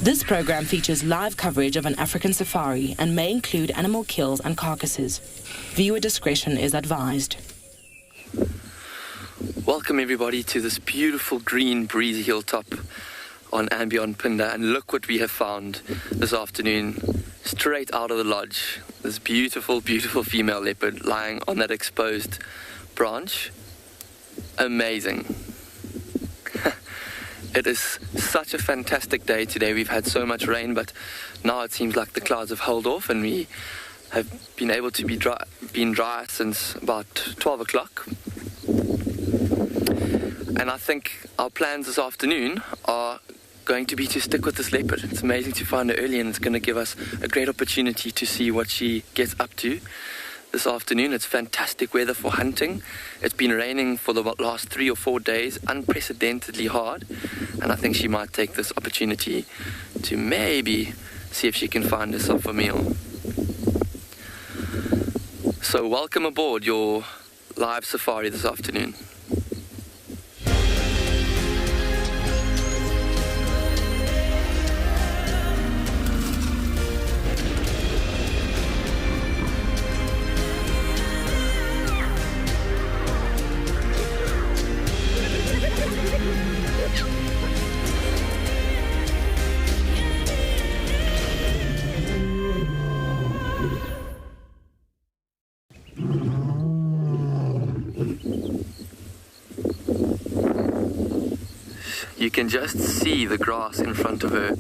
This program features live coverage of an African safari and may include animal kills and carcasses. Viewer discretion is advised. Welcome everybody to this beautiful green breezy hilltop on and beyond Phinda, and look what we have found this afternoon straight out of the lodge. This beautiful female leopard lying on that exposed branch. Amazing. It is such a fantastic day today. We've had so much rain, but now it seems like the clouds have held off and we have been able to be dry since about 12 o'clock. And I think our plans this afternoon are going to be to stick with this leopard. It's amazing to find her early, and it's going to give us a great opportunity to see what she gets up to this afternoon. It's fantastic weather for hunting. It's been raining for the last 3 or 4 days, unprecedentedly hard, and I think she might take this opportunity to maybe see if she can find herself a meal. So welcome aboard your live safari this afternoon. You can just see the grass in front of her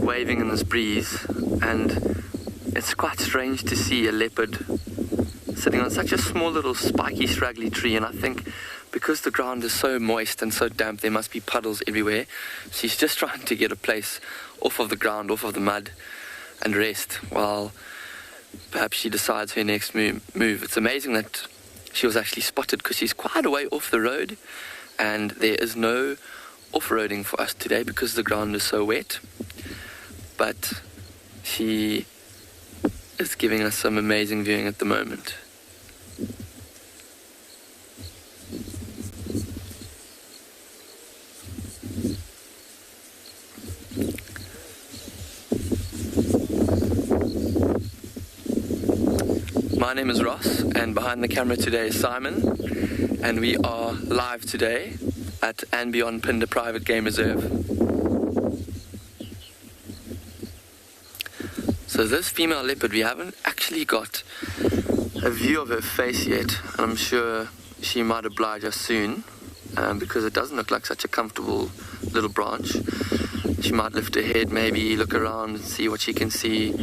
waving in this breeze, and it's quite strange to see a leopard sitting on such a small little spiky straggly tree. And I think because the ground is so moist and so damp, there must be puddles everywhere. She's just trying to get a place off of the ground, off of the mud, and rest while perhaps she decides her next move. It's amazing that she was actually spotted because she's quite a way off the road, and there is no off-roading for us today because the ground is so wet. But she is giving us some amazing viewing at the moment. My name is Ross, and behind the camera today is Simon, and we are live today at and Beyond Pinde Private Game Reserve. So this female leopard, we haven't actually got a view of her face yet, and I'm sure she might oblige us soon, because it doesn't look like such a comfortable little branch. She might lift her head, maybe look around and see what she can see.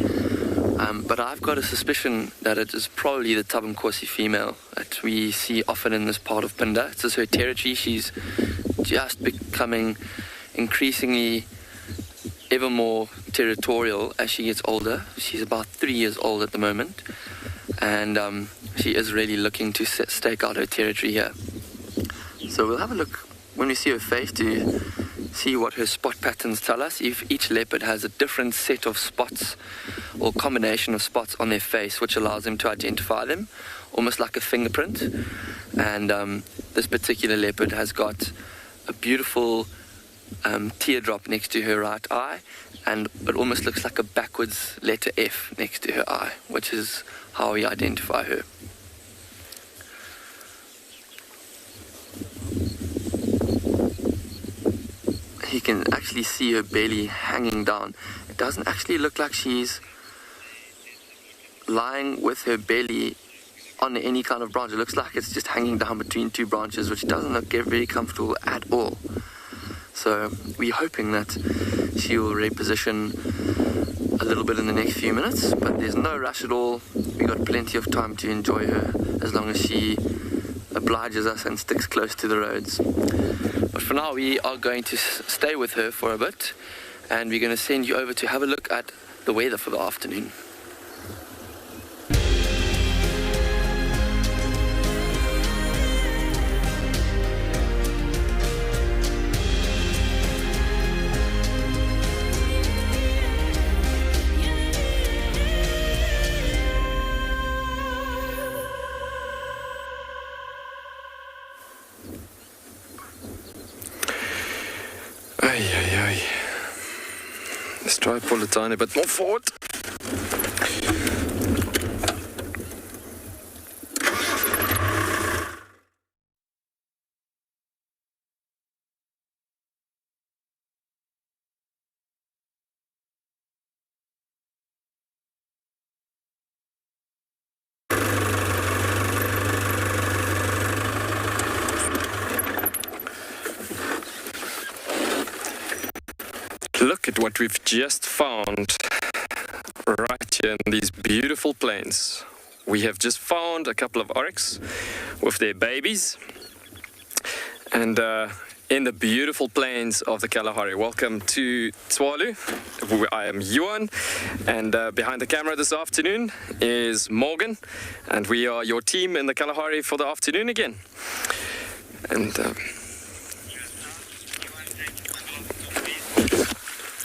But I've got a suspicion that it is probably the Tabankosi female that we see often in this part of Pinde. This is her territory. She's just becoming increasingly ever more territorial as she gets older. She's about 3 years old at the moment, and she is really looking to stake out her territory here. So we'll have a look when we see her face to see what her spot patterns tell us. If each leopard has a different set of spots or combination of spots on their face, which allows them to identify them, almost like a fingerprint. And this particular leopard has got a beautiful teardrop next to her right eye, and it almost looks like a backwards letter F next to her eye, which is how we identify her. You can actually see her belly hanging down. It doesn't actually look like she's lying with her belly on any kind of branch. It looks like it's just hanging down between two branches, which doesn't look very comfortable at all. So we're hoping that she will reposition a little bit in the next few minutes, but there's no rush at all. We've got plenty of time to enjoy her as long as she obliges us and sticks close to the roads. But for now, we are going to stay with her for a bit, and we're going to send you over to have a look at the weather for the afternoon. Let's try to pull it tiny bit more forward. Look at what we've just found right here in these beautiful plains. We have just found a couple of oryx with their babies, and in the beautiful plains of the Kalahari. Welcome to Tswalu. I am Yuan, and behind the camera this afternoon is Morgan, and we are your team in the Kalahari for the afternoon again.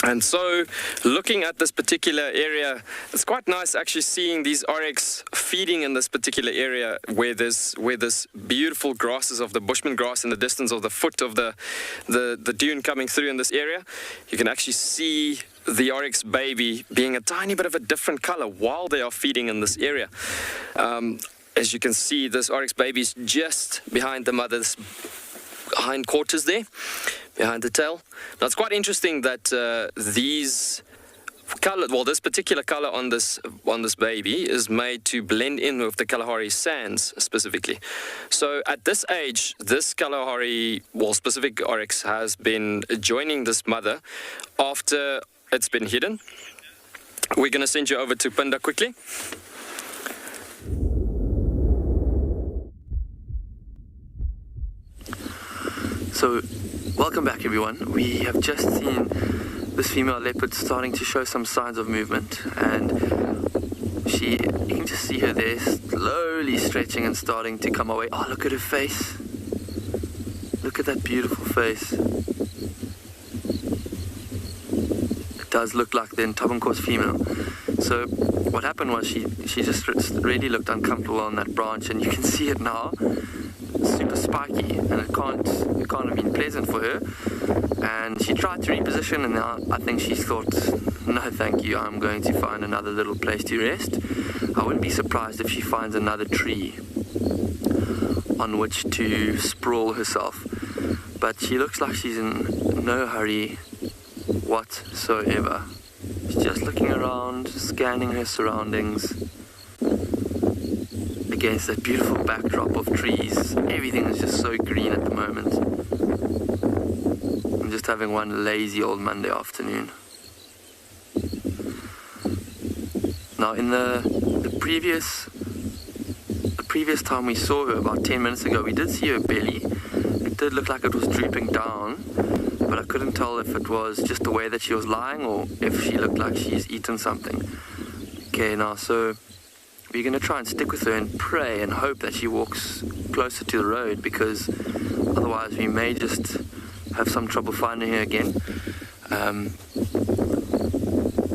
And so, looking at this particular area, it's quite nice actually seeing these oryx feeding in this particular area where this beautiful grasses of the bushman grass in the distance of the foot of the dune coming through in this area. You can actually see the oryx baby being a tiny bit of a different color while they are feeding in this area. As you can see, this oryx baby is just behind the mother's hind quarters there, behind the tail. Now it's quite interesting that this particular color on this baby is made to blend in with the Kalahari sands specifically. So at this age, this Kalahari, specific oryx has been joining this mother after it's been hidden. We're going to send you over to Pinde quickly. So, welcome back everyone. We have just seen this female leopard starting to show some signs of movement, and you can just see her there slowly stretching and starting to come away. Oh, look at her face. Look at that beautiful face. It does look like the Tabankosi female. So what happened was she just really looked uncomfortable on that branch, and you can see it now. Super spiky, and it can't have been pleasant for her, and she tried to reposition, and now I think she thought, no thank you, I'm going to find another little place to rest. I wouldn't be surprised if she finds another tree on which to sprawl herself. But she looks like she's in no hurry whatsoever. She's just looking around, scanning her surroundings against that beautiful backdrop of trees. Everything is just so green at the moment. I'm just having one lazy old Monday afternoon. Now in the previous time we saw her, about 10 minutes ago, we did see her belly. It did look like it was drooping down, but I couldn't tell if it was just the way that she was lying or if she looked like she's eaten something. Okay, now so we're going to try and stick with her and pray and hope that she walks closer to the road, because otherwise we may just have some trouble finding her again.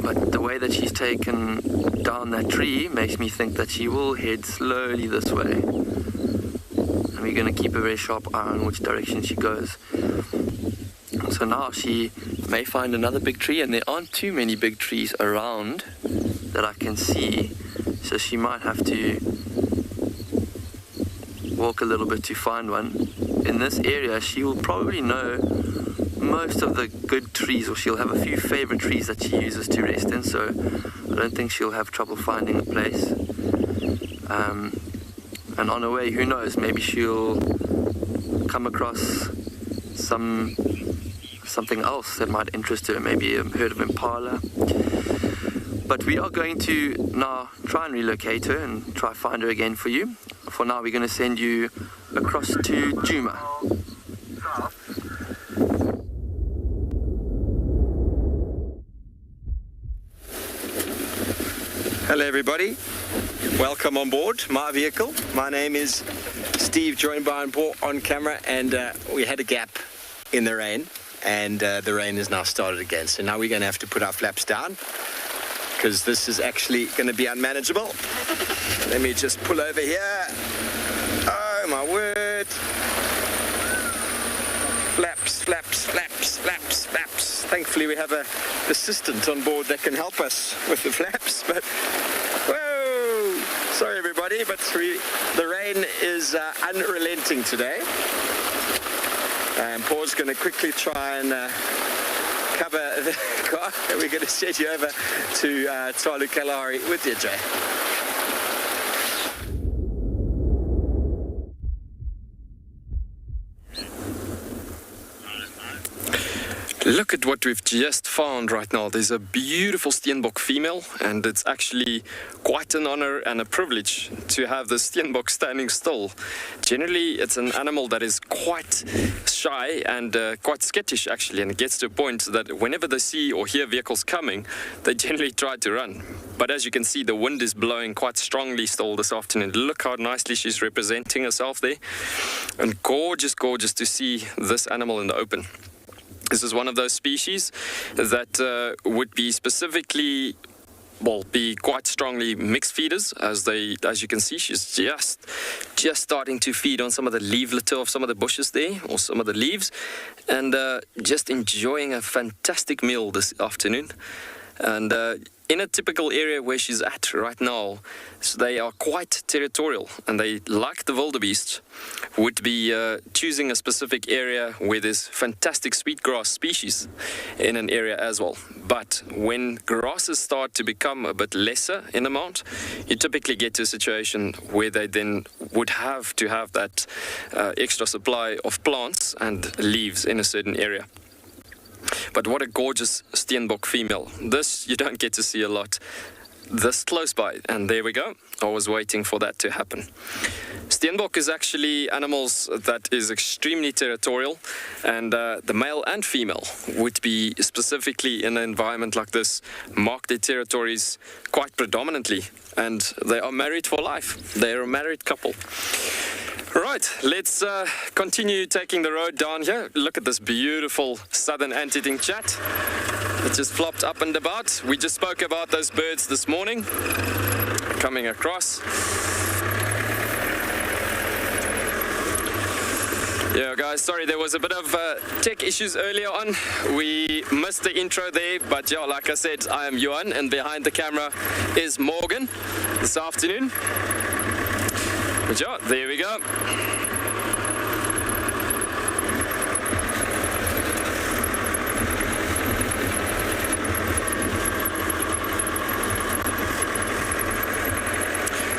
But the way that she's taken down that tree makes me think that she will head slowly this way. And we're going to keep a very sharp eye on which direction she goes. So now she may find another big tree, and there aren't too many big trees around that I can see. So she might have to walk a little bit to find one. In this area, she will probably know most of the good trees, or she'll have a few favorite trees that she uses to rest in, so I don't think she'll have trouble finding a place. And on her way, who knows, maybe she'll come across something else that might interest her, maybe a herd of impala. But we are going to now try and relocate her and try find her again for you. For now, we're going to send you across to Djuma. Hello everybody, welcome on board my vehicle. My name is Steve, joined by on camera, and we had a gap in the rain, and the rain has now started again. So now we're going to have to put our flaps down, because this is actually going to be unmanageable. Let me just pull over here. Oh my word. Flaps, flaps, flaps, flaps, flaps. Thankfully we have an assistant on board that can help us with the flaps, but whoa! Sorry everybody, but the rain is unrelenting today. And Paul's going to quickly try and cover the car, and we're going to send you over to Tswalu Kalahari with you, Jay. Look at what we've just found right now. There's a beautiful steenbok female, and it's actually quite an honor and a privilege to have the steenbok standing still. Generally, it's an animal that is quite shy and quite skittish actually, and it gets to a point that whenever they see or hear vehicles coming, they generally try to run. But as you can see, the wind is blowing quite strongly still this afternoon. Look how nicely she's representing herself there. And gorgeous, gorgeous to see this animal in the open. This is one of those species that would be specifically, well, be quite strongly mixed feeders. As you can see, she's just starting to feed on some of the leaf litter of some of the bushes there, or some of the leaves, and just enjoying a fantastic meal this afternoon. And in a typical area where she's at right now, so they are quite territorial, and they, like the wildebeest, would be choosing a specific area where there's fantastic sweetgrass species in an area as well. But when grasses start to become a bit lesser in amount, you typically get to a situation where they then would have to have that extra supply of plants and leaves in a certain area. But what a gorgeous steenbok female. This you don't get to see a lot this close by, and there we go. I was waiting for that to happen. Steenbok is actually animals that is extremely territorial, and the male and female would be specifically in an environment like this mark their territories quite predominantly, and they are married for life. They are a married couple. Right, let's continue taking the road down here. Look at this beautiful southern ant-eating chat. It just flopped up and about. We just spoke about those birds this morning coming across. Yeah, guys, sorry, there was a bit of tech issues earlier on. We missed the intro there, but yeah, like I said, I am Johan, and behind the camera is Morgan. this afternoon. But yeah, there we go.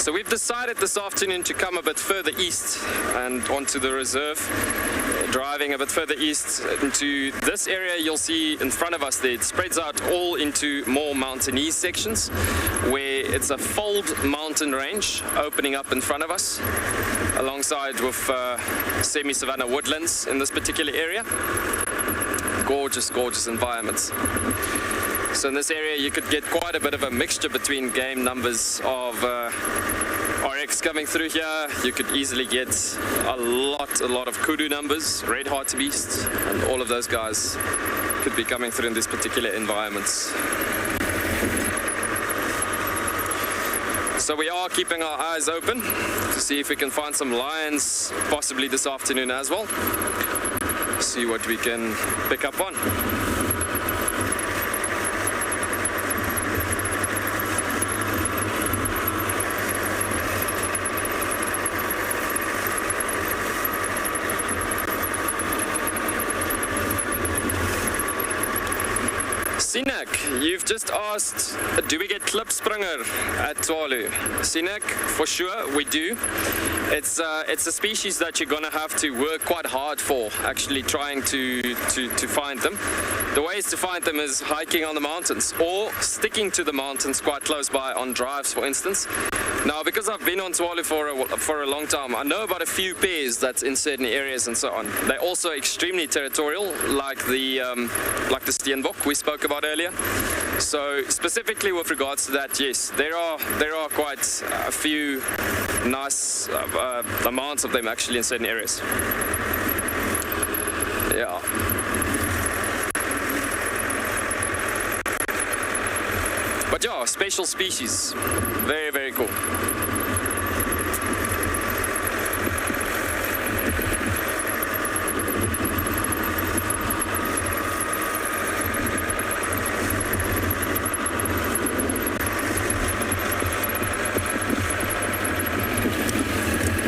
So we've decided this afternoon to come a bit further east and onto the reserve. Driving a bit further east into this area, you'll see in front of us there, it spreads out all into more mountainous sections where it's a fold mountain range opening up in front of us, alongside with semi-savanna woodlands in this particular area. Gorgeous, gorgeous environments. So in this area you could get quite a bit of a mixture between game numbers of RX coming through here. You could easily get a lot of kudu numbers, red hartebeest, and all of those guys could be coming through in these particular environments. So we are keeping our eyes open to see if we can find some lions possibly this afternoon as well. See what we can pick up on. Sinek, you've just asked, do we get klipspringer at Tswalu? Sinek, for sure we do. It's a species that you're gonna have to work quite hard for, actually trying to find them. The ways to find them is hiking on the mountains or sticking to the mountains quite close by on drives, for instance. Now, because I've been on Tswalu for a long time, I know about a few pairs that's in certain areas and so on. They're also extremely territorial, like the steenbok we spoke about earlier. So specifically with regards to that, yes, there are quite a few nice amounts of them actually in certain areas. Yeah. But yeah, special species. Very, very cool.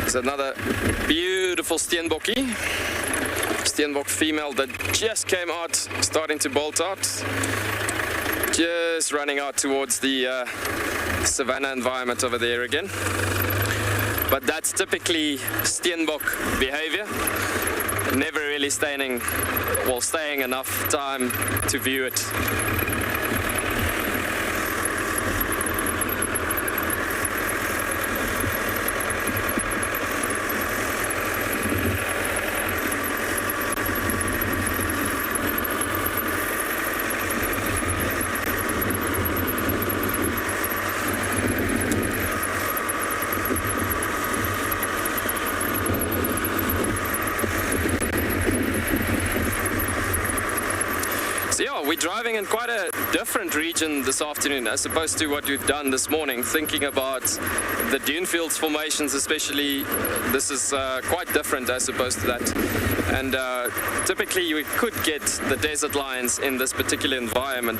There's another beautiful steenbokkie. Steenbok female that just came out, starting to bolt out. Just running out towards the savanna environment over there again. But that's typically steenbok behavior. Never really staying enough time to view it. We're driving in quite a different region this afternoon as opposed to what we've done this morning, thinking about the dune fields formations especially. This is quite different as opposed to that. And typically we could get the desert lions in this particular environment,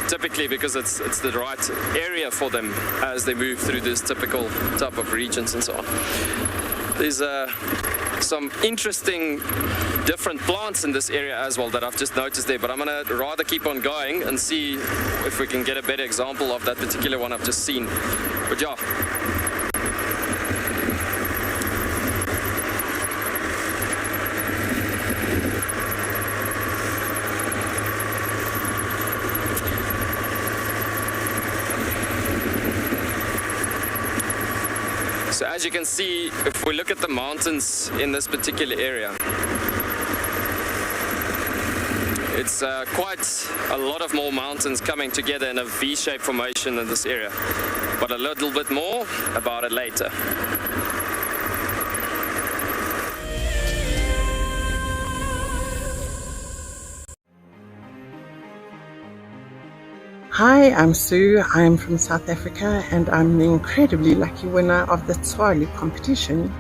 typically because it's the right area for them as they move through this typical type of regions and so on. There's some interesting different plants in this area as well that I've just noticed there, but I'm gonna rather keep on going and see if we can get a better example of that particular one I've just seen. But yeah. So as you can see, if we look at the mountains in this particular area, it's quite a lot of more mountains coming together in a V-shaped formation in this area. But a little bit more about it later. Hi, I'm Sue. I'm from South Africa and I'm the incredibly lucky winner of the Tswalu competition.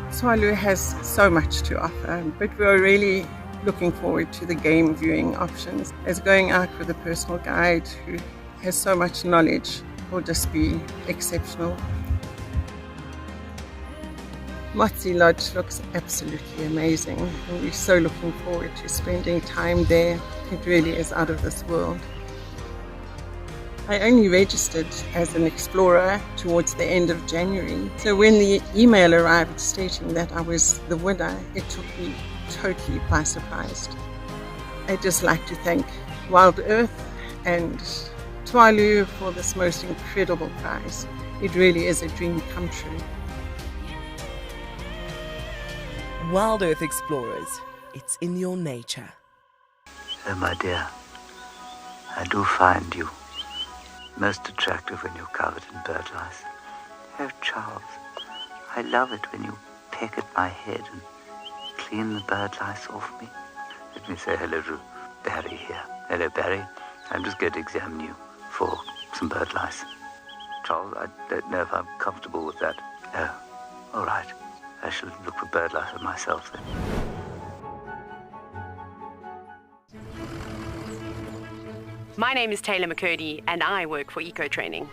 Tswalu has so much to offer, but we're really looking forward to the game viewing options, as going out with a personal guide who has so much knowledge will just be exceptional. Motsi Lodge looks absolutely amazing, and we're so looking forward to spending time there. It really is out of this world. I only registered as an explorer towards the end of January, so when the email arrived stating that I was the winner, it took me totally by surprise. I'd just like to thank Wild Earth and Tswalu for this most incredible prize. It really is a dream come true. Wild Earth Explorers, it's in your nature. Oh, my dear, I do find you most attractive when you're covered in bird lice. Oh, Charles, I love it when you peck at my head and clean the bird lice off me. Let me say hello to Barry here. Hello, Barry. I'm just going to examine you for some bird lice. Charles, I don't know if I'm comfortable with that. Oh, all right. I shall look for bird lice for myself then. My name is Taylor McCurdy and I work for Eco Training.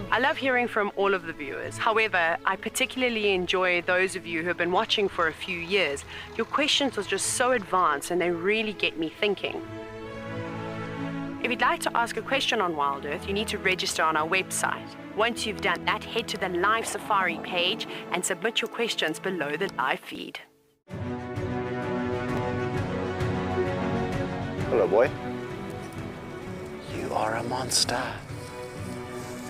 I love hearing from all of the viewers. However, I particularly enjoy those of you who have been watching for a few years. Your questions are just so advanced and they really get me thinking. If you'd like to ask a question on Wild Earth, you need to register on our website. Once you've done that, head to the live safari page and submit your questions below the live feed. Hello, boy. You are a monster.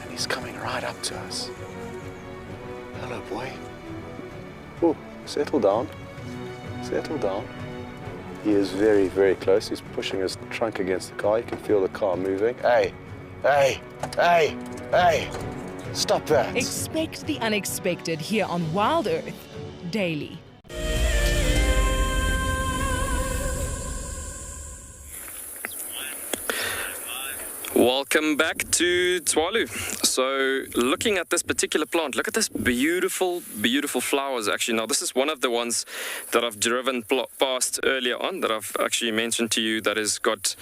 And he's coming right up to us. Hello, boy. Oh, settle down. Settle down. He is very, very close. He's pushing his trunk against the car. You can feel the car moving. Hey, hey, hey, hey. Stop that. Expect the unexpected here on Wild Earth daily. Welcome back to Tswalu. So looking at this particular plant, look at this beautiful, beautiful flowers actually. Now this is one of the ones that I've driven past earlier on that I've actually mentioned to you that has got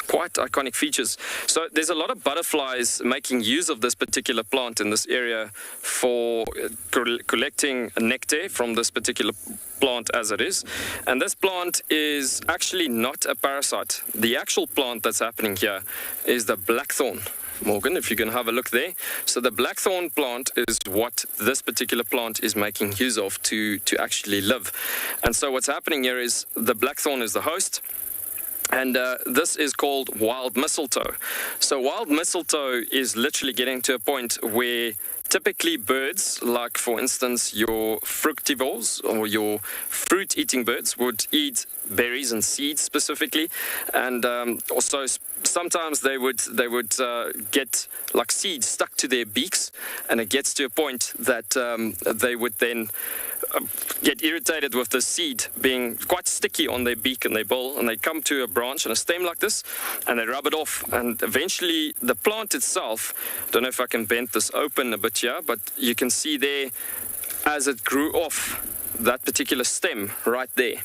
quite iconic features. So there's a lot of butterflies making use of this particular plant in this area for collecting nectar from this particular plant as it is. And this plant is actually not a parasite. The actual plant that's happening here is the blackthorn. Morgan, if you can have a look there. So the blackthorn plant is what this particular plant is making use of to actually live. And so what's happening here is the blackthorn is the host. And this is called wild mistletoe. So wild mistletoe is literally getting to a point where typically birds, like for instance your fructivores or your fruit-eating birds, would eat berries and seeds specifically, and also sometimes they would get like seeds stuck to their beaks, and it gets to a point that they would then get irritated with the seed being quite sticky on their beak and their bill, and they come to a branch and a stem like this and they rub it off, and eventually the plant itself, don't know if I can bend this open a bit here, but you can see there as it grew off that particular stem right there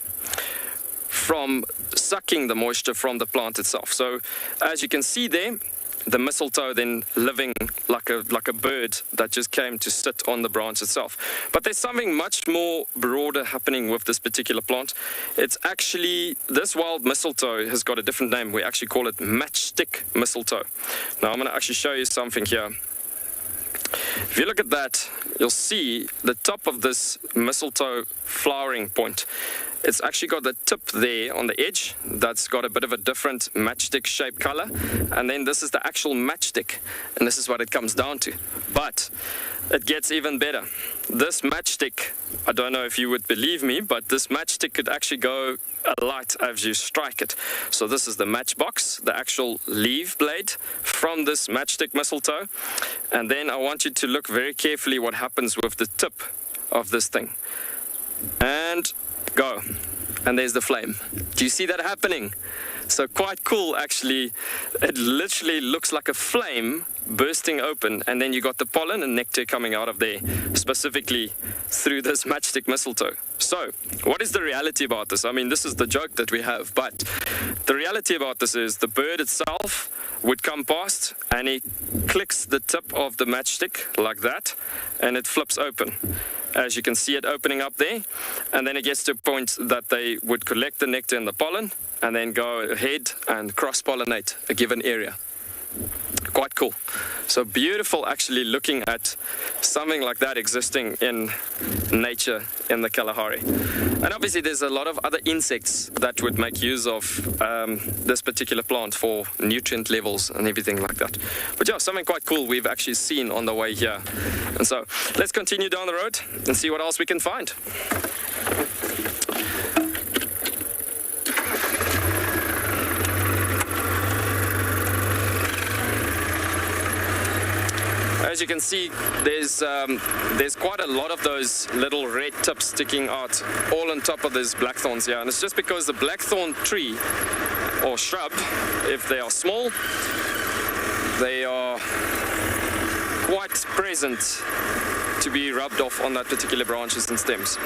from sucking the moisture from the plant itself. So as you can see there, the mistletoe then living like a bird that just came to sit on the branch itself. But there's something much more broader happening with this particular plant. It's actually, this wild mistletoe has got a different name. We actually call it matchstick mistletoe. Now I'm going to actually show you something here. If you look at that, you'll see the top of this mistletoe flowering point. It's actually got the tip there on the edge that's got a bit of a different matchstick shape color, and then this is the actual matchstick, and this is what it comes down to. But it gets even better. This matchstick, I don't know if you would believe me, but this matchstick could actually go alight as you strike it. So this is the matchbox, the actual leaf blade from this matchstick mistletoe, and then I want you to look very carefully what happens with the tip of this thing. And go. And there's the flame. Do you see that happening? So quite cool actually. It literally looks like a flame bursting open, and then you got the pollen and nectar coming out of there, specifically through this matchstick mistletoe. So, what is the reality about this? I mean, this is the joke that we have, but the reality about this is the bird itself would come past and he clicks the tip of the matchstick like that, and it flips open. As you can see it opening up there, and then it gets to a point that they would collect the nectar and the pollen and then go ahead and cross-pollinate a given area. Quite cool. So beautiful actually looking at something like that existing in nature in the Kalahari. And obviously there's a lot of other insects that would make use of this particular plant for nutrient levels and everything like that. But yeah, something quite cool we've actually seen on the way here. And so let's continue down the road and see what else we can find. As you can see, there's quite a lot of those little red tips sticking out all on top of these blackthorns here, and it's just because the blackthorn tree or shrub, if they are small, they are quite present to be rubbed off on that particular branches and stems.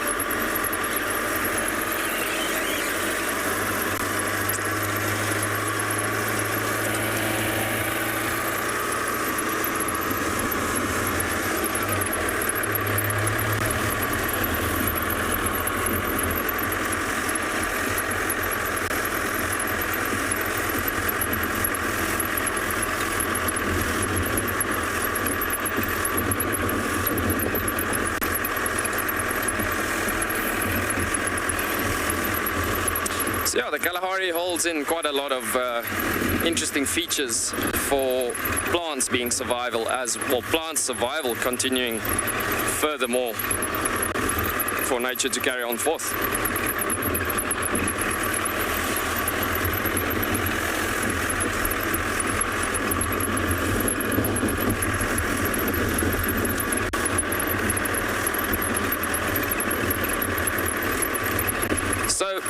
So yeah, the Kalahari holds in quite a lot of interesting features for plants being survival as well, plant survival continuing furthermore for nature to carry on forth.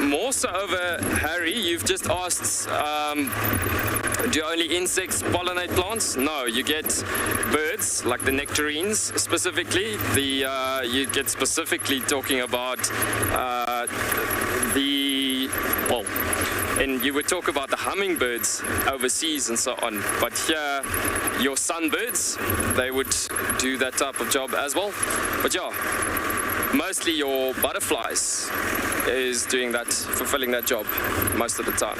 More so over Harry, you've just asked, do only insects pollinate plants? No, you get birds like the nectarines specifically. You get specifically talking about and you would talk about the hummingbirds overseas and so on. But here, your sunbirds, they would do that type of job as well. But yeah, mostly your butterflies is doing that, fulfilling that job most of the time.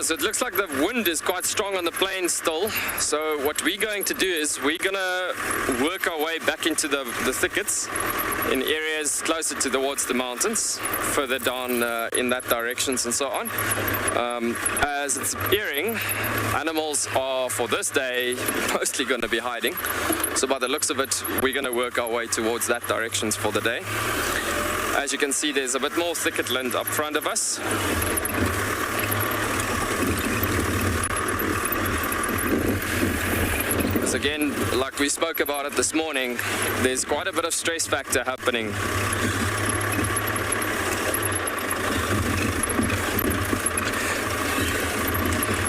So it looks like the wind is quite strong on the plains still. So what we're going to do is we're going to work our way back into the thickets in areas closer towards the mountains, further down in that directions and so on. As it's appearing, animals are for this day mostly going to be hiding. So by the looks of it, we're going to work our way towards that directions for the day. As you can see, there's a bit more thicket land up front of us. Again, like we spoke about it this morning, there's quite a bit of stress factor happening.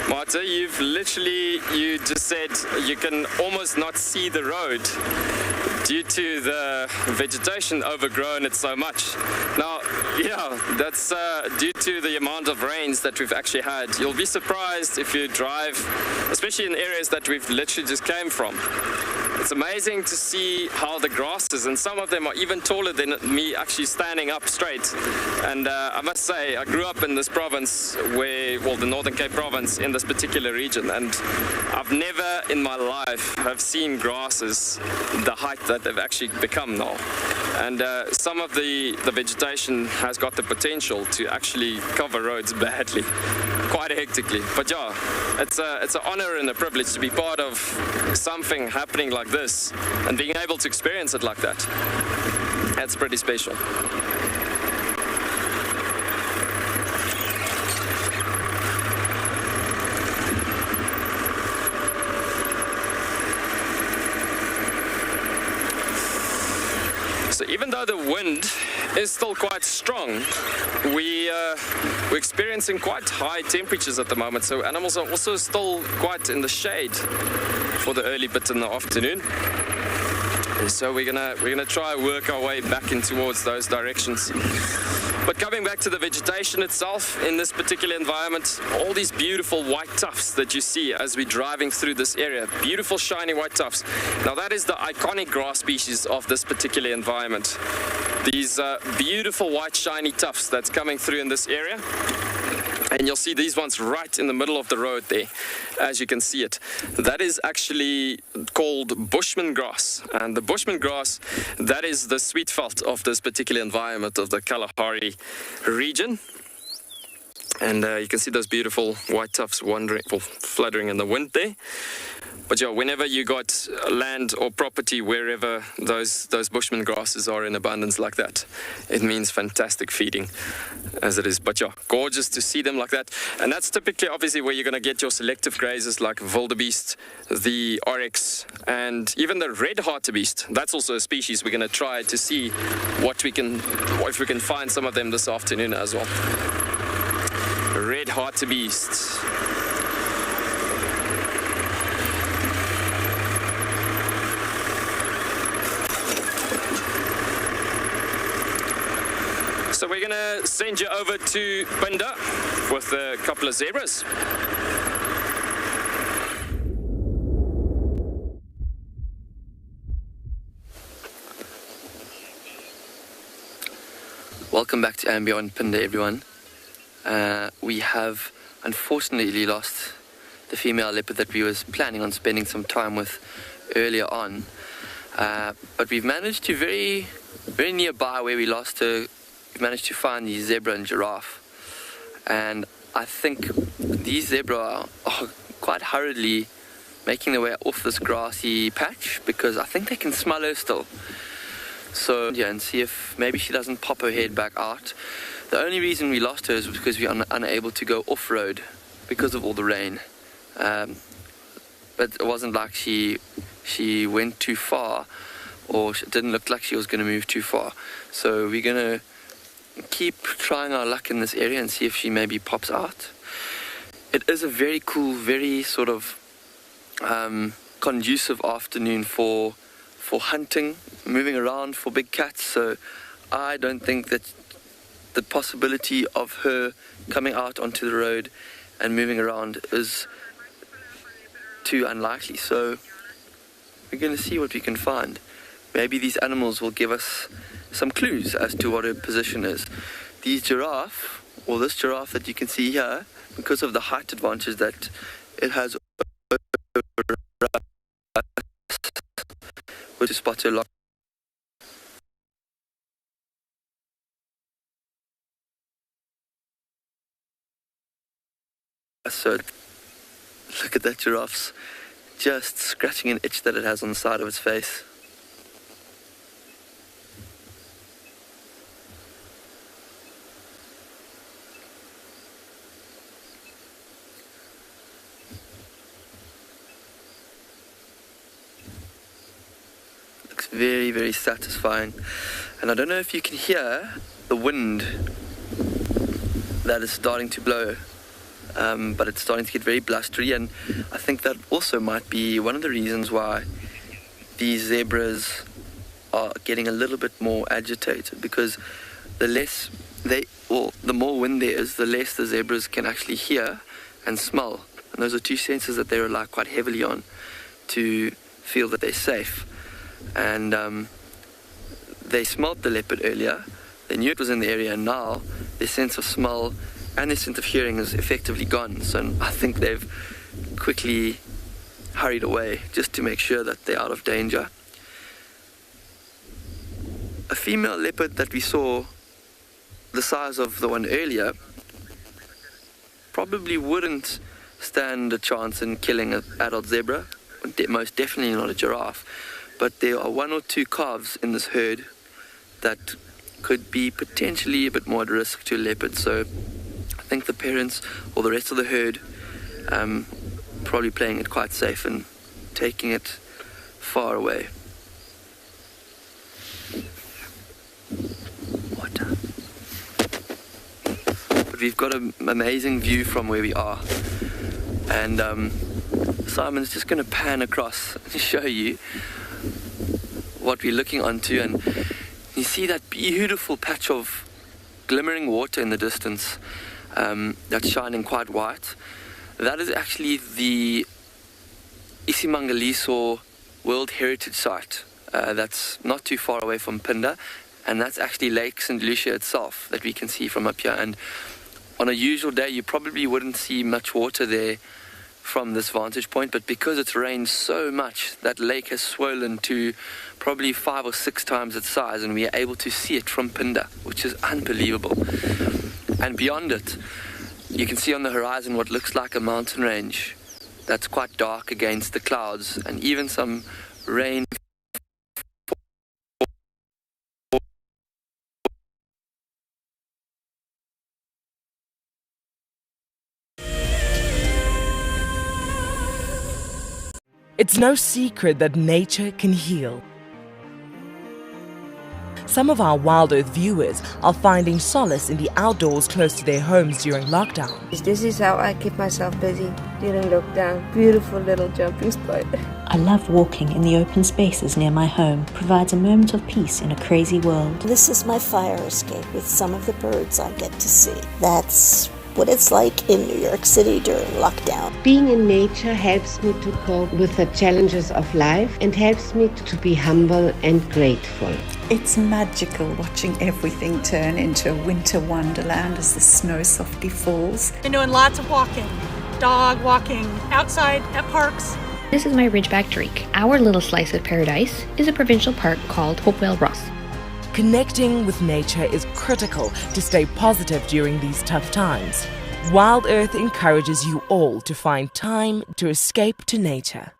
Marta, you just said you can almost not see the road due to the vegetation overgrown it so much. Now, yeah, that's due to the amount of rains that we've actually had. You'll be surprised if you drive, especially in areas that we've literally just came from. It's amazing to see how the grasses, and some of them are even taller than me actually standing up straight. And I must say, I grew up in this province the Northern Cape province in this particular region, and I've never in my life have seen grasses the height that they've actually become now. And some of the vegetation has got the potential to actually cover roads badly. Quite hectically. But yeah, it's an honor and a privilege to be part of something happening like this and being able to experience it like that. That's pretty special. So even though the wind is still quite strong, we're experiencing quite high temperatures at the moment, so animals are also still quite in the shade for the early bit in the afternoon. So we're gonna try work our way back in towards those directions. But coming back to the vegetation itself, in this particular environment, all these beautiful white tufts that you see as we're driving through this area, beautiful shiny white tufts. Now that is the iconic grass species of this particular environment. These beautiful white shiny tufts that's coming through in this area. And you'll see these ones right in the middle of the road there, as you can see it. That is actually called Bushman grass. And the Bushman grass, that is the sweet veld of this particular environment of the Kalahari region. And you can see those beautiful white tufts fluttering in the wind there. But yeah, whenever you got land or property wherever those Bushman grasses are in abundance like that, it means fantastic feeding as it is. But yeah, gorgeous to see them like that. And that's typically obviously where you're going to get your selective grazers like wildebeest, the oryx, and even the red hartebeest. That's also a species we're going to try to see if we can find some of them this afternoon as well. Red hartebeest. So we're going to send you over to Pinda with a couple of zebras. Welcome back to Ambient Pinda, everyone. We have unfortunately lost the female leopard that we was planning on spending some time with earlier on. But we've managed to very nearby where we lost her. We managed to find the zebra and giraffe, and I think these zebra are quite hurriedly making their way off this grassy patch because I think they can smell her still. So yeah, and see if maybe she doesn't pop her head back out. The only reason we lost her is because we are unable to go off-road because of all the rain. But it wasn't like she went too far, or it didn't look like she was going to move too far. So we're going to keep trying our luck in this area and see if she maybe pops out. It is a very cool, very sort of conducive afternoon for hunting, moving around for big cats. So I don't think that the possibility of her coming out onto the road and moving around is too unlikely. So we're going to see what we can find. Maybe these animals will give us some clues as to what her position is. These giraffe, or this giraffe that you can see here, because of the height advantage that it has over us, to spot her lot. So look at that giraffe's just scratching an itch that it has on the side of its face. Looks very, very satisfying. And I don't know if you can hear the wind that is starting to blow. But it's starting to get very blustery, and I think that also might be one of the reasons why these zebras are getting a little bit more agitated, because the more wind there is, the less the zebras can actually hear and smell. And those are two senses that they rely quite heavily on to feel that they're safe. And they smelled the leopard earlier, they knew it was in the area, and now their sense of smell and their sense of hearing is effectively gone. So I think they've quickly hurried away just to make sure that they're out of danger. A female leopard that we saw the size of the one earlier probably wouldn't stand a chance in killing an adult zebra, most definitely not a giraffe, but there are 1 or 2 calves in this herd that could be potentially a bit more at risk to a leopard. So I think the parents or the rest of the herd probably playing it quite safe and taking it far away. But we've got an amazing view from where we are, and Simon's just going to pan across to show you what we're looking onto, and you see that beautiful patch of glimmering water in the distance that's shining quite white. That is actually the Isimangaliso World Heritage Site. That's not too far away from Pinda, and that's actually Lake St. Lucia itself that we can see from up here. And on a usual day, you probably wouldn't see much water there from this vantage point, but because it's rained so much, that lake has swollen to probably 5 or 6 times its size, and we are able to see it from Pinda, which is unbelievable. And beyond it, you can see on the horizon what looks like a mountain range that's quite dark against the clouds, and even some rain. It's no secret that nature can heal. Some of our Wild Earth viewers are finding solace in the outdoors close to their homes during lockdown. This is how I keep myself busy during lockdown. Beautiful little jumping spot. I love walking in the open spaces near my home. Provides a moment of peace in a crazy world. This is my fire escape with some of the birds I get to see. That's what it's like in New York City during lockdown. Being in nature helps me to cope with the challenges of life and helps me to be humble and grateful. It's magical watching everything turn into a winter wonderland as the snow softly falls. Been doing lots of walking, dog walking, outside at parks. This is my Ridgeback Drake. Our little slice of paradise is a provincial park called Hopewell Ross. Connecting with nature is critical to stay positive during these tough times. Wild Earth encourages you all to find time to escape to nature.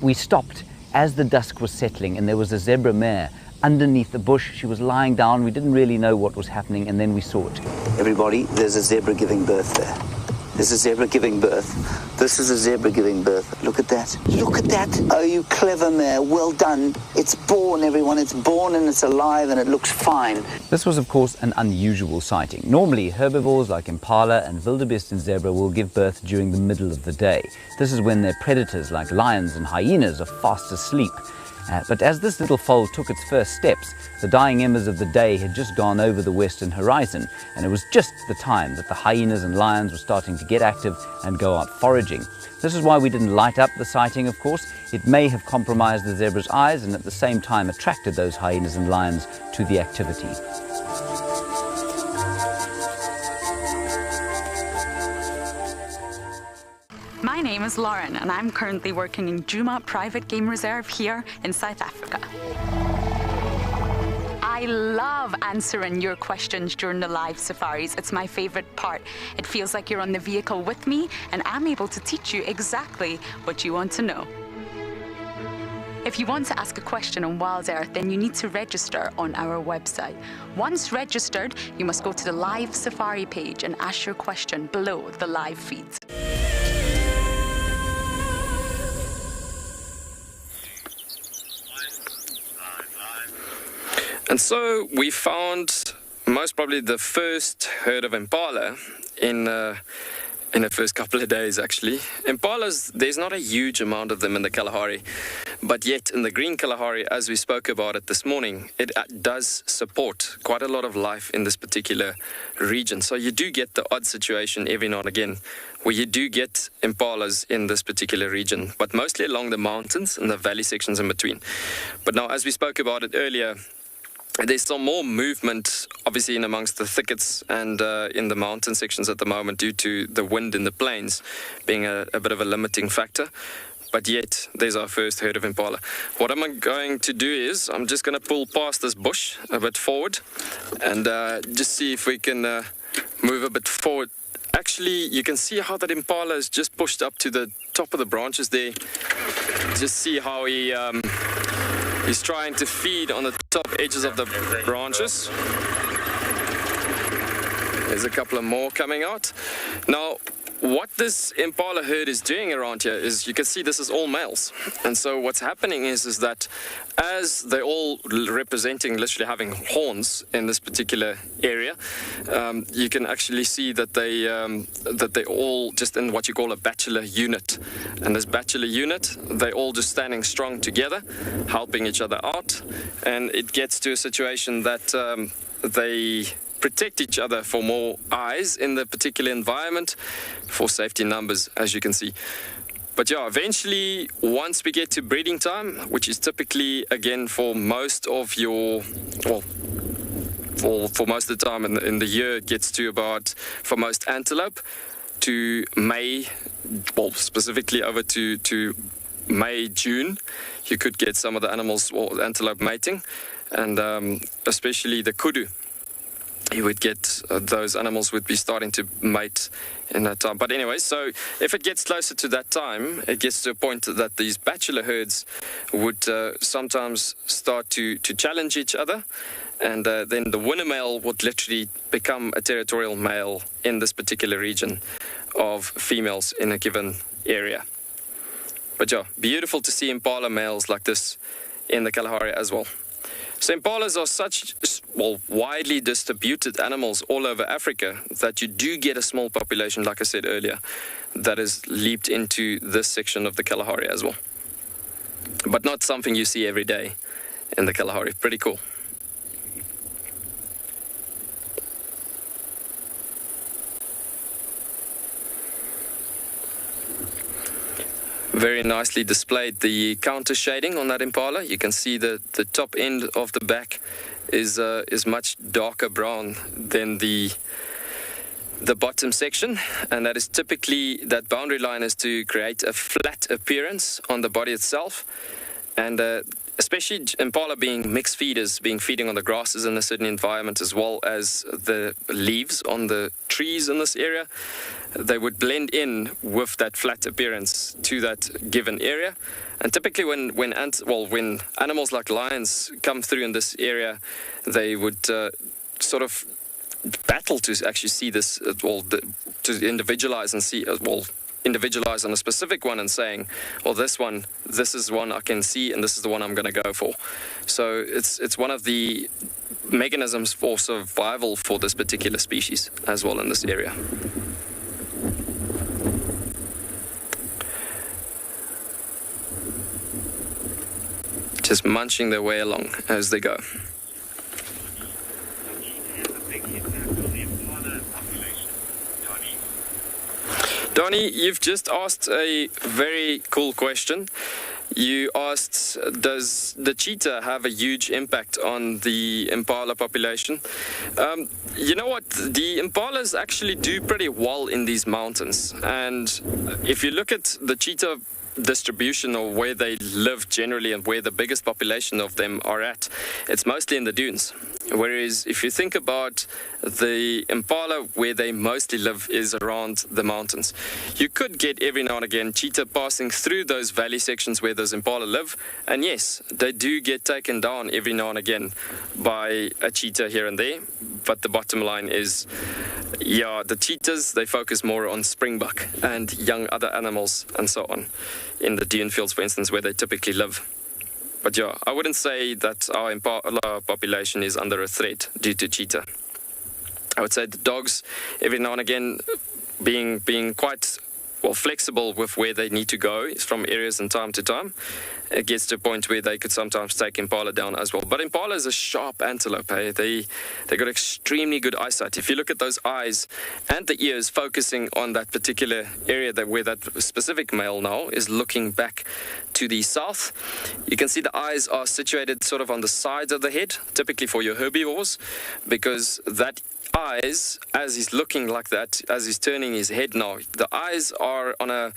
We stopped as the dusk was settling, and there was a zebra mare underneath the bush. She was lying down. We didn't really know what was happening, and then we saw it. Everybody, there's a zebra giving birth there. There's a zebra giving birth. This is a zebra giving birth. Look at that. Look at that. Oh, you clever mare. Well done. It's born, everyone. It's born and it's alive and it looks fine. This was, of course, an unusual sighting. Normally, herbivores like impala and wildebeest and zebra will give birth during the middle of the day. This is when their predators like lions and hyenas are fast asleep. But as this little foal took its first steps, the dying embers of the day had just gone over the western horizon, and it was just the time that the hyenas and lions were starting to get active and go out foraging. This is why we didn't light up the sighting, of course. It may have compromised the zebra's eyes and at the same time attracted those hyenas and lions to the activity. My name is Lauren, and I'm currently working in Djuma Private Game Reserve here in South Africa. I love answering your questions during the live safaris. It's my favorite part. It feels like you're on the vehicle with me, and I'm able to teach you exactly what you want to know. If you want to ask a question on Wild Earth, then you need to register on our website. Once registered, you must go to the live safari page and ask your question below the live feeds. And so we found most probably the first herd of impala in the first couple of days, actually. Impalas, there's not a huge amount of them in the Kalahari, but yet in the green Kalahari, as we spoke about it this morning, it does support quite a lot of life in this particular region. So you do get the odd situation every now and again where you do get impalas in this particular region, but mostly along the mountains and the valley sections in between. But now, as we spoke about it earlier, there's some more movement, obviously, in amongst the thickets and in the mountain sections at the moment due to the wind in the plains being a bit of a limiting factor. but yet there's our first herd of impala. What I'm going to do is I'm just going to pull past this bush a bit forward and just see if we can move a bit forward. Actually, you can see how that impala is just pushed up to the top of the branches there. Just see how he's trying to feed on the top edges of the branches. There's a couple of more coming out. Now, what this impala herd is doing around here is, you can see this is all males. And so what's happening is that as they're all representing, literally having horns in this particular area, you can actually see that they're all just in what you call a bachelor unit. And this bachelor unit, they're all just standing strong together, helping each other out. And it gets to a situation that they protect each other for more eyes in the particular environment, for safety numbers, as you can see. But yeah, eventually, once we get to breeding time, which is typically, again, for most of your, well, for most of the time in the year, it gets to about, for most antelope, to May, well, specifically over to May, June, you could get some of the animals, well, antelope mating, and especially the kudu. You would get those animals would be starting to mate in that time. But anyway, so if it gets closer to that time, it gets to a point that these bachelor herds would sometimes start to challenge each other. And then the winner male would literally become a territorial male in this particular region of females in a given area. But yeah, beautiful to see impala males like this in the Kalahari as well. So impalas are such, well, widely distributed animals all over Africa that you do get a small population, like I said earlier, that has leaped into this section of the Kalahari as well. But not something you see every day in the Kalahari. Pretty cool. Very nicely displayed the counter shading on that impala. You can see the top end of the back is much darker brown than the bottom section, and that is typically, that boundary line is to create a flat appearance on the body itself. And especially impala being mixed feeders, feeding on the grasses in a certain environment as well as the leaves on the trees in this area, they would blend in with that flat appearance to that given area. And typically when animals like lions come through in this area, they would sort of battle to actually see this, to individualize and see, individualize on a specific one and saying, well, this is one I can see and this is the one I'm going to go for. So it's one of the mechanisms for survival for this particular species as well in this area. Just munching their way along as they go. Donnie, you've just asked a very cool question. You asked, does the cheetah have a huge impact on the impala population? You know what? The impalas actually do pretty well in these mountains. And if you look at the cheetah distribution or where they live generally and where the biggest population of them are at, it's mostly in the dunes. Whereas if you think about the impala, where they mostly live is around the mountains. You could get every now and again cheetah passing through those valley sections where those impala live, and yes, they do get taken down every now and again by a cheetah here and there. But the bottom line is, yeah, the cheetahs, they focus more on springbuck and young other animals and so on in the dune fields, for instance, where they typically live. But yeah, I wouldn't say that our impala population is under a threat due to cheetah. I would say the dogs, every now and again, being quite flexible with where they need to go from areas and time to time, it gets to a point where they could sometimes take impala down as well. But impala is a sharp antelope. Eh? They got extremely good eyesight. If you look at those eyes and the ears focusing on that particular area where that specific male now is looking back to the south, you can see the eyes are situated sort of on the sides of the head, typically for your herbivores, because that eyes, as he's looking like that, as he's turning his head now, the eyes are on a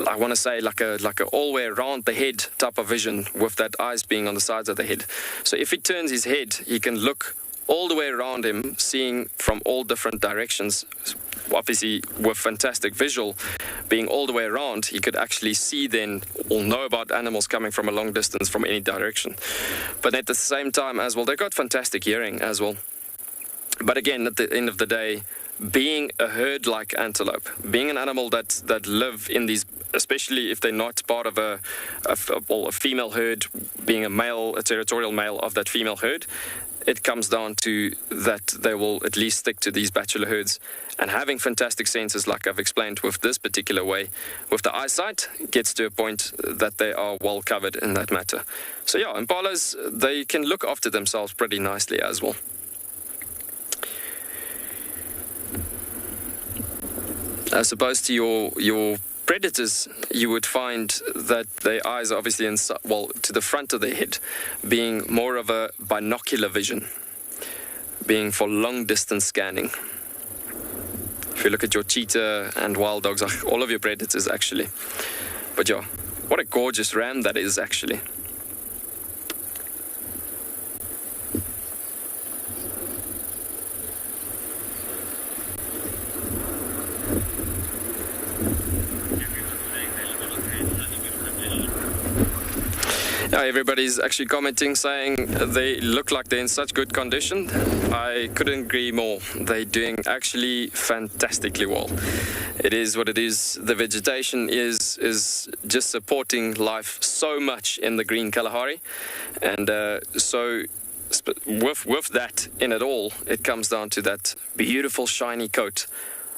I want to say like a all way around the head type of vision, with that eyes being on the sides of the head. So if he turns his head, he can look all the way around him, seeing from all different directions. Obviously, with fantastic visual being all the way around, he could actually see then or know about animals coming from a long distance from any direction. But at the same time as well, they've got fantastic hearing as well. But again, at the end of the day, being a herd-like antelope, being an animal that live in these, especially if they're not part of a female herd, being a territorial male of that female herd, it comes down to that they will at least stick to these bachelor herds, and having fantastic senses, like I've explained with this particular way, with the eyesight, gets to a point that they are well covered in that matter. So yeah, impalas, they can look after themselves pretty nicely as well. As opposed to your predators, you would find that their eyes are obviously to the front of their head, being more of a binocular vision, being for long distance scanning. If you look at your cheetah and wild dogs, all of your predators actually. But yeah, what a gorgeous ram that is actually. Everybody's actually commenting, saying they look like they're in such good condition. I couldn't agree more. They're doing actually fantastically well. It is what it is. The vegetation is just supporting life so much in the green Kalahari, and so with that in it all, it comes down to that beautiful shiny coat.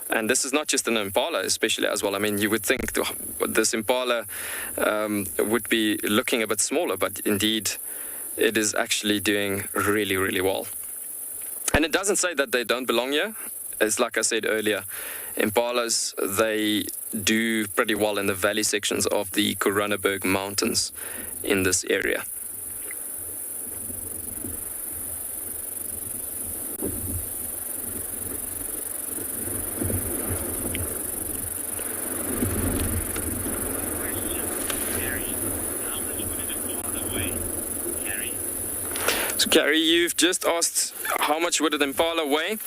And this is not just an impala, especially as well. I mean, you would think this impala would be looking a bit smaller, but indeed, it is actually doing really, really well. And it doesn't say that they don't belong here. It's like I said earlier, impalas, they do pretty well in the valley sections of the Koronaberg Mountains in this area. So Carrie, you've just asked how much would an impala weigh?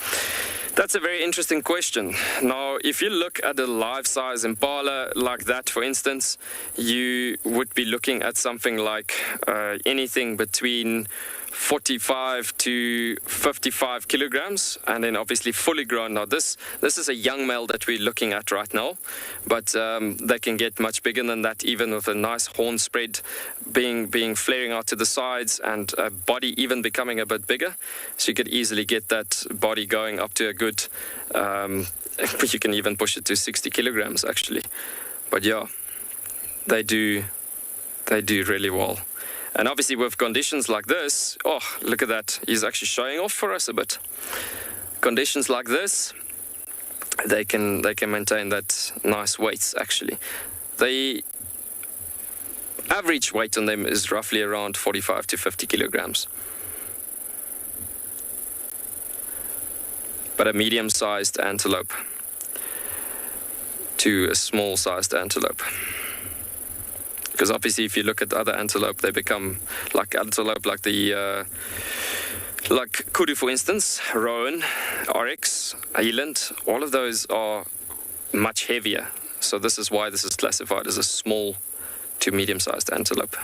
That's a very interesting question. Now, if you look at a life-size impala like that, for instance, you would be looking at something like anything between 45 to 55 kilograms, and then obviously fully grown. Now this is a young male that we're looking at right now, but they can get much bigger than that, even with a nice horn spread being flaring out to the sides, and a body even becoming a bit bigger. So you could easily get that body going up to a good, you can even push it to 60 kilograms actually. But yeah, they do really well. And obviously with conditions like this, oh, look at that. He's actually showing off for us a bit. Conditions like this, they can maintain that nice weights actually. The average weight on them is roughly around 45 to 50 kilograms. But a medium-sized antelope to a small-sized antelope. Because obviously, if you look at other antelope, they become like antelope, like the like kudu, for instance, roan, oryx, eland. All of those are much heavier. So this is why this is classified as a small to medium-sized antelope.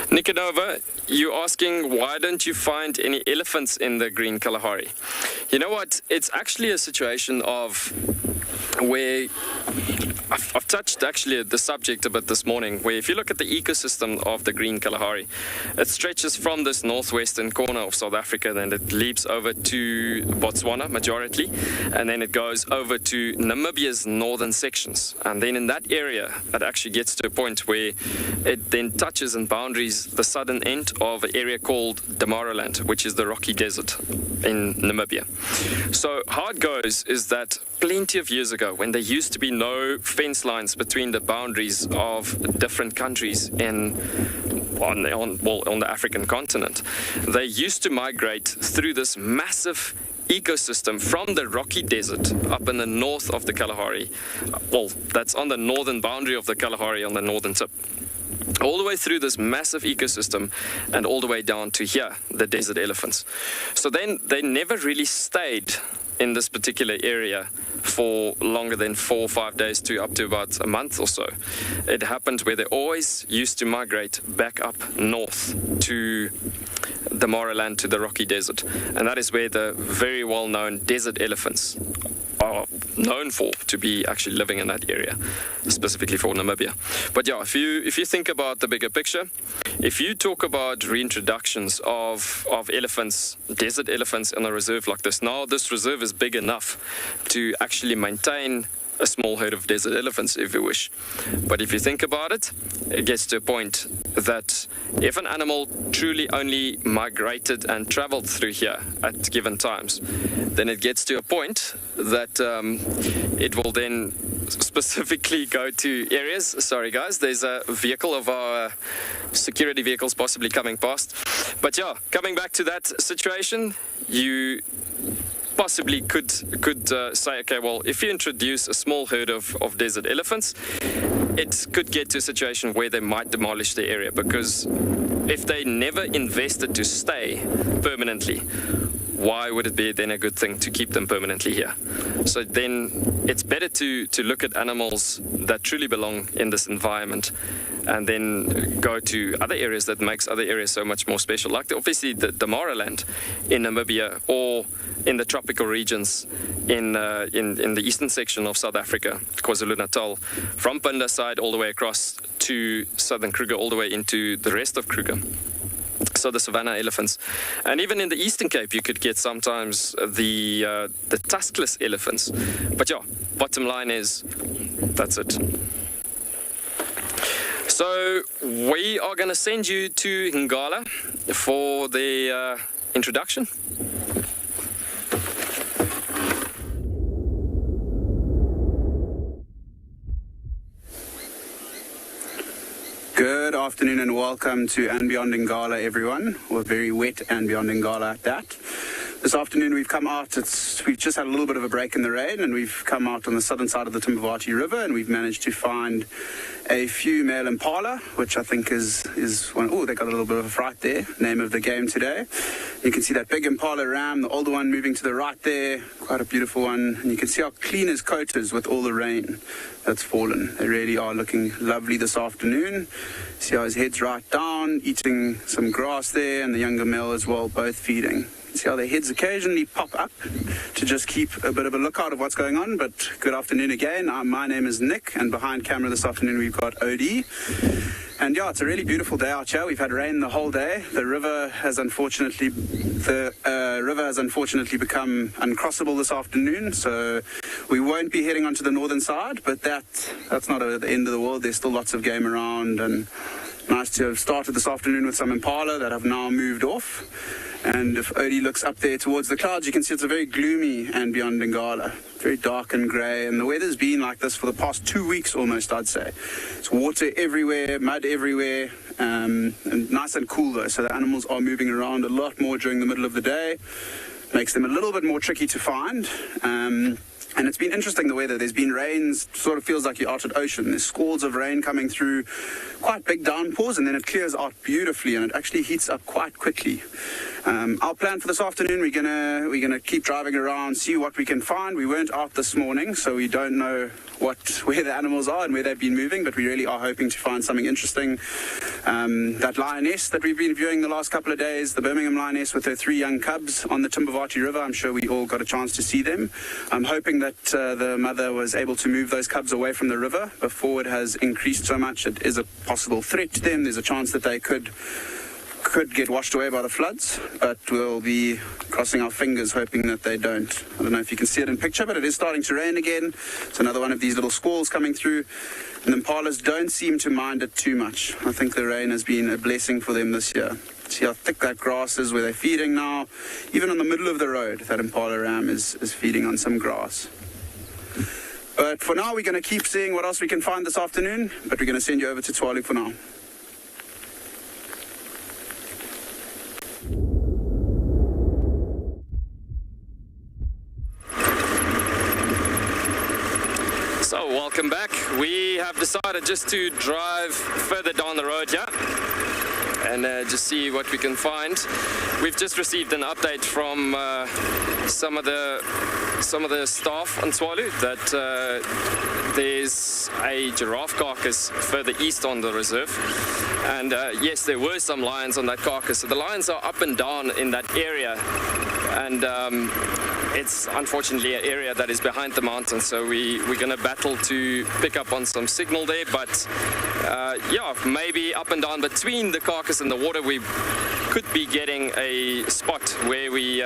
Nicanova, you're asking why don't you find any elephants in the green Kalahari? You know what? It's actually a situation of where I've touched actually the subject a bit this morning, where if you look at the ecosystem of the green Kalahari, it stretches from this northwestern corner of South Africa, then it leaps over to Botswana majority, and then it goes over to Namibia's northern sections. And then in that area, it actually gets to a point where it then touches and boundaries the southern end of an area called Damaraland, which is the Rocky Desert in Namibia. So how it goes is that plenty of years ago, when there used to be no fence lines between the boundaries of different countries on the African continent, they used to migrate through this massive ecosystem from the Rocky Desert up in the north of the Kalahari. Well, that's on the northern boundary of the Kalahari, on the northern tip, all the way through this massive ecosystem and all the way down to here, the desert elephants. So then they never really stayed in this particular area for longer than 4 or 5 days to up to about a month or so. It happened where they always used to migrate back up north to the Damaraland, to the Rocky Desert, and that is where the very well-known desert elephants are known for to be actually living in that area, specifically for Namibia. But yeah, if you think about the bigger picture, if you talk about reintroductions of elephants, desert elephants in a reserve like this, now this reserve is big enough to actually maintain a small herd of desert elephants if you wish. But if you think about it, it gets to a point that if an animal truly only migrated and traveled through here at given times, then it gets to a point that it will then specifically go to areas. Sorry guys, there's a vehicle of our security vehicles possibly coming past. But yeah, coming back to that situation, you possibly could say, okay, well, if you introduce a small herd of desert elephants, it could get to a situation where they might demolish the area, because if they never invested to stay permanently, why would it be then a good thing to keep them permanently here? So then it's better to look at animals that truly belong in this environment and then go to other areas that makes other areas so much more special, like obviously the Damaraland in Namibia, or in the tropical regions in the eastern section of South Africa, KwaZulu-Natal, from Punda side all the way across to southern Kruger, all the way into the rest of Kruger. So the savanna elephants, and even in the Eastern Cape you could get sometimes the tuskless elephants. But yeah, bottom line is, that's it. So we are going to send you to Ngala for the introduction. Good afternoon and welcome to And Beyond Ngala, everyone. We're very wet and Beyond Ngala at that. This afternoon we've come out, we've just had a little bit of a break in the rain, and we've come out on the southern side of the Timbavati River, and we've managed to find a few male impala, which I think is one. Oh, they got a little bit of a fright there, name of the game today. You can see that big impala ram, the older one moving to the right there, quite a beautiful one, and you can see how clean his coat is with all the rain that's fallen. They really are looking lovely this afternoon. See how his head's right down, eating some grass there, and the younger male as well, both feeding. See how their heads occasionally pop up to just keep a bit of a lookout of what's going on. But good afternoon again. My name is Nick, and behind camera this afternoon we've got Odie. And yeah, it's a really beautiful day out here. We've had rain the whole day. The river has unfortunately become uncrossable this afternoon, so we won't be heading onto the northern side. But that's not the end of the world. There's still lots of game around, and nice to have started this afternoon with some impala that have now moved off. And if Odie looks up there towards the clouds, you can see it's a very gloomy and Beyond Ngala. Very dark and grey, and the weather's been like this for the past 2 weeks almost, I'd say. It's water everywhere, mud everywhere, and nice and cool though, so the animals are moving around a lot more during the middle of the day. Makes them a little bit more tricky to find. And it's been interesting, the weather. There's been rains, sort of feels like you're out at ocean. There's squalls of rain coming through, quite big downpours, and then it clears out beautifully, and it actually heats up quite quickly. Our plan for this afternoon, we're gonna keep driving around, see what we can find. We weren't out this morning, so we don't know where the animals are and where they've been moving, but we really are hoping to find something interesting. That lioness that we've been viewing the last couple of days, the Birmingham lioness with her 3 young cubs on the Tswalu River, I'm sure we all got a chance to see them. I'm hoping that the mother was able to move those cubs away from the river before it has increased so much. It is a possible threat to them. There's a chance that they could get washed away by the floods, but we'll be crossing our fingers hoping that they don't. I don't know if you can see it in picture, but it is starting to rain again. It's another one of these little squalls coming through, and the impalas don't seem to mind it too much. I think the rain has been a blessing for them this year. See how thick that grass is where they're feeding now. Even in the middle of the road, that impala ram is feeding on some grass. But for now, we're going to keep seeing what else we can find this afternoon, but we're going to send you over to Tswalu for now. So, welcome back. We have decided just to drive further down the road here and just see what we can find. We've just received an update from some of the staff on Tswalu that there's a giraffe carcass further east on the reserve, and yes, there were some lions on that carcass. So the lions are up and down in that area, and it's unfortunately an area that is behind the mountain, so we're going to battle to pick up on some signal there, but yeah, maybe up and down between the carcass and the water we could be getting a spot where we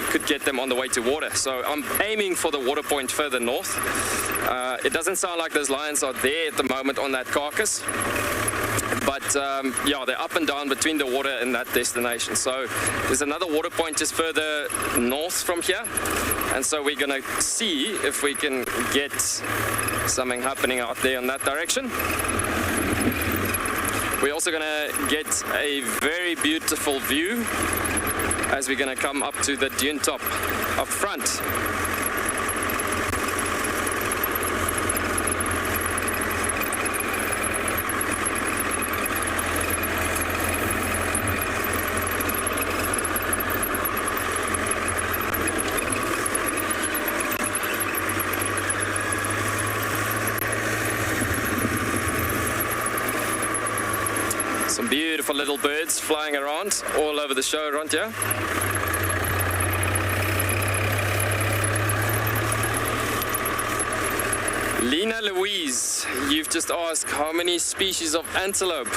could get them on the way to water. So I'm aiming for the water point further north. It doesn't sound like those lions are there at the moment on that carcass, but yeah, they're up and down between the water and that destination. So there's another water point just further north from here, and so we're gonna see if we can get something happening out there in that direction. We're also gonna get a very beautiful view as we're gonna come up to the dune top up front. Some beautiful little birds flying around all over the show around here. Lena Louise, you've just asked how many species of antelope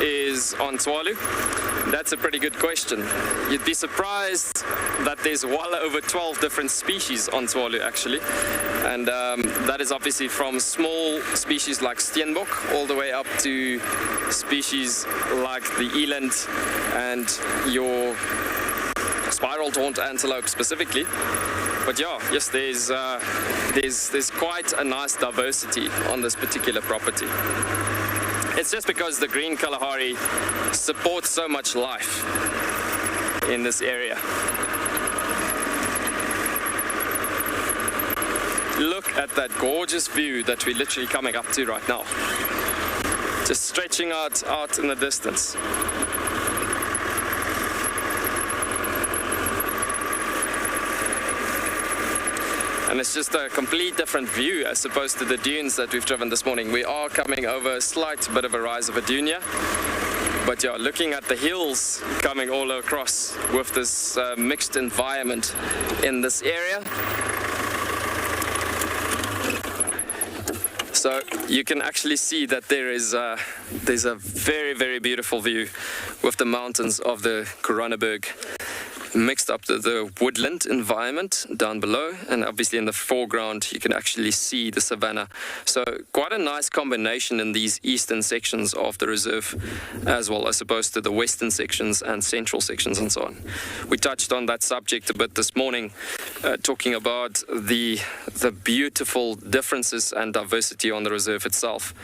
is on Tswalu. That's a pretty good question. You'd be surprised that there's well over 12 different species on Tswalu actually, and that is obviously from small species like steenbok all the way up to species like the eland and your spiral horned antelope specifically. But yeah, yes, there's quite a nice diversity on this particular property. It's just because the green Kalahari supports so much life in this area. Look at that gorgeous view that we're literally coming up to right now. Just stretching out in the distance. And it's just a complete different view as opposed to the dunes that we've driven this morning. We are coming over a slight bit of a rise of a dune here. But yeah, looking at the hills coming all across with this mixed environment in this area. So you can actually see that there's a very, very beautiful view with the mountains of the Coronaberg mixed up to the woodland environment down below, and obviously in the foreground you can actually see the savanna. So quite a nice combination in these eastern sections of the reserve as well as opposed to the western sections and central sections and so on. We touched on that subject a bit this morning, talking about the beautiful differences and diversity on the reserve itself.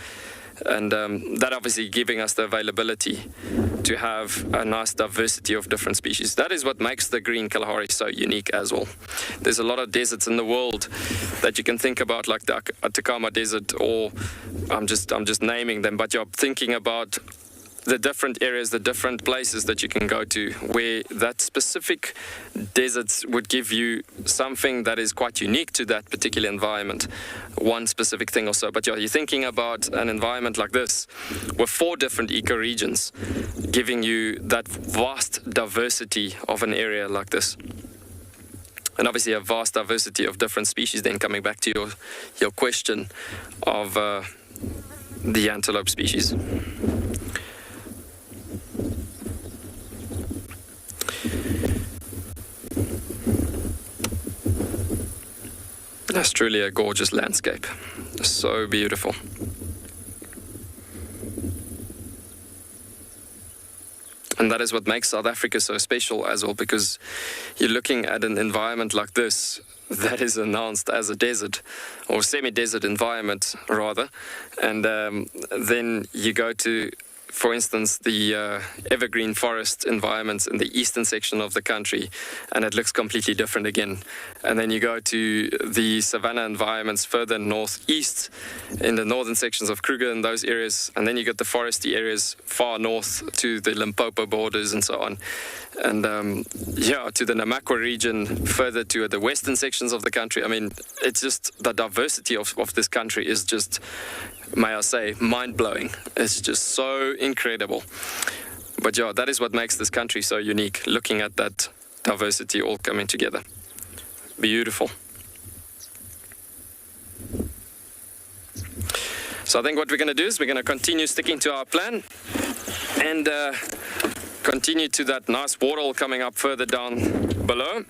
And that obviously giving us the availability to have a nice diversity of different species. That is what makes the green Kalahari so unique as well. There's a lot of deserts in the world that you can think about, like the Atacama Desert, or I'm just naming them, but you're thinking about the different areas, the different places that you can go to, where that specific desert would give you something that is quite unique to that particular environment, one specific thing or so. But yeah, you're thinking about an environment like this with 4 different ecoregions, giving you that vast diversity of an area like this. And obviously a vast diversity of different species. Then coming back to your question of the antelope species. That's truly a gorgeous landscape. So beautiful. And that is what makes South Africa so special as well, because you're looking at an environment like this that is announced as a desert, or semi-desert environment rather, and then you go to, for instance, the evergreen forest environments in the eastern section of the country, and it looks completely different again. And then you go to the savanna environments further northeast in the northern sections of Kruger and those areas, and then you get the foresty areas far north to the Limpopo borders and so on. And to the Namakwa region, further to the western sections of the country. I mean, it's just the diversity of this country is just, may I say, mind-blowing. It's just so incredible. But yeah, that is what makes this country so unique, looking at that diversity all coming together. Beautiful. So I think what we're going to do is we're going to continue sticking to our plan and continue to that nice waterhole coming up further down below.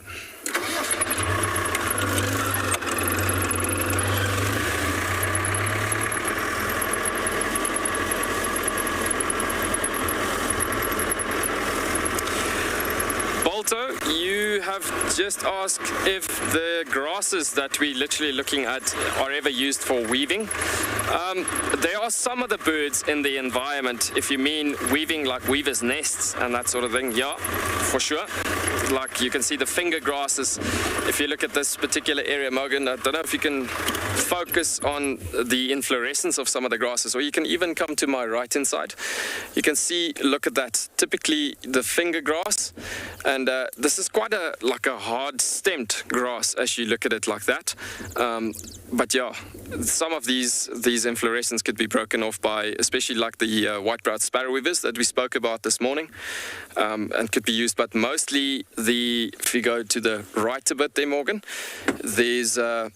Balto, you have just asked if the grasses that we're literally looking at are ever used for weaving. There are some of the birds in the environment, if you mean weaving like weavers' nests and that sort of thing, yeah, for sure. Like you can see the finger grasses. If you look at this particular area, Morgan, I don't know if you can focus on the inflorescence of some of the grasses, or you can even come to my right hand side. You can see, look at that, typically the finger grass, and this is quite a hard stemmed grass as you look at it like that. But yeah, some of these inflorescences could be broken off by, especially like the white-browed sparrow weavers that we spoke about this morning, and could be used, but mostly if you go to the right a bit there, Morgan, there's the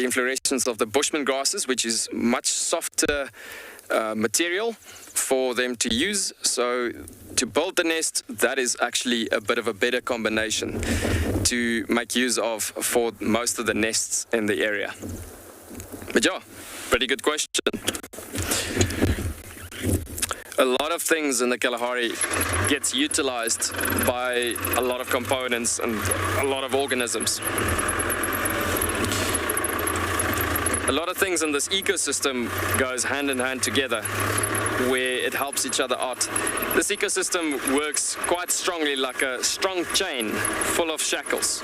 inflorescence of the bushman grasses, which is much softer material for them to use. So to build the nest, that is actually a bit of a better combination to make use of for most of the nests in the area. But yeah, pretty good question. A lot of things in the Kalahari gets utilized by a lot of components and a lot of organisms. A lot of things in this ecosystem goes hand in hand together, where it helps each other out. This ecosystem works quite strongly like a strong chain full of shackles.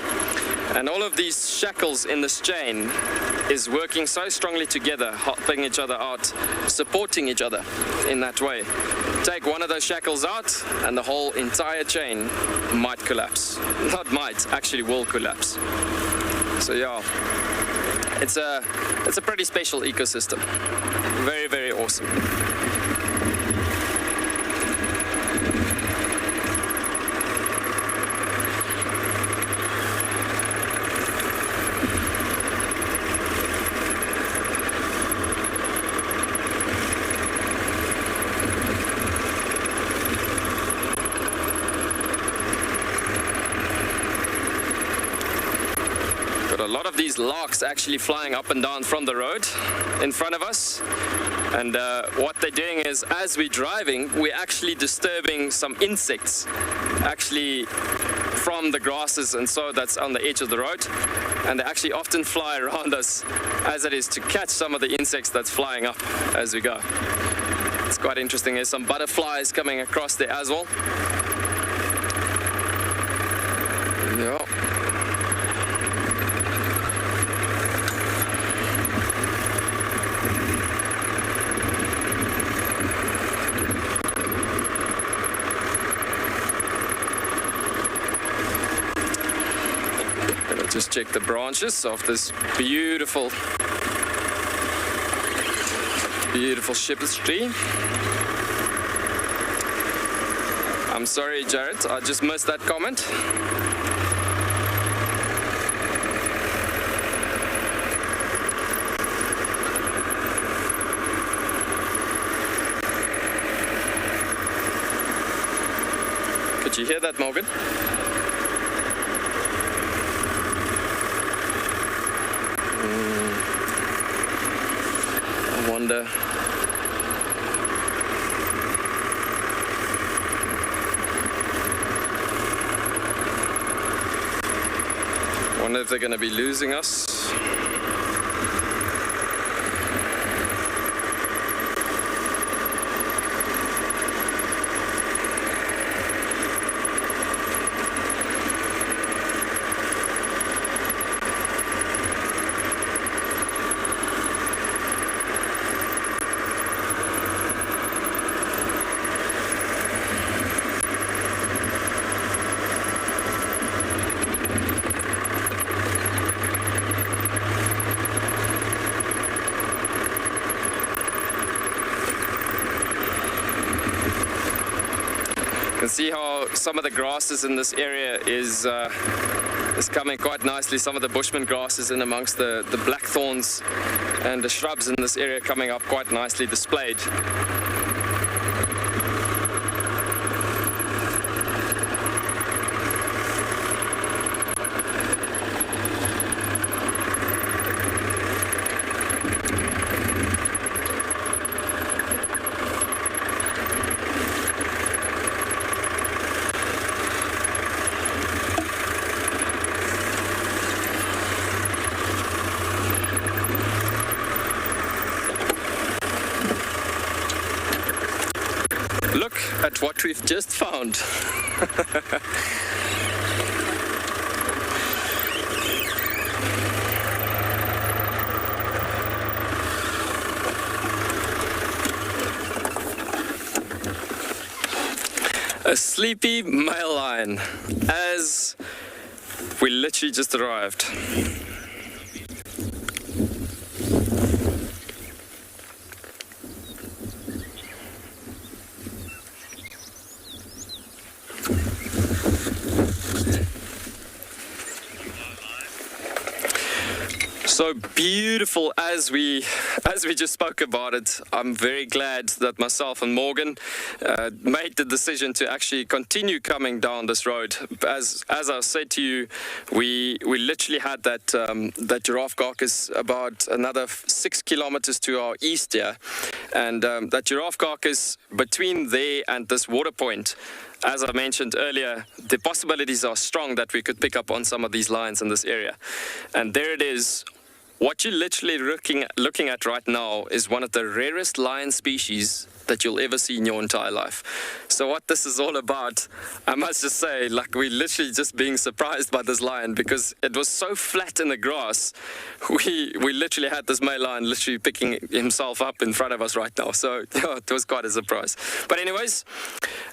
And all of these shackles in this chain is working so strongly together, helping each other out, supporting each other in that way. Take one of those shackles out and the whole entire chain might collapse. Not might, actually will collapse. So yeah, it's a pretty special ecosystem. Very, very awesome. A lot of these larks actually flying up and down from the road in front of us, and what they're doing is, as we're driving, we're actually disturbing some insects actually from the grasses and so that's on the edge of the road, and they actually often fly around us as it is to catch some of the insects that's flying up as we go. It's quite interesting. There's some butterflies coming across there as well. Yeah. check the branches of this beautiful shepherd's tree. I'm sorry, Jared, I just missed that comment. Could you hear that, Morgan? I wonder. Wonder if they're going to be losing us. You can see how some of the grasses in this area is coming quite nicely. Some of the bushman grasses in amongst the blackthorns and the shrubs in this area coming up quite nicely displayed. Look at what we've just found. A sleepy male lion, as we literally just arrived. So beautiful as we just spoke about it. I'm very glad that myself and Morgan made the decision to actually continue coming down this road. As I said to you, we literally had that giraffe carcass about another 6 kilometers to our east here, and that giraffe carcass between there and this water point. As I mentioned earlier, the possibilities are strong that we could pick up on some of these lions in this area. And there it is. What you're literally looking at right now is one of the rarest lion species that you'll ever see in your entire life. So what this is all about, I must just say, like, we're literally just being surprised by this lion because it was so flat in the grass. We literally had this male lion literally picking himself up in front of us right now. So yeah, it was quite a surprise. But anyways,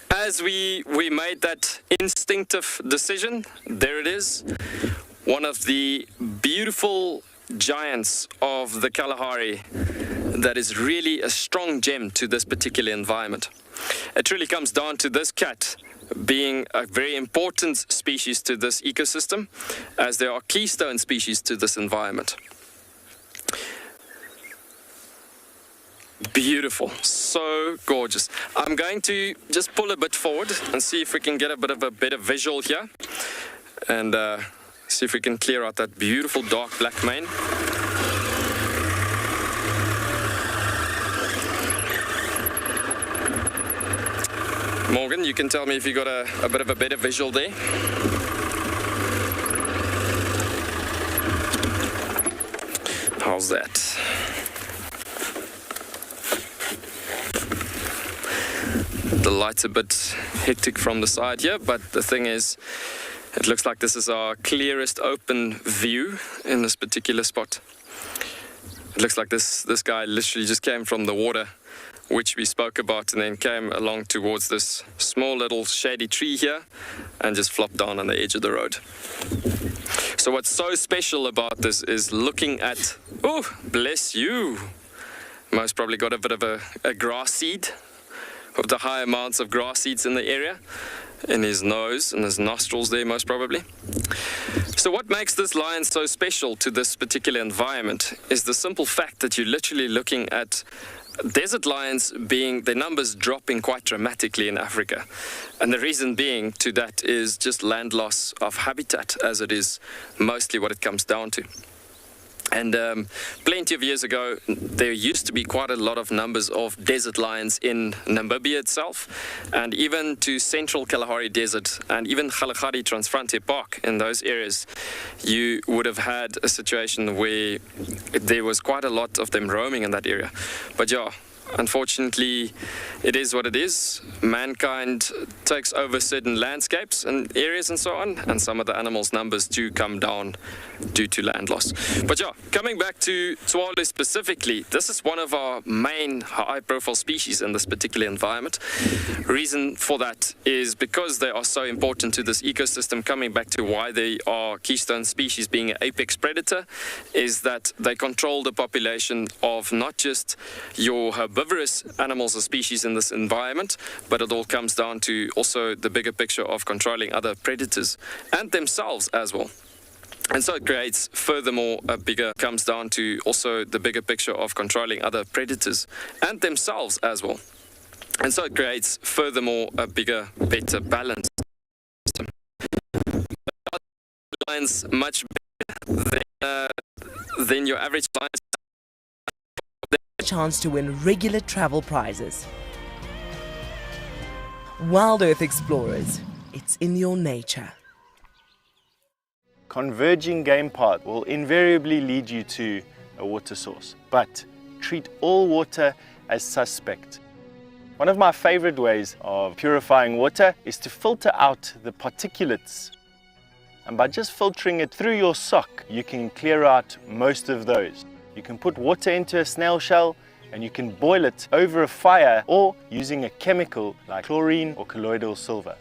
as we made that instinctive decision, there it is. One of the beautiful giants of the Kalahari that is really a strong gem to this particular environment. It really comes down to this cat being a very important species to this ecosystem, as there are keystone species to this environment. Beautiful, so gorgeous. I'm going to just pull a bit forward and see if we can get a bit of a better visual here, and see if we can clear out that beautiful dark black mane. Morgan, you can tell me if you got a bit of a better visual there. How's that? The light's a bit hectic from the side here, but the thing is, it looks like this is our clearest open view in this particular spot. It looks like this guy literally just came from the water, which we spoke about, and then came along towards this small little shady tree here and just flopped down on the edge of the road. So what's so special about this is looking at, oh, bless you. Most probably got a bit of a grass seed, of the high amounts of grass seeds in the area, in his nose and his nostrils there most probably. So what makes this lion so special to this particular environment is the simple fact that you're literally looking at desert lions being, their numbers dropping quite dramatically in Africa. And the reason being to that is just land loss of habitat, as it is mostly what it comes down to. And plenty of years ago, there used to be quite a lot of numbers of desert lions in Namibia itself, and even to central Kalahari Desert, and even Kalahari Transfrontier Park in those areas, you would have had a situation where there was quite a lot of them roaming in that area. But yeah, unfortunately, it is what it is. Mankind takes over certain landscapes and areas and so on, and some of the animals' numbers do come down due to land loss. But yeah, coming back to Tswalu specifically, this is one of our main high-profile species in this particular environment. Reason for that is because they are so important to this ecosystem. Coming back to why they are keystone species, being an apex predator, is that they control the population of not just your herbivorous animals or species in this environment, but it all comes down to also the bigger picture of controlling other predators and themselves as well. And so it creates furthermore a bigger, comes down to also the bigger picture of controlling other predators and themselves as well. And so it creates furthermore a bigger, better balance system. Lions much bigger than your average lion. Chance to win regular travel prizes. Wild Earth Explorers, it's in your nature. Converging game path will invariably lead you to a water source, but treat all water as suspect. One of my favorite ways of purifying water is to filter out the particulates. And by just filtering it through your sock, you can clear out most of those. You can put water into a snail shell and you can boil it over a fire or using a chemical like chlorine or colloidal silver.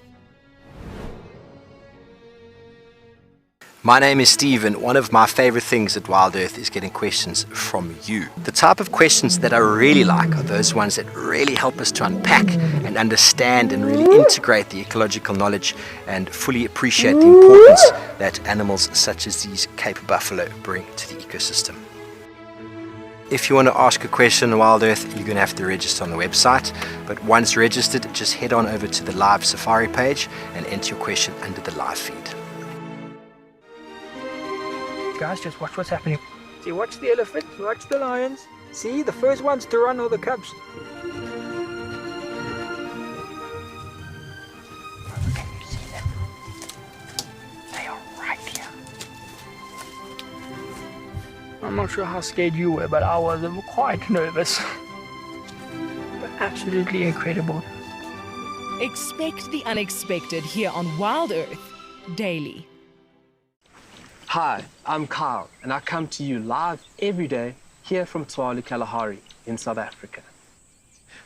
My name is Steve, and one of my favorite things at Wild Earth is getting questions from you. The type of questions that I really like are those ones that really help us to unpack and understand and really integrate the ecological knowledge and fully appreciate the importance that animals such as these Cape buffalo bring to the ecosystem. If you want to ask a question on Wild Earth, you're going to have to register on the website. But once registered, just head on over to the live safari page and enter your question under the live feed. Guys, just watch what's happening. See, watch the elephants, watch the lions. See, the first ones to run are the cubs. Can you see them? They are right here. I'm not sure how scared you were, but I was quite nervous. But absolutely incredible. Expect the unexpected here on Wild Earth daily. Hi, I'm Kyle, and I come to you live every day here from Tswalu Kalahari in South Africa.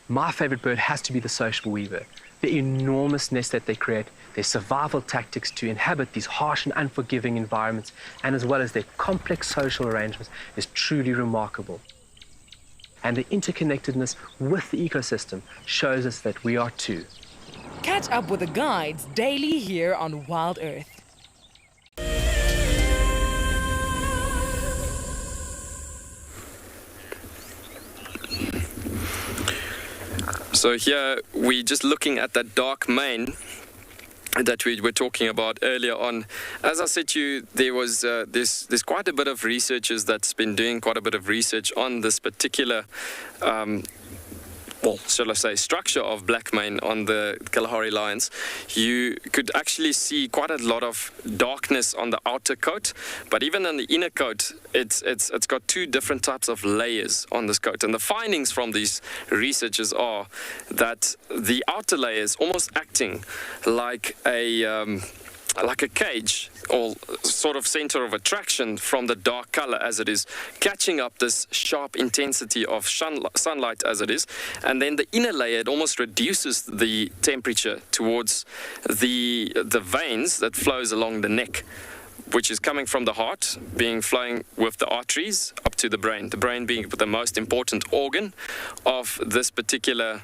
My favorite bird has to be the social weaver. The enormous nest that they create, their survival tactics to inhabit these harsh and unforgiving environments, and as well as their complex social arrangements is truly remarkable. And the interconnectedness with the ecosystem shows us that we are too. Catch up with the guides daily here on Wild Earth. So here we're just looking at that dark mane that we were talking about earlier on. As I said to you, there's quite a bit of researchers that's been doing quite a bit of research on this particular well, shall I say, structure of black mane on the Kalahari lions. You could actually see quite a lot of darkness on the outer coat, but even on the inner coat, it's got two different types of layers on this coat. And the findings from these researchers are that the outer layer is almost acting like a cage or sort of center of attraction from the dark color as it is, catching up this sharp intensity of sunlight as it is. And then the inner layer, it almost reduces the temperature towards the veins that flows along the neck, which is coming from the heart, being flowing with the arteries up to the brain being the most important organ of this particular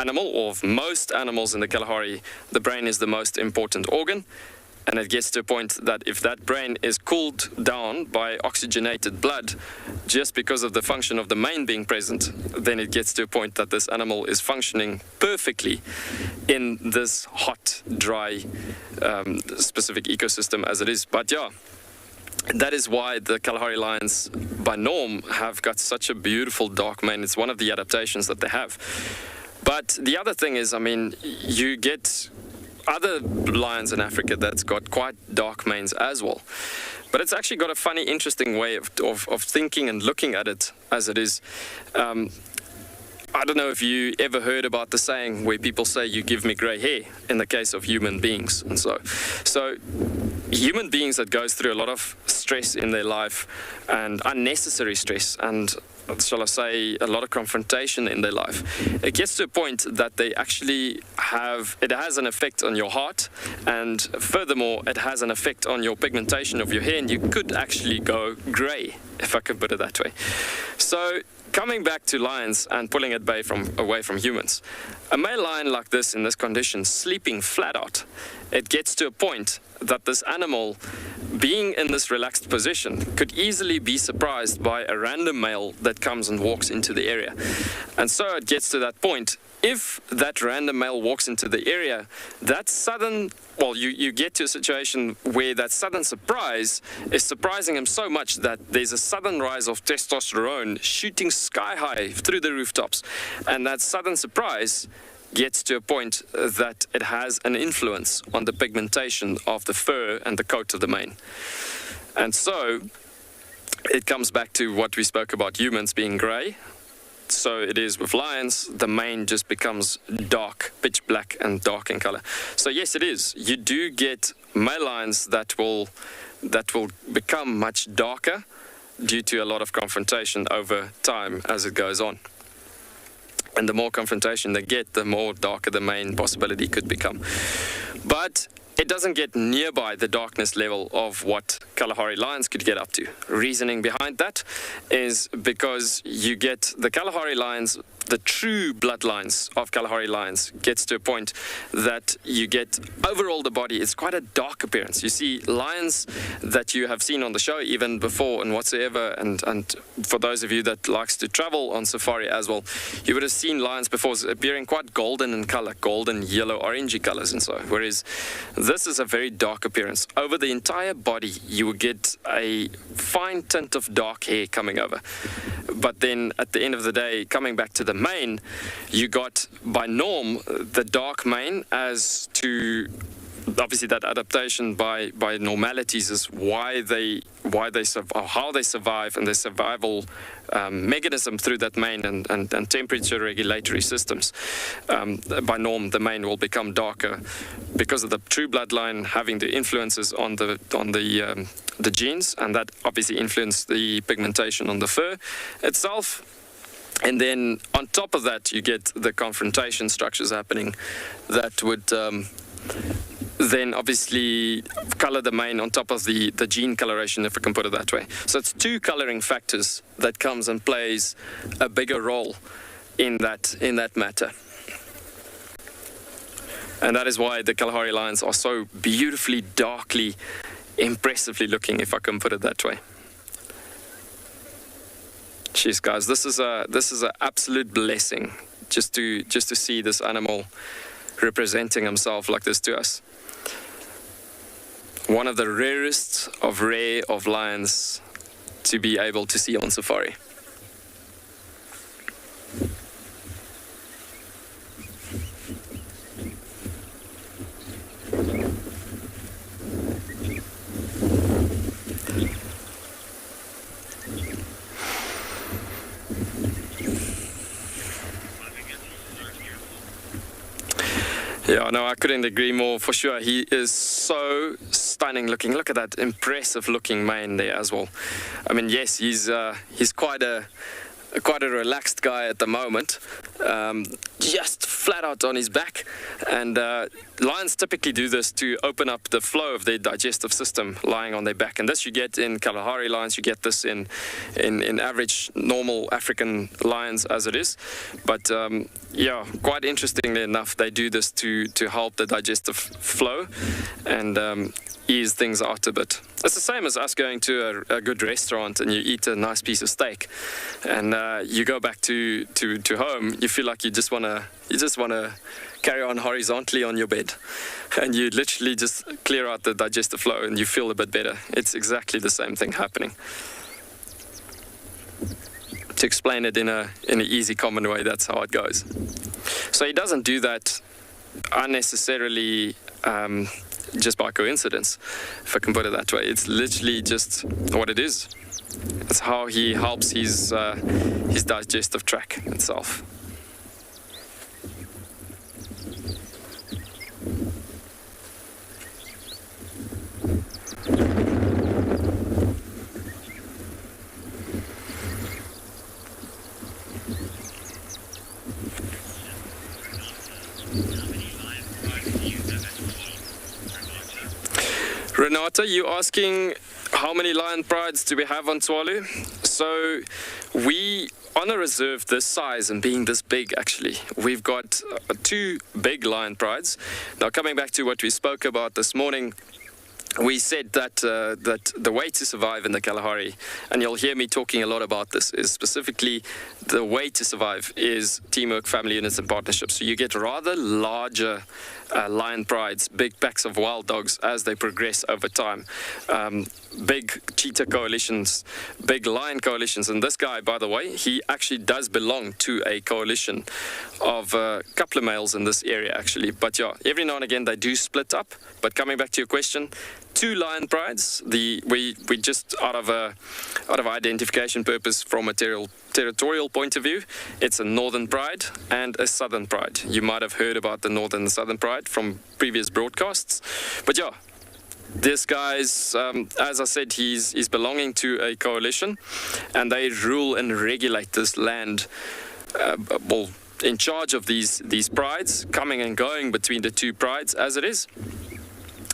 animal, or of most animals in the Kalahari. The brain is the most important organ, and it gets to a point that if that brain is cooled down by oxygenated blood, just because of the function of the mane being present, then it gets to a point that this animal is functioning perfectly in this hot, dry, specific ecosystem as it is. But yeah, that is why the Kalahari lions, by norm, have got such a beautiful dark mane. It's one of the adaptations that they have. But the other thing is, I mean, you get other lions in Africa that's got quite dark manes as well. But it's actually got a funny, interesting way of thinking and looking at it as it is. I don't know if you ever heard about the saying where people say, you give me grey hair, in the case of human beings. And so human beings that goes through a lot of stress in their life, and unnecessary stress, and shall I say, a lot of confrontation in their life, it gets to a point that they actually it has an effect on your heart, and furthermore, it has an effect on your pigmentation of your hair, and you could actually go grey, if I could put it that way. So, coming back to lions and pulling it away from humans, a male lion like this, in this condition, sleeping flat out, it gets to a point that this animal, being in this relaxed position, could easily be surprised by a random male that comes and walks into the area. And so it gets to that point, if that random male walks into the area, that sudden, well, you get to a situation where that sudden surprise is surprising him so much that there's a sudden rise of testosterone shooting sky high through the rooftops. And that sudden surprise gets to a point that it has an influence on the pigmentation of the fur and the coat of the mane. And so it comes back to what we spoke about humans being grey. So it is with lions, the mane just becomes dark, pitch black and dark in color. So yes, it is. You do get male lions that will become much darker due to a lot of confrontation over time as it goes on. And the more confrontation they get, the more darker the mane possibility could become. But it doesn't get nearby the darkness level of what Kalahari lions could get up to. Reasoning behind that is because you get the Kalahari lions, the true bloodlines of Kalahari lions, gets to a point that you get overall the body, it's quite a dark appearance. You see lions that you have seen on the show even before and whatsoever, and for those of you that likes to travel on safari as well, you would have seen lions before appearing quite golden in color, golden, yellow, orangey colors and so, whereas this is a very dark appearance. Over the entire body, you will get a fine tint of dark hair coming over. But then at the end of the day, coming back to the mane, you got by norm the dark mane as to obviously that adaptation by normalities is how they survive, and their survival mechanism through that mane and temperature regulatory systems. By norm, the mane will become darker because of the true bloodline having the influences on the genes, and that obviously influence the pigmentation on the fur itself. And then on top of that, you get the confrontation structures happening that would then obviously color the mane on top of the gene coloration, if I can put it that way. So it's two coloring factors that comes and plays a bigger role in that matter. And that is why the Kalahari lions are so beautifully, darkly, impressively looking, if I can put it that way. Jeez, guys, this is an absolute blessing just to see this animal representing himself like this to us. One of the rarest of rare of lions to be able to see on safari. Yeah, no, I couldn't agree more, for sure. He is so stunning looking. Look at that impressive looking mane there as well. I mean, yes, he's quite a quite a relaxed guy at the moment, just flat out on his back. And lions typically do this to open up the flow of their digestive system lying on their back. And this you get in Kalahari lions, you get this in average normal African lions as it is. But yeah, quite interestingly enough, they do this to help the digestive flow and ease things out a bit. It's the same as us going to a good restaurant and you eat a nice piece of steak, and you go back to home. You feel like you just wanna carry on horizontally on your bed, and you literally just clear out the digestive flow, and you feel a bit better. It's exactly the same thing happening. To explain it in an easy, common way, that's how it goes. So he doesn't do that unnecessarily. Just by coincidence, if I can put it that way. It's literally just what it is. It's how he helps his digestive tract itself. Renata, you asking how many lion prides do we have on Tswalu? So we, on a reserve this size and being this big actually, we've got 2 big lion prides. Now coming back to what we spoke about this morning, we said that the way to survive in the Kalahari, and you'll hear me talking a lot about this, is specifically the way to survive is teamwork, family units and partnerships. So you get rather larger lion prides, big packs of wild dogs as they progress over time. Big cheetah coalitions, big lion coalitions. And this guy, by the way, he actually does belong to a coalition of a couple of males in this area actually. But yeah, every now and again they do split up. But coming back to your question, 2 lion prides. We just out of identification purpose from a territorial point of view, it's a northern pride and a southern pride. You might have heard about the northern and southern pride from previous broadcasts. But yeah, this guy's, as I said, he's belonging to a coalition, and they rule and regulate this land. Well, in charge of these prides, coming and going between the 2 prides as it is.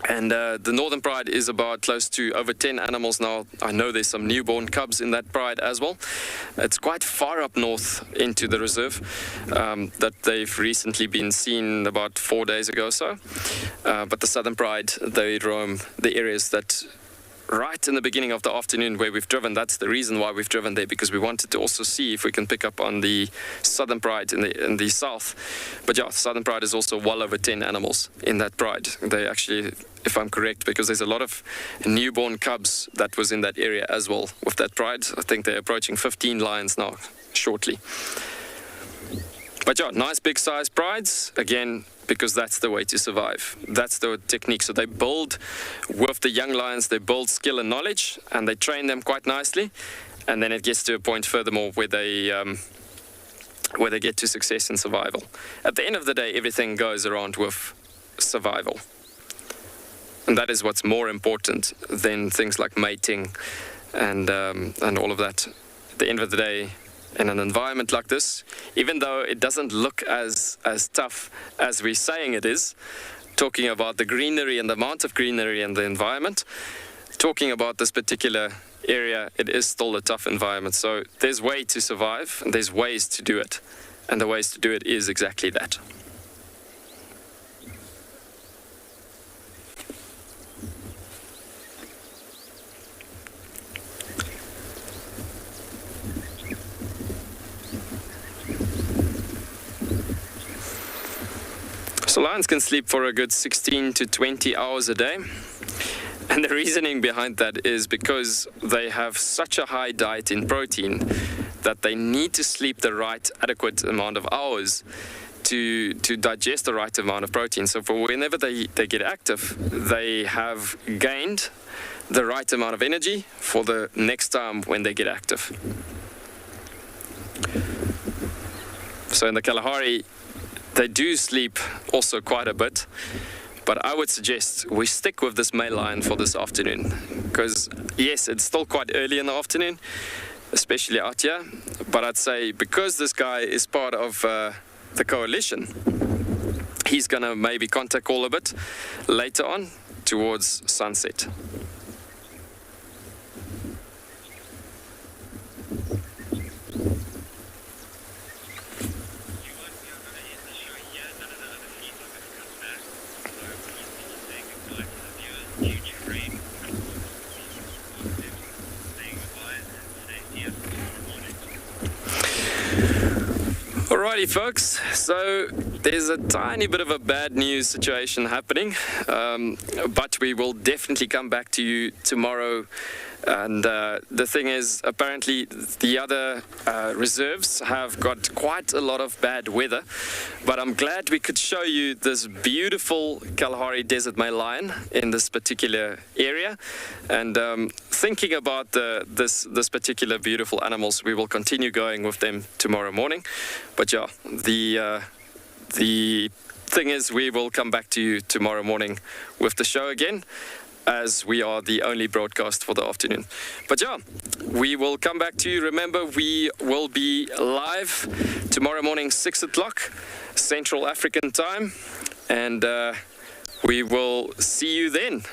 And the northern pride is about close to over 10 animals now. I know there's some newborn cubs in that pride as well. It's quite far up north into the reserve that they've recently been seen about 4 days ago or so. But the southern pride, they roam the areas that right in the beginning of the afternoon where we've driven. That's the reason why we've driven there, because we wanted to also see if we can pick up on the southern pride in the south. But yeah, southern pride is also well over 10 animals in that pride. They actually, if I'm correct, because there's a lot of newborn cubs that was in that area as well with that pride. I think they're approaching 15 lions now shortly. But yeah, nice big size prides, again, because that's the way to survive. That's the technique. So they build with the young lions, they build skill and knowledge, and they train them quite nicely. And then it gets to a point furthermore where they get to success in survival. At the end of the day, everything goes around with survival. And that is what's more important than things like mating and all of that. At the end of the day, in an environment like this, even though it doesn't look as tough as we're saying it is, talking about the greenery and the amount of greenery and the environment, talking about this particular area, it is still a tough environment. So there's way to survive, and there's ways to do it. And the ways to do it is exactly that. So lions can sleep for a good 16 to 20 hours a day. And the reasoning behind that is because they have such a high diet in protein that they need to sleep the right adequate amount of hours to digest the right amount of protein. So for whenever they get active, they have gained the right amount of energy for the next time when they get active. So in the Kalahari, they do sleep also quite a bit, but I would suggest we stick with this male lion for this afternoon, because yes, it's still quite early in the afternoon. especially out here. But I'd say because this guy is part of the coalition, he's gonna maybe contact all a bit later on towards sunset. Alrighty folks, so there's a tiny bit of a bad news situation happening, but we will definitely come back to you tomorrow. And the thing is, apparently the other reserves have got quite a lot of bad weather, but I'm glad we could show you this beautiful Kalahari desert male lion in this particular area. And thinking about this particular beautiful animals, we will continue going with them tomorrow morning. But yeah, the thing is, we will come back to you tomorrow morning with the show again, as we are the only broadcast for the afternoon. But yeah, we will come back to you. Remember, we will be live tomorrow morning, 6 o'clock Central African time, and we will see you then.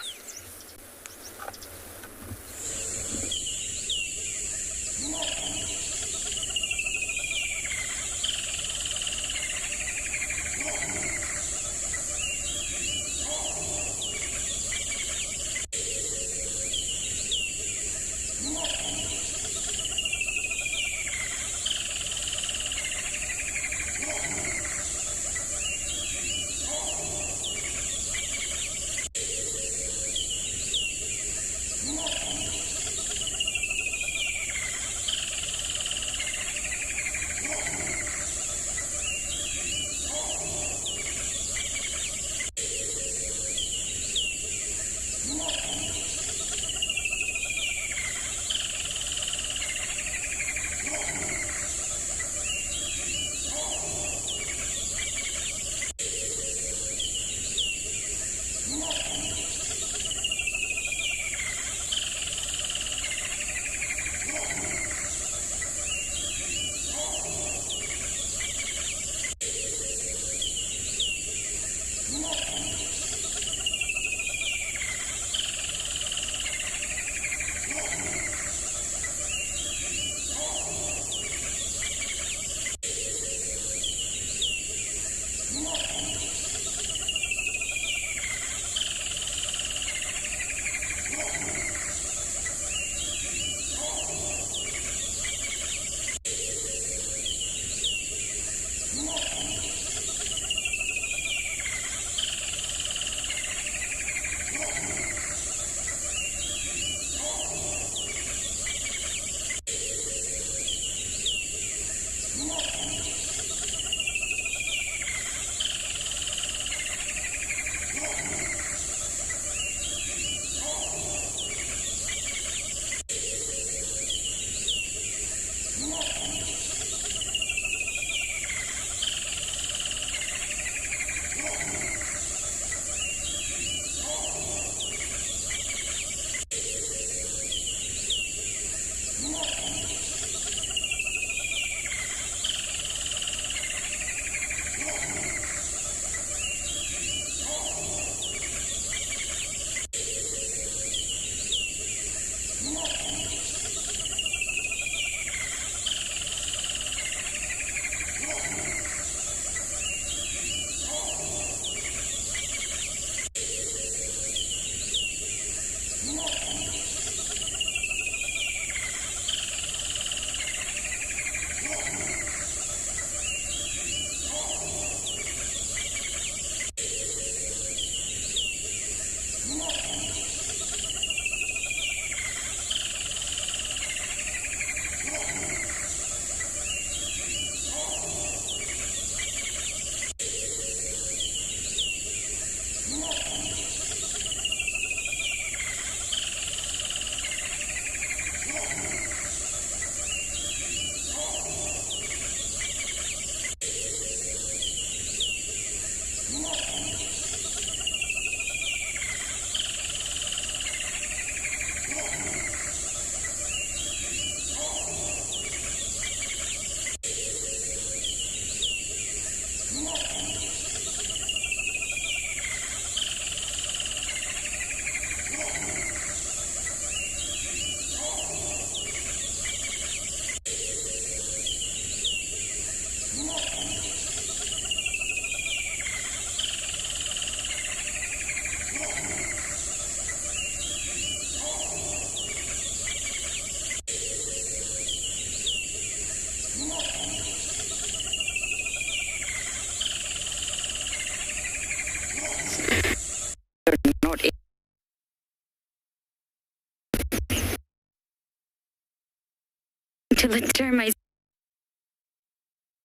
to litter my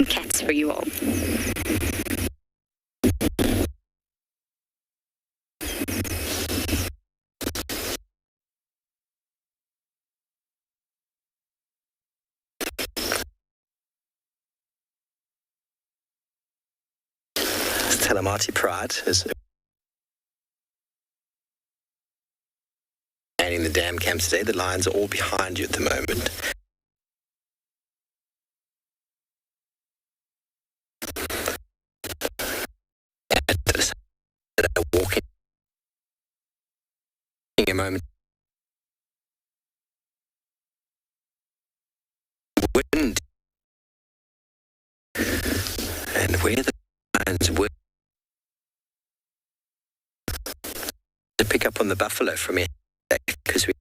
cats for you all. Talamati Pride is manning the dam camp today. The lions are all behind you at the moment. Walking a moment. Wind and where the lions were to pick up on the buffalo from here because we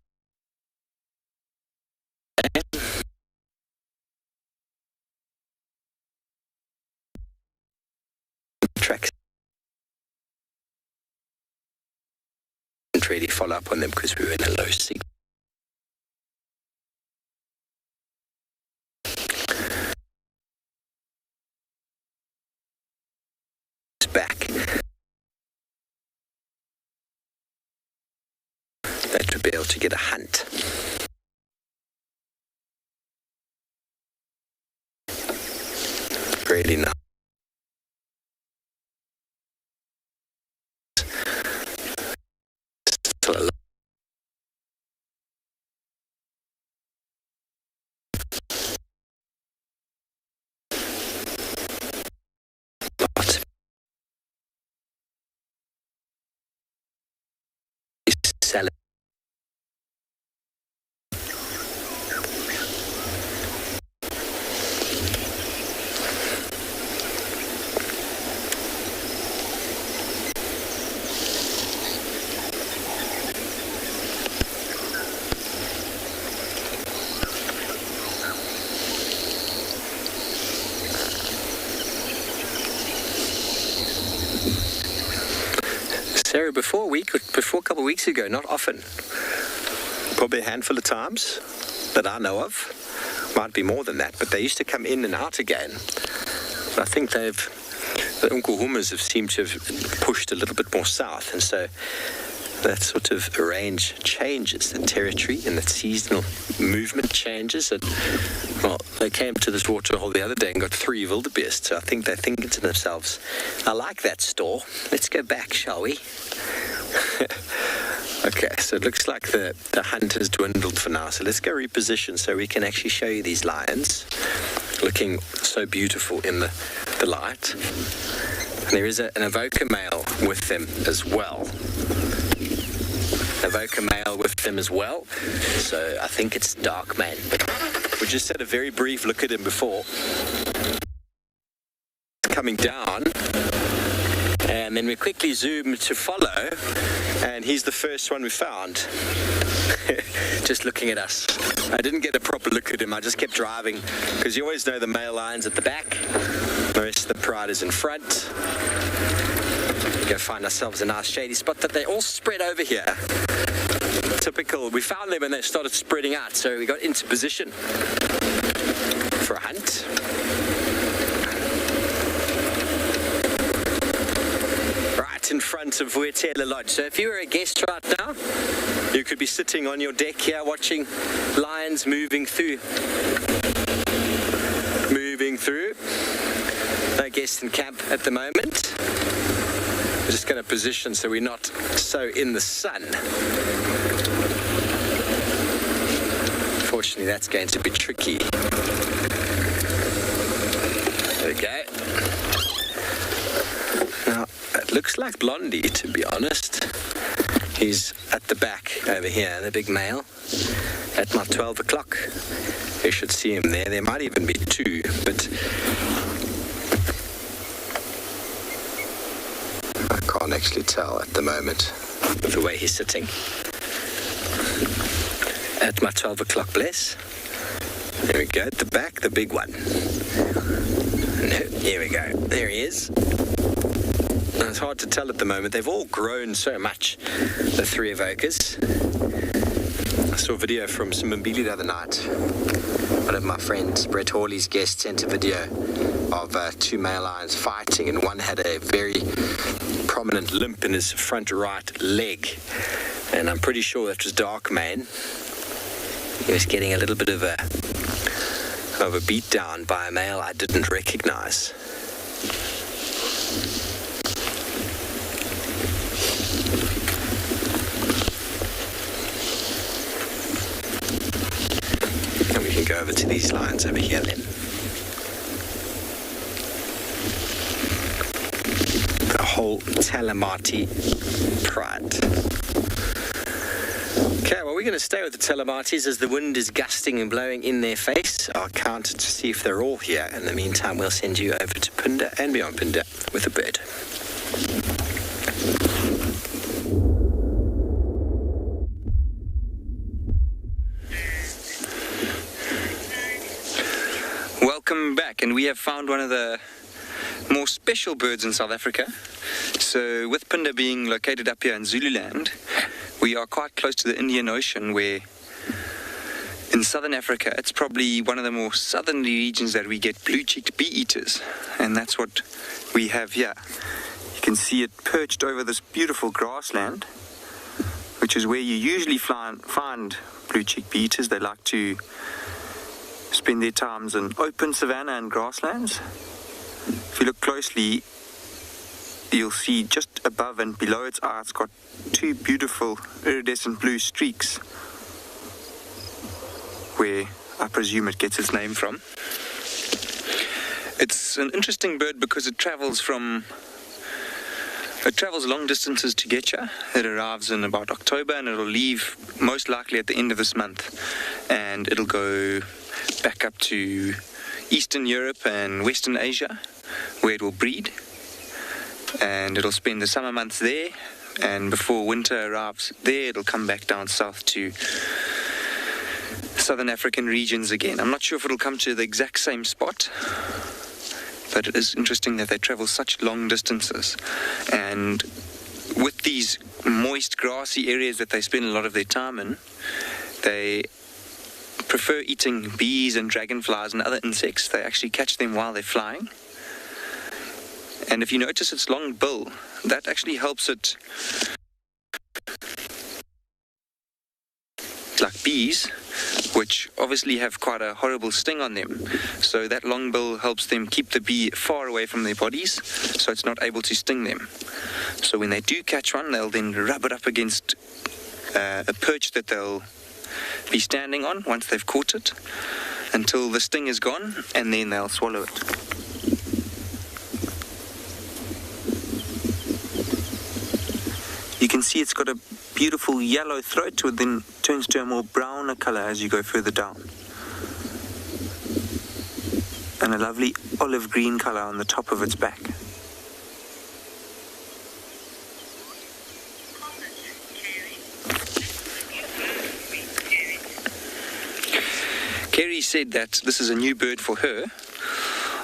tracks didn't really follow up on them because we were in a low signal. Back that would be able to get a hunt. Really nice. Still a lot. Salad. Sarah, before a couple of weeks ago, not often, probably a handful of times that I know of, might be more than that, but they used to come in and out again. But I think the Unkuhumas have seemed to have pushed a little bit more south, and so that sort of range changes, the territory and the seasonal movement changes. And, well, they came to this waterhole the other day and got 3 wildebeest, so I think they're thinking to themselves, I like that store, let's go back, shall we? Okay, so it looks like the hunt has dwindled for now, so let's go reposition so we can actually show you these lions looking so beautiful in the light. And there is an avoca male with them as well. Avoca male with them as well, so I think it's dark man. We just had a very brief look at him before. Coming down, and then we quickly zoom to follow, and he's the first one we found. Just looking at us. I didn't get a proper look at him, I just kept driving, because you always know the male lion's at the back, the rest of the pride is in front. Go find ourselves a nice shady spot that they all spread over here. Typical, we found them and they started spreading out, so we got into position for a hunt. Right in front of Wetela Lodge. So if you were a guest right now, you could be sitting on your deck here watching lions moving through. No guests in camp at the moment. We're just going to position so we're not so in the sun. Unfortunately, that's going to be tricky. There we go. Now, it looks like Blondie, to be honest. He's at the back over here, the big male. At my 12 o'clock, you should see him there. There might even be 2, but I can't actually tell at the moment with the way he's sitting. At my 12 o'clock, bless. There we go, at the back, the big one. Here we go, there he is. It's hard to tell at the moment. They've all grown so much, the 3 evokers. I saw a video from Simbili the other night. One of my friends, Brett Hawley's guest, sent a video of two male lions fighting, and one had a very prominent limp in his front right leg. And I'm pretty sure that was Dark Man. He was getting a little bit of a beat down by a male I didn't recognize. And we can go over to these lions over here then. The whole Talamati pride. Okay, well, we're going to stay with the Talamatis as the wind is gusting and blowing in their face. I'll count to see if they're all here. In the meantime, we'll send you over to Punda and beyond Punda with a bird. Welcome back, and we have found one of the more special birds in South Africa. So, with Punda being located up here in Zululand, we are quite close to the Indian Ocean, where in southern Africa, it's probably one of the more southerly regions that we get blue-cheeked bee-eaters, and that's what we have here. You can see it perched over this beautiful grassland, which is where you usually find blue-cheeked bee-eaters. They like to spend their times in open savanna and grasslands. If you look closely, you'll see just above and below its eye, it's got two beautiful iridescent blue streaks, where I presume it gets its name from. It's an interesting bird because it travels long distances to get here. It arrives in about October, and it'll leave most likely at the end of this month, and it'll go back up to Eastern Europe and Western Asia, where it will breed. And it'll spend the summer months there, and before winter arrives there, it'll come back down south to southern African regions again. I'm not sure if it'll come to the exact same spot, but it is interesting that they travel such long distances. And with these moist, grassy areas that they spend a lot of their time in, they prefer eating bees and dragonflies and other insects. They actually catch them while they're flying. And if you notice its long bill, that actually helps it, like bees, which obviously have quite a horrible sting on them. So that long bill helps them keep the bee far away from their bodies, so it's not able to sting them. So when they do catch one, they'll then rub it up against a perch that they'll be standing on once they've caught it, until the sting is gone, and then they'll swallow it. You can see it's got a beautiful yellow throat, which then turns to a more browner color as you go further down. And a lovely olive green color on the top of its back. Kerry said that this is a new bird for her.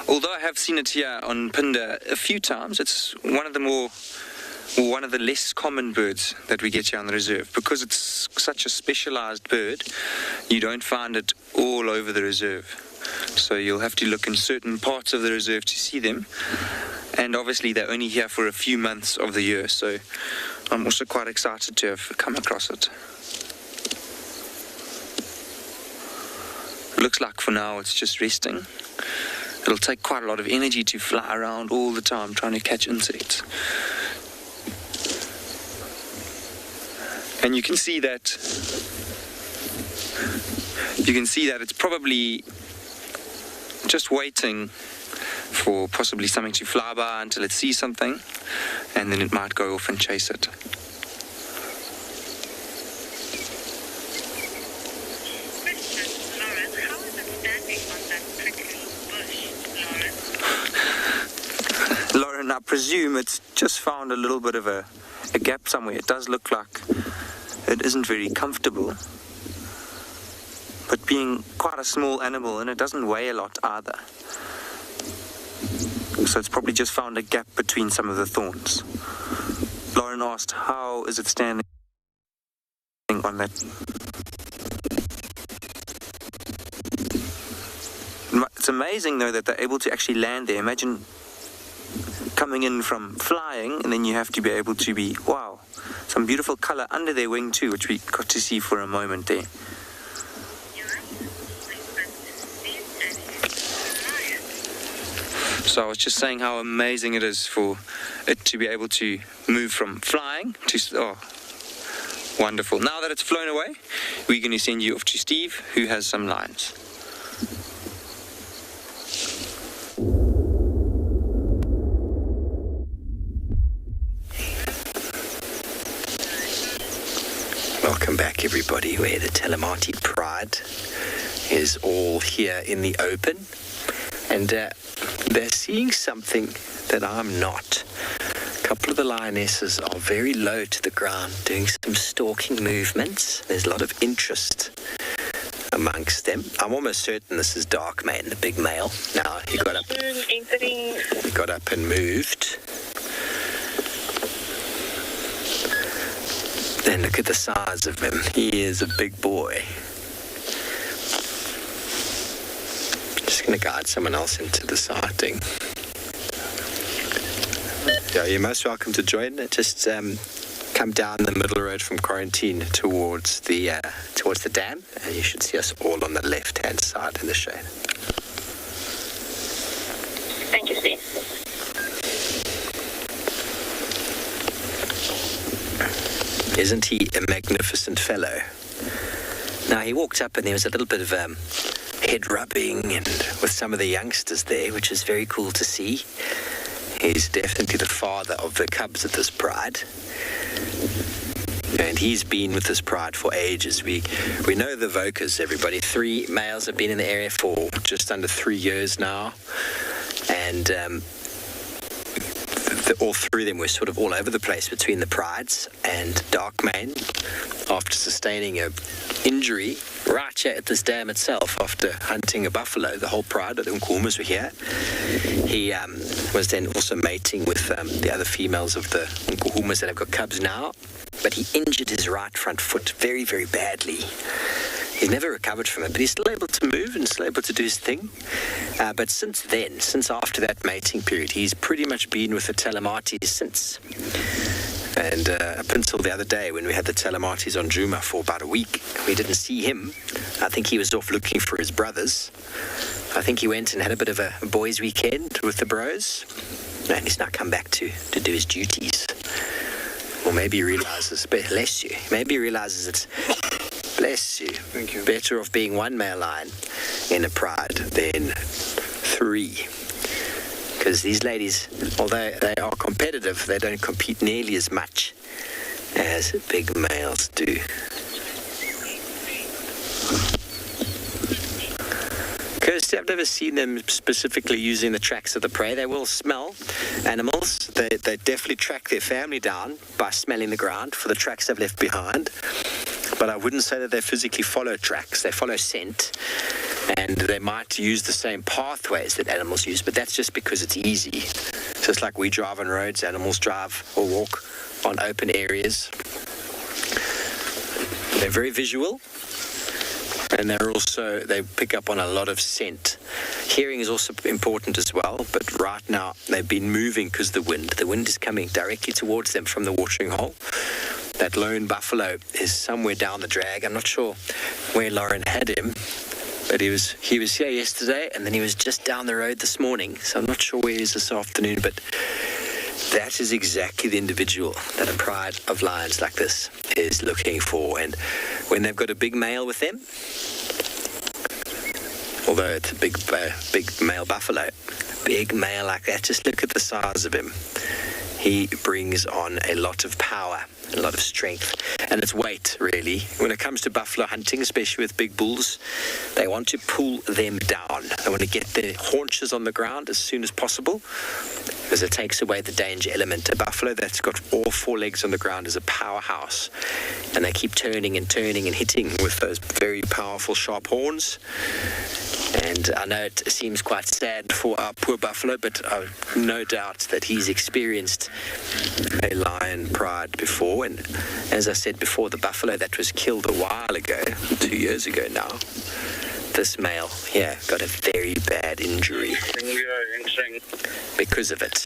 Although I have seen it here on Punda a few times, it's one of the less common birds that we get here on the reserve. Because it's such a specialized bird, you don't find it all over the reserve. So you'll have to look in certain parts of the reserve to see them. And obviously they're only here for a few months of the year, so I'm also quite excited to have come across it. It looks like for now it's just resting. It'll take quite a lot of energy to fly around all the time trying to catch insects. And you can see that it's probably just waiting for possibly something to fly by until it sees something, and then it might go off and chase it. Lauren, I presume it's just found a little bit of a gap somewhere. It does look like it isn't very comfortable, but being quite a small animal, and it doesn't weigh a lot either, so it's probably just found a gap between some of the thorns. Lauren asked, how is it standing on that amazing, though, that they're able to actually land there. Imagine coming in from flying, and then you have to be able to be, wow, some beautiful color under their wing too, which we got to see for a moment there. So I was just saying how amazing it is for it to be able to move from flying to, oh, wonderful. Now that it's flown away, we're going to send you off to Steve, who has some lions. Welcome back, everybody, where the Talamati Pride is all here in the open, and they're seeing something that I'm not. A couple of the lionesses are very low to the ground, doing some stalking movements. There's a lot of interest amongst them. I'm almost certain this is Darkmane, the big male. Now, he got up and moved. Then look at the size of him. He is a big boy. Just going to guide someone else into the sighting. Yeah, you're most welcome to join. Just come down the middle road from Quarantine towards the dam, and you should see us all on the left-hand side in the shade. Thank you, Steve. Isn't he a magnificent fellow? Now, he walked up and there was a little bit of head rubbing and with some of the youngsters there, which is very cool to see. He's definitely the father of the cubs of this pride. And he's been with this pride for ages. We know the Vokas, everybody. 3 males have been in the area for just under 3 years now. And all 3 of them were sort of all over the place between the prides, and Darkmane, after sustaining a injury right here at this dam itself after hunting a buffalo, the whole pride of the Nkuhumas were here. He was then also mating with the other females of the Nkuhumas that have got cubs now, but he injured his right front foot very, very badly. He's never recovered from it, but he's still able to move and still able to do his thing. But since then, since after that mating period, he's pretty much been with the Talamatis since. And up until the other day when we had the Talamatis on Djuma for about a week, we didn't see him. I think he was off looking for his brothers. I think he went and had a bit of a boys' weekend with the bros. And he's now come back to do his duties. Or maybe he realizes, bless you, maybe he realizes it's, bless you, thank you, better off being 1 male lion in a pride than 3. Because these ladies, although they are competitive, they don't compete nearly as much as big males do. Kirsty, I've never seen them specifically using the tracks of the prey. They will smell animals. They definitely track their family down by smelling the ground for the tracks they've left behind. But I wouldn't say that they physically follow tracks. They follow scent. And they might use the same pathways that animals use, but that's just because it's easy. Just like we drive on roads, animals drive or walk on open areas. They're very visual, and they pick up on a lot of scent. Hearing is also important as well, but right now they've been moving because the wind is coming directly towards them from the watering hole. That lone buffalo is somewhere down the drag. I'm not sure where Lauren had him, but he was here yesterday, and then he was just down the road this morning, so I'm not sure where he is this afternoon, but that is exactly the individual that a pride of lions like this is looking for. And when they've got a big male with them, although it's a big male buffalo, big male like that, just look at the size of him. He brings on a lot of power, a lot of strength, and it's weight, really. When it comes to buffalo hunting, especially with big bulls, they want to pull them down. They want to get their haunches on the ground as soon as possible, because it takes away the danger element. A buffalo that's got all 4 legs on the ground is a powerhouse, and they keep turning and hitting with those very powerful, sharp horns. And I know it seems quite sad for our poor buffalo, but I've no doubt that he's experienced a lion pride before. And as I said before, the buffalo that was killed a while ago, 2 years ago now, this male here got a very bad injury because of it.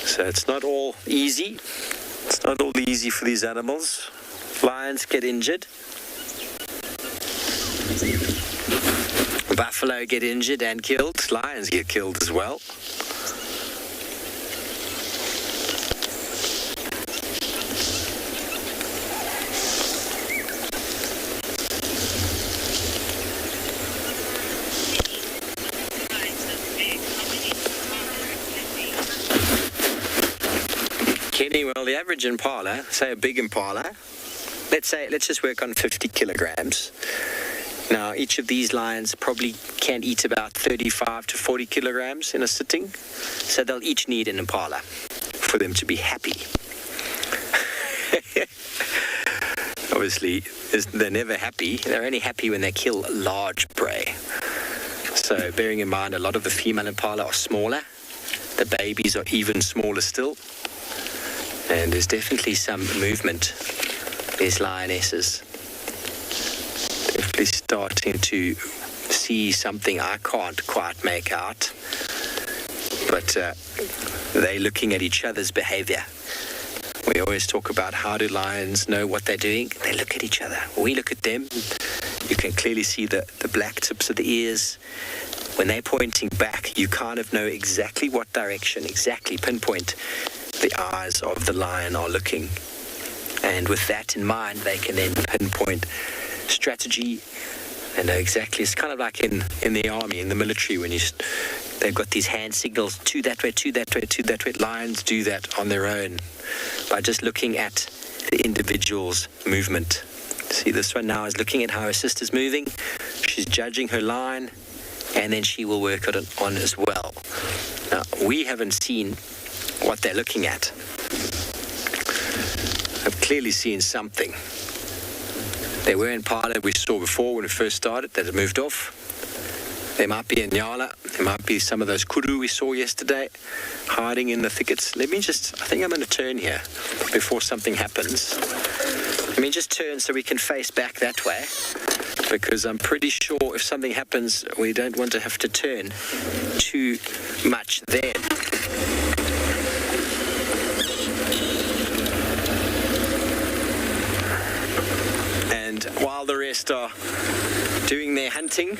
So it's not all easy. It's not all easy for these animals. Lions get injured. Buffalo get injured and killed. Lions get killed as well. Kenny, well, the average impala, say a big impala, let's just work on 50 kilograms. Now, each of these lions probably can eat about 35 to 40 kilograms in a sitting, so they'll each need an impala for them to be happy. Obviously, they're never happy. They're only happy when they kill large prey. So, bearing in mind, a lot of the female impala are smaller. The babies are even smaller still. And there's definitely some movement. These lionesses definitely starting to see something I can't quite make out. But they're looking at each other's behavior. We always talk about how do lions know what they're doing. They look at each other. We look at them. You can clearly see the black tips of the ears. When they're pointing back, you kind of know exactly what direction, exactly pinpoint the eyes of the lion are looking. And with that in mind, they can then pinpoint strategy and know exactly. It's kind of like in the army, in the military, when they've got these hand signals, to that way, to that way, to that way. Lions do that on their own by just looking at the individual's movement. See, this one now is looking at how her sister's moving. She's judging her line, and then she will work it on as well. Now, we haven't seen what they're looking at. I've clearly seen something. There were impala we saw before when we first started that had moved off. There might be a nyala. There might be some of those kuru we saw yesterday hiding in the thickets. I think I'm going to turn here before something happens. Let me just turn so we can face back that way, because I'm pretty sure if something happens, we don't want to have to turn too much then. And while the rest are doing their hunting,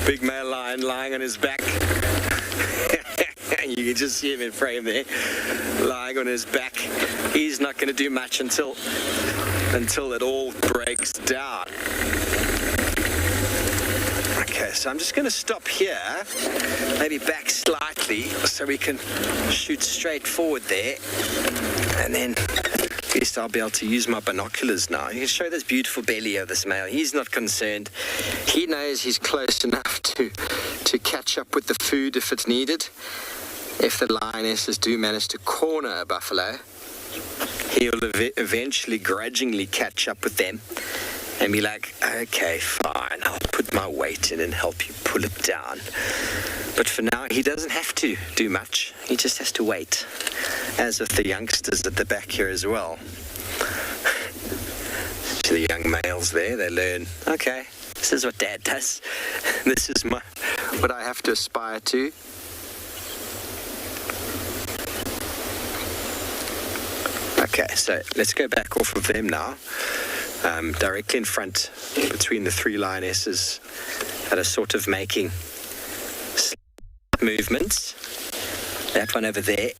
big male lion lying on his back. You can just see him in frame there, lying on his back. He's not going to do much until it all breaks down. Okay, so I'm just going to stop here, maybe back slightly, so we can shoot straight forward there. And then at least I'll be able to use my binoculars now. You can show this beautiful belly of this male. He's not concerned. He knows he's close enough to catch up with the food if it's needed. If the lionesses do manage to corner a buffalo, he'll eventually grudgingly catch up with them and be like, okay, fine, I'll put my weight in and help you pull it down. But for now, he doesn't have to do much. He just has to wait, as with the youngsters at the back here as well. To the young males there, they learn, okay, this is what Dad does. This is what I have to aspire to. Okay, so let's go back off of them now. Directly in front, between the three lionesses that are sort of making movements. That one over there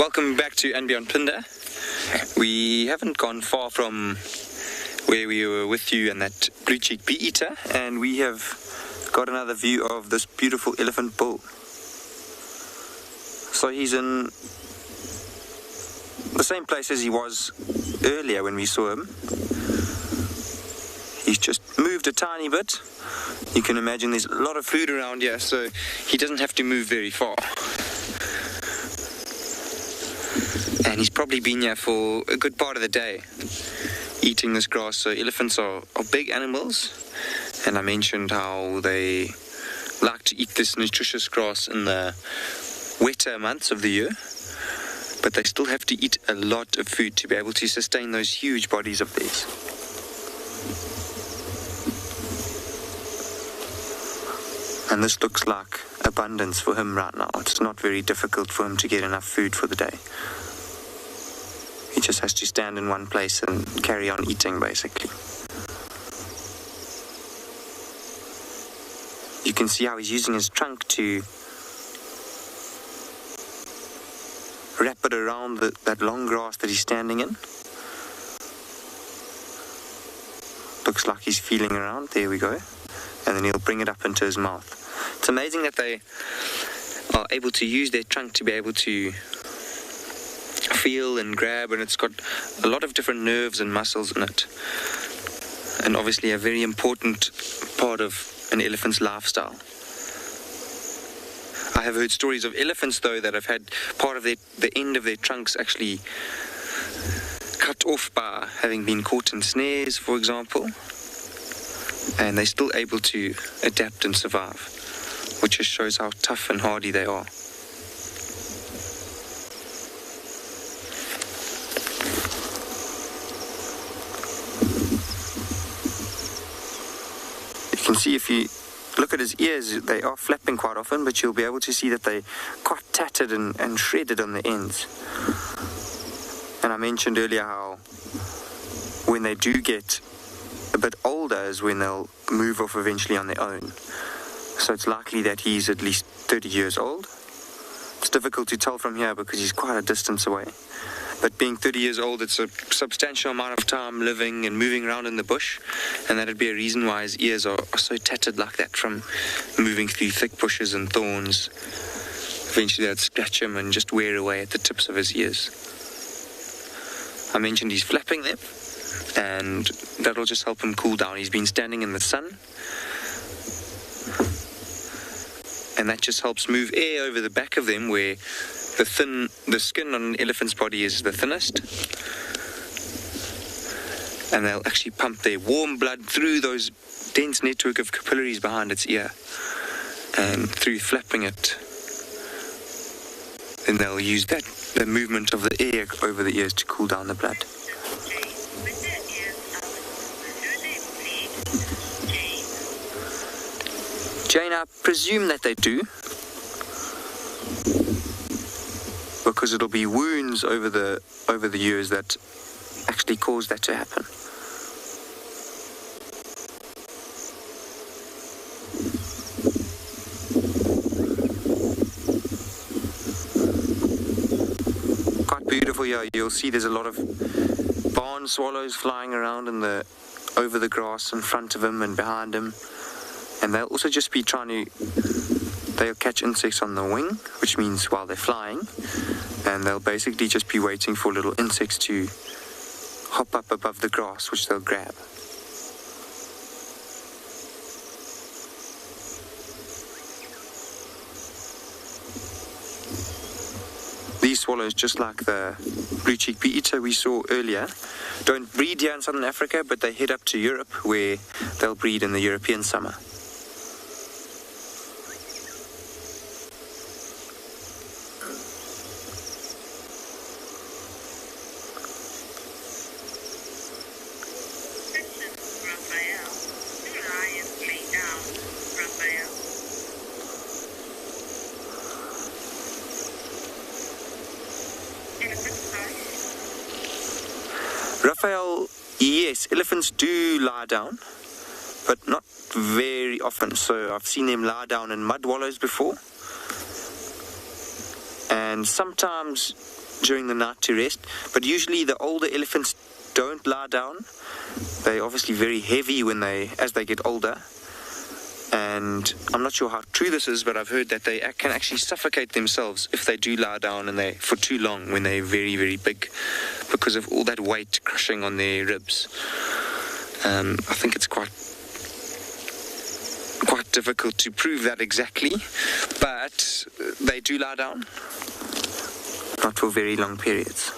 Welcome back to And Beyond Phinda. We haven't gone far from where we were with you and that blue-cheeked bee-eater, and we have got another view of this beautiful elephant bull. So he's in the same place as he was earlier when we saw him. He's just moved a tiny bit. You can imagine there's a lot of food around here, so he doesn't have to move very far. And he's probably been here for a good part of the day, eating this grass. So elephants are big animals, and I mentioned how they like to eat this nutritious grass in the wetter months of the year, but they still have to eat a lot of food to be able to sustain those huge bodies of theirs. And this looks like abundance for him right now. It's not very difficult for him to get enough food for the day. He just has to stand in one place and carry on eating, basically. You can see how he's using his trunk to wrap it around that long grass that he's standing in. Looks like he's feeling around. There we go. And then he'll bring it up into his mouth. It's amazing that they are able to use their trunk to be able to feel and grab, and it's got a lot of different nerves and muscles in it. And obviously a very important part of an elephant's lifestyle. I have heard stories of elephants, though, that have had part of the end of their trunks actually cut off by having been caught in snares, for example. And they're still able to adapt and survive, which just shows how tough and hardy they are. You can see if you look at his ears, they are flapping quite often, but you'll be able to see that they're quite tattered and shredded on the ends. And I mentioned earlier how when they do get a bit older is when they'll move off eventually on their own. So it's likely that he's at least 30 years old. It's difficult to tell from here because he's quite a distance away. But being 30 years old, it's a substantial amount of time living and moving around in the bush, and that'd be a reason why his ears are so tattered like that from moving through thick bushes and thorns. Eventually they'd scratch him and just wear away at the tips of his ears. I mentioned he's flapping them, and that'll just help him cool down. He's been standing in the sun, and that just helps move air over the back of them where the skin on an elephant's body is the thinnest, and they'll actually pump their warm blood through those dense network of capillaries behind its ear, and through flapping it, then they'll use the movement of the air over the ears to cool down the blood. Jane, I presume that they do, because it'll be wounds over the years that actually cause that to happen. Quite beautiful here. You'll see there's a lot of barn swallows flying around over the grass in front of him and behind him. And they'll also just be they'll catch insects on the wing, which means while they're flying, and they'll basically just be waiting for little insects to hop up above the grass, which they'll grab. These swallows, just like the blue-cheeked bee-eater we saw earlier, don't breed here in southern Africa, but they head up to Europe, where they'll breed in the European summer. Raphael, yes, elephants do lie down, but not very often. So I've seen them lie down in mud wallows before, and sometimes during the night to rest, but usually the older elephants don't lie down. They're obviously very heavy as they get older, and I'm not sure how true this is, but I've heard that they can actually suffocate themselves if they do lie down for too long when they're very, very big, because of all that weight crushing on their ribs. I think it's quite difficult to prove that exactly, but they do lie down, not for very long periods.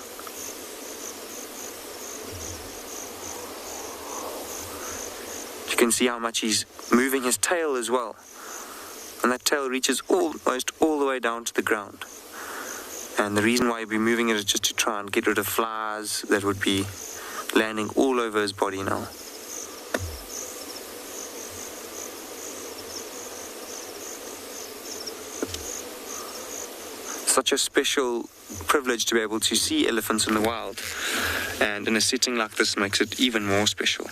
You can see how much he's moving his tail as well, and that tail reaches almost all the way down to the ground. And the reason why he'd be moving it is just to try and get rid of flies that would be landing all over his body now. Such a special privilege to be able to see elephants in the wild, and in a setting like this makes it even more special.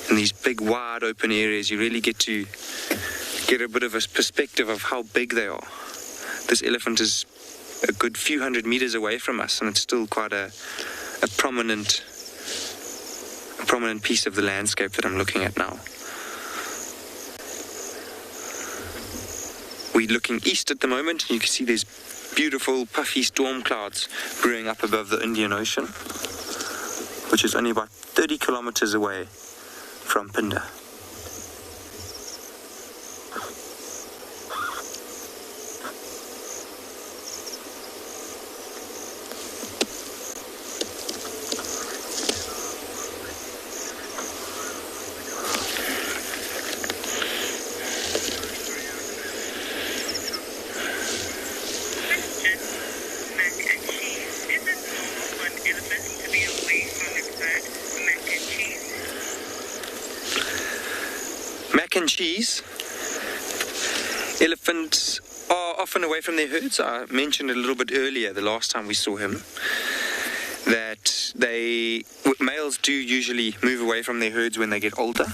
In these big wide open areas, you really get to get a bit of a perspective of how big they are. This elephant is a good few hundred meters away from us, and it's still quite a prominent piece of the landscape that I'm looking at now. We're looking east at the moment. You can see there's beautiful puffy storm clouds brewing up above the Indian Ocean, which is only about 30 kilometers away from Pinda. And cheese. Elephants are often away from their herds. I mentioned a little bit earlier, the last time we saw him, that males do usually move away from their herds when they get older,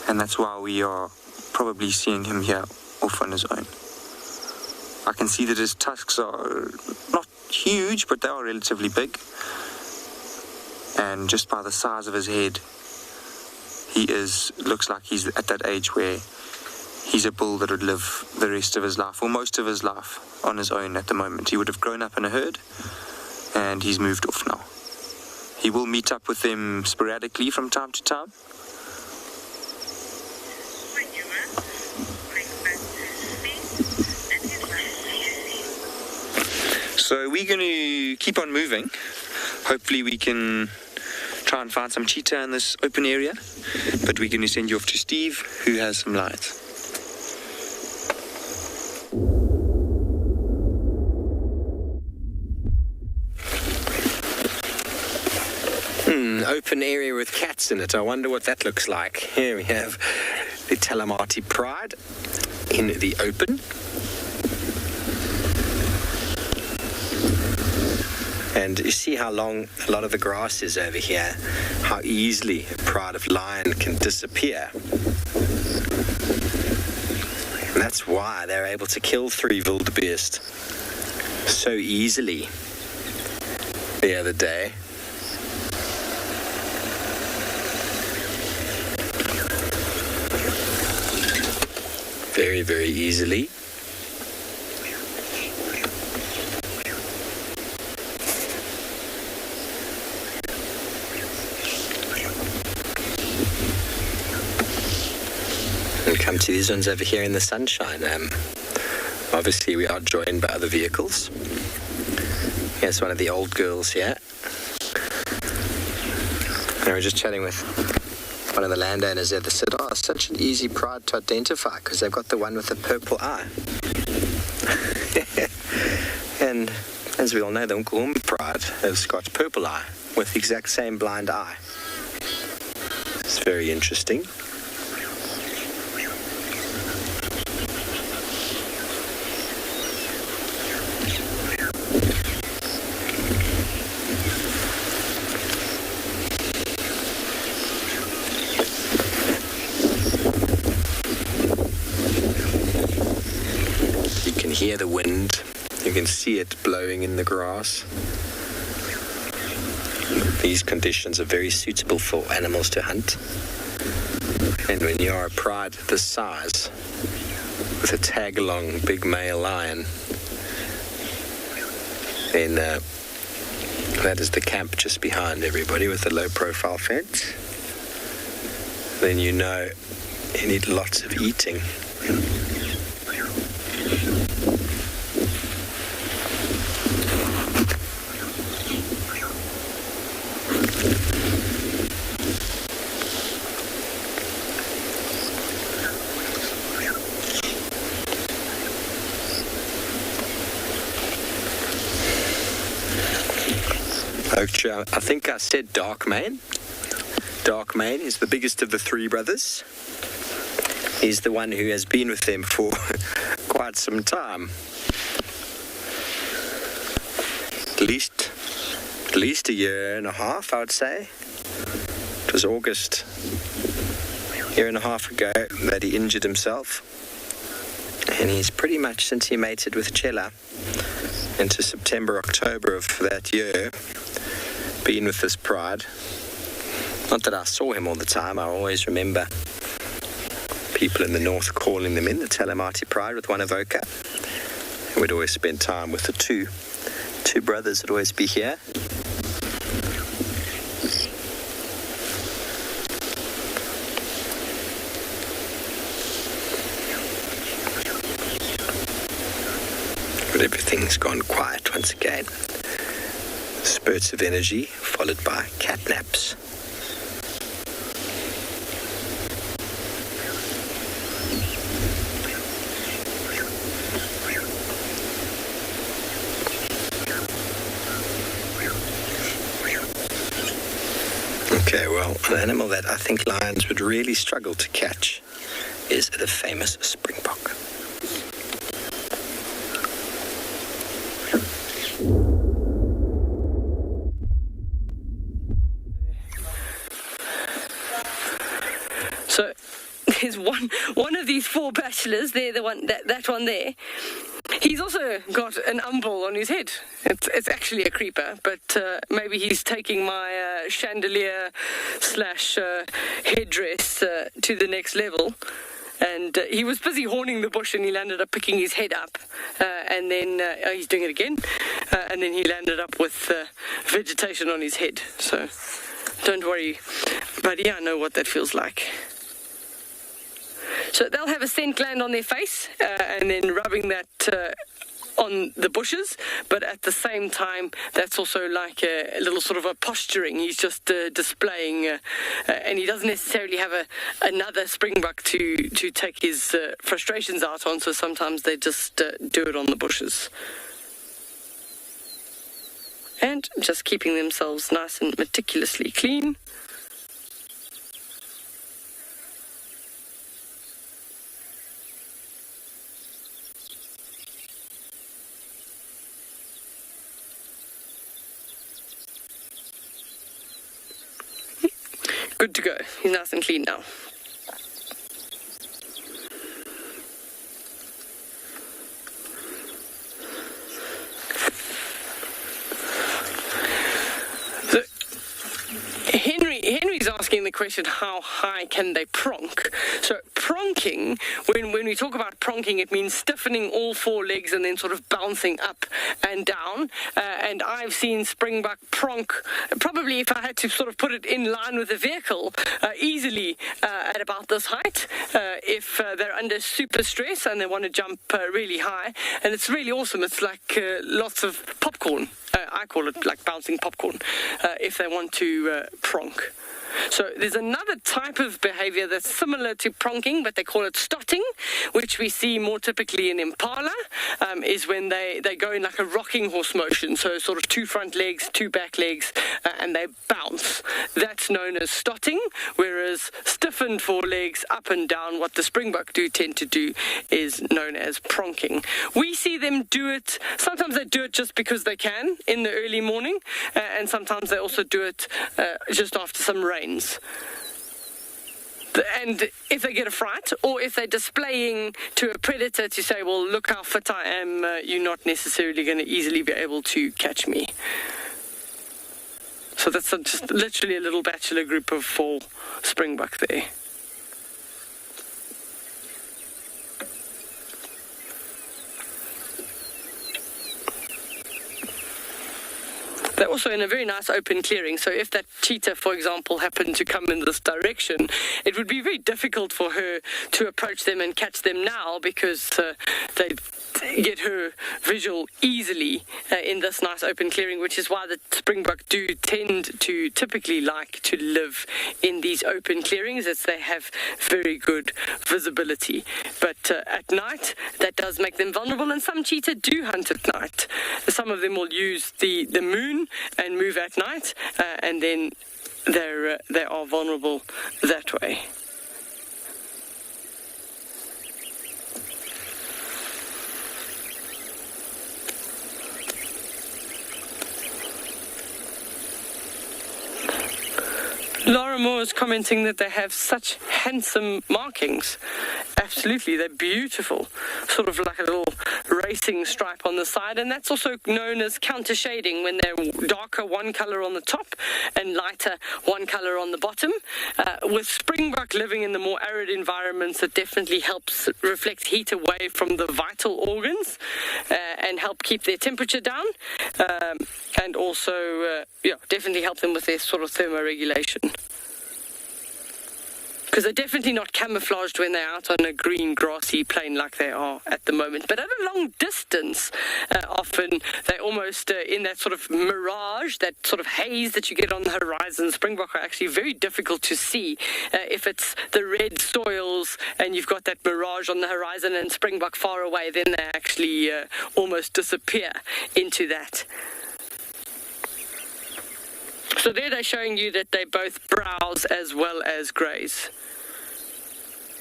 and that's why we are probably seeing him here off on his own. I can see that his tusks are not huge, but they are relatively big, and just by the size of his head, looks like he's at that age where he's a bull that would live the rest of his life, or most of his life, on his own at the moment. He would have grown up in a herd, and he's moved off now. He will meet up with them sporadically from time to time. So we're going to keep on moving. Hopefully we can try and find some cheetah in this open area, but we're going to send you off to Steve, who has some lights. Open area with cats in it. I wonder what that looks like. Here we have the Talamati Pride in the open. And you see how long a lot of the grass is over here, how easily a pride of lion can disappear. And that's why they're able to kill 3 wildebeest so easily the other day. Very, very easily. Come to these ones over here in the sunshine. Obviously we are joined by other vehicles. Here's one of the old girls here. And we're just chatting with one of the landowners there that said, oh, it's such an easy pride to identify because they've got the one with the purple eye. And as we all know, the Nkuhumbi pride has got purple eye with the exact same blind eye. It's very interesting. Hear the wind, you You can see it blowing in the grass. These conditions are very suitable for animals to hunt. And when you are a pride this size, with a tag-along big male lion, then that is the camp just behind everybody with the low-profile fence. Then you know you need lots of eating. I think I said dark mane. Dark mane is the biggest of the three brothers. He's the one who has been with them for quite some time. At least a year and a half, I would say. It was August, a year and a half ago, that he injured himself. And he's pretty much, since he mated with Chela, into September, October of that year, been with this pride. Not that I saw him all the time, I always remember people in the north calling them in, the Talamati pride with one avoca. And we'd always spend time with the two brothers would always be here. But everything's gone quiet once again. Spurts of energy followed by cat naps. Okay, well, an animal that I think lions would really struggle to catch is the famous springbok. So there's one of these four bachelors there, the one that one there. He's also got an umbel on his head. It's actually a creeper, but maybe he's taking my chandelier / headdress to the next level. And he was busy horning the bush, and he landed up picking his head up. And then he's doing it again. And then he landed up with vegetation on his head. So don't worry, buddy, I know what that feels like. So they'll have a scent gland on their face, and then rubbing that on the bushes, but at the same time, that's also like a little sort of a posturing. He's just displaying, and he doesn't necessarily have another springbok to take his frustrations out on, so sometimes they just do it on the bushes. And just keeping themselves nice and meticulously clean. Good to go. He's nice and clean now. So, Henry's asking the question, how high can they pronk? So pronking, when we talk about pronking, it means stiffening all four legs and then sort of bouncing up and down. And I've seen springbok pronk, probably if I had to sort of put it in line with the vehicle, easily at about this height, if they're under super stress and they want to jump really high. And it's really awesome. It's like lots of popcorn. I call it like bouncing popcorn, if they want to pronk. So there's another type of behavior that's similar to pronking, but they call it stotting, which we see more typically in impala, is when they go in like a rocking horse motion, so sort of 2 front legs, 2 back legs, and they bounce. That's known as stotting, whereas stiffened forelegs up and down, what the springbok do tend to do, is known as pronking. We see them do it, sometimes they do it just because they can in the early morning, and sometimes they also do it just after some rains. And if they get a fright, or if they're displaying to a predator to say, well, look how fit I am, you're not necessarily going to easily be able to catch me. So that's just literally a little bachelor group of 4 springbuck there. They're also in a very nice open clearing, so if that cheetah, for example, happened to come in this direction, it would be very difficult for her to approach them and catch them now, because they get her visual easily in this nice open clearing, which is why the springbuck do tend to typically like to live in these open clearings, as they have very good visibility. But at night, that does make them vulnerable, and some cheetah do hunt at night. Some of them will use the moon and move at night, and then they are vulnerable that way. Laura Moore is commenting that they have such handsome markings. Absolutely, they're beautiful. Sort of like a little racing stripe on the side, and that's also known as counter shading, when they're darker one color on the top and lighter one color on the bottom. With springbuck living in the more arid environments, it definitely helps reflect heat away from the vital organs and help keep their temperature down, and also definitely help them with their sort of thermoregulation. Because they're definitely not camouflaged when they're out on a green grassy plain like they are at the moment. But at a long distance, often they're almost in that sort of mirage, that sort of haze that you get on the horizon. Springbuck are actually very difficult to see. If it's the red soils and you've got that mirage on the horizon and springbuck far away, then they actually almost disappear into that. So there they're showing you that they both browse as well as graze.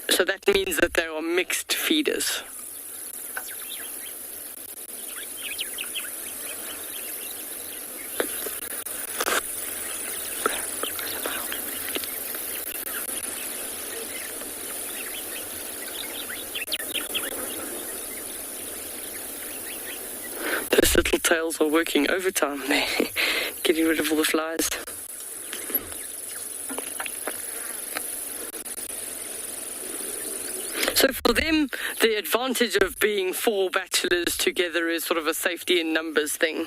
So that means that they are mixed feeders. Those little tails are working overtime there, getting rid of all the flies. So for them, the advantage of being 4 bachelors together is sort of a safety in numbers thing.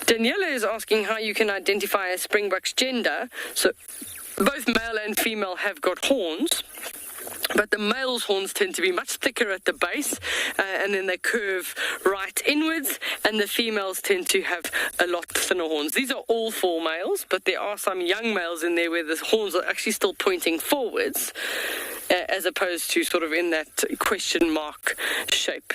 Daniela is asking how you can identify a springbuck's gender. So both male and female have got horns, but the male's horns tend to be much thicker at the base, and then they curve right inwards, and the females tend to have a lot thinner horns. These are all 4 males, but there are some young males in there where the horns are actually still pointing forwards, as opposed to sort of in that question mark shape.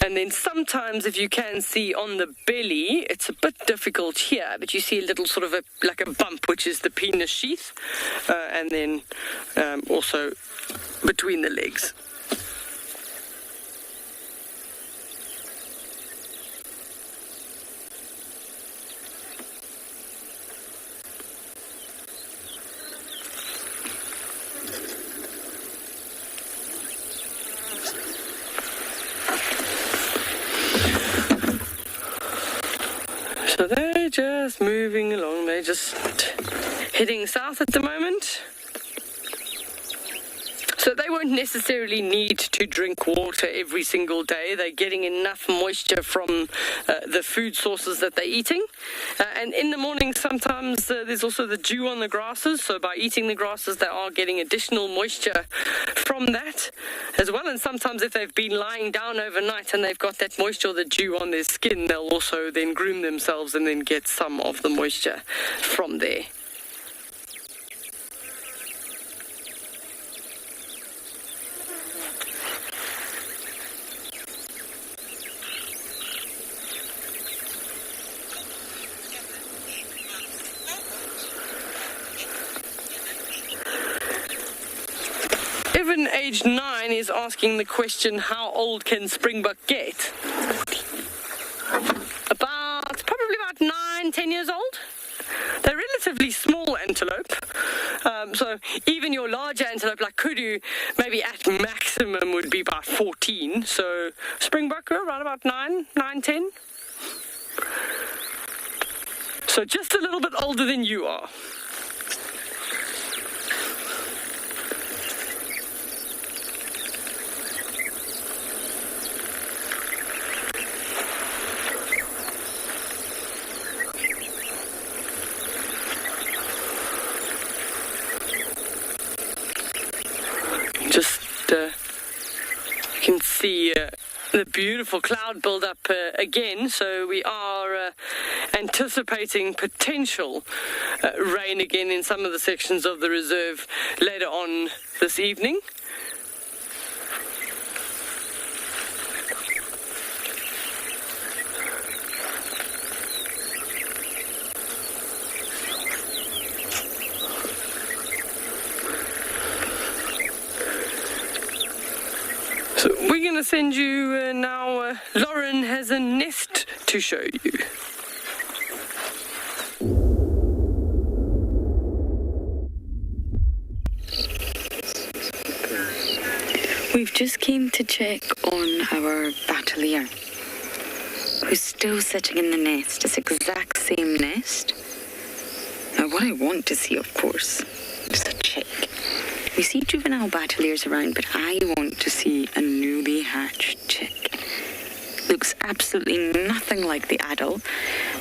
And then sometimes, if you can see on the belly, it's a bit difficult here, but you see a little sort of like a bump, which is the penis sheath, and then also between the legs. So they're just moving along, they're just heading south at the moment. So they won't necessarily need to drink water every single day. They're getting enough moisture from the food sources that they're eating. And in the morning, sometimes there's also the dew on the grasses. So by eating the grasses, they are getting additional moisture from that as well. And sometimes if they've been lying down overnight and they've got that moisture or the dew on their skin, they'll also then groom themselves and then get some of the moisture from there. Age 9 is asking the question, how old can springbuck get? Probably about 9-10 years old. They're relatively small small antelope. So even your larger antelope, like kudu, maybe at maximum would be about 14. So springbok around about 9, 10. So just a little bit older than you are. You can see the beautiful cloud build up again, so we are anticipating potential rain again in some of the sections of the reserve later on this evening. So we're going to send you now. Lauren has a nest to show you. We've just came to check on our battalier, who's still sitting in the nest, this exact same nest. Now what I want to see, of course, is a chick. We see juvenile battaliers around, but I want to see a newly hatched chick. Looks absolutely nothing like the adult,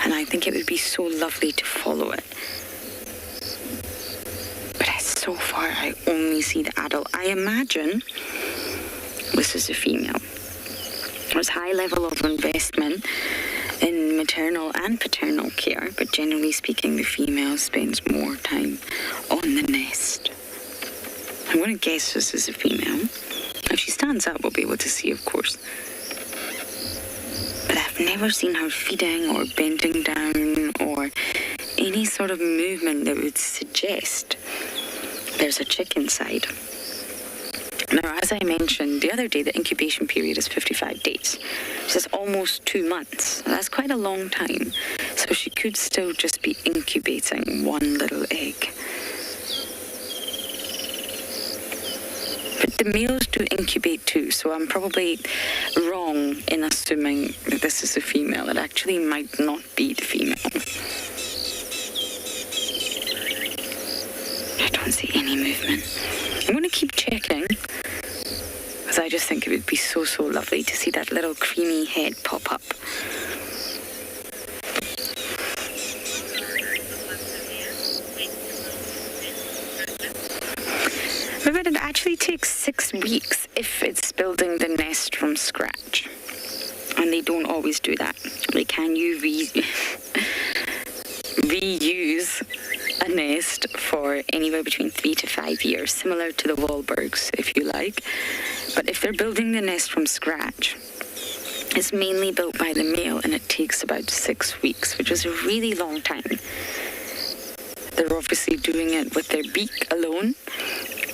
and I think it would be so lovely to follow it. But so far, I only see the adult. I imagine this is a female. There's high level of investment in maternal and paternal care, but generally speaking, the female spends more time on the nest. I'm going to guess this is a female. If she stands up, we'll be able to see, of course. But I've never seen her feeding or bending down or any sort of movement that would suggest there's a chick inside. Now, as I mentioned the other day, the incubation period is 55 days. This is almost 2 months. That's quite a long time. So she could still just be incubating one little egg. But the males do incubate too, so I'm probably wrong in assuming that this is a female. It actually might not be the female. I don't see any movement. I'm going to keep checking, because I just think it would be so lovely to see that little creamy head pop up. But it actually takes 6 weeks if it's building the nest from scratch. And they don't always do that. They can reuse a nest for anywhere between 3 to 5 years, similar to the Wahlbergs, if you like. But if they're building the nest from scratch, it's mainly built by the male, and it takes about 6 weeks, which is a really long time. They're obviously doing it with their beak alone,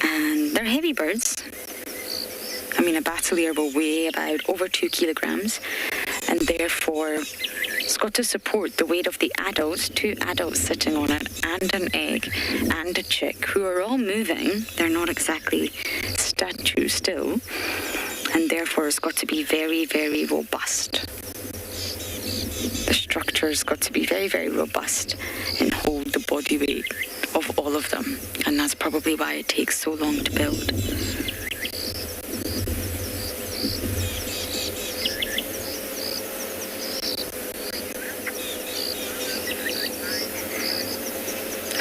and they're heavy birds. I mean, a battalier will weigh about over 2 kilograms, and therefore it's got to support the weight of the adults, 2 adults sitting on it, and an egg, and a chick, who are all moving. They're not exactly statue still, and therefore it's got to be very, very robust. The structure's got to be very, very robust and hold the body weight of all of them, and that's probably why it takes so long to build.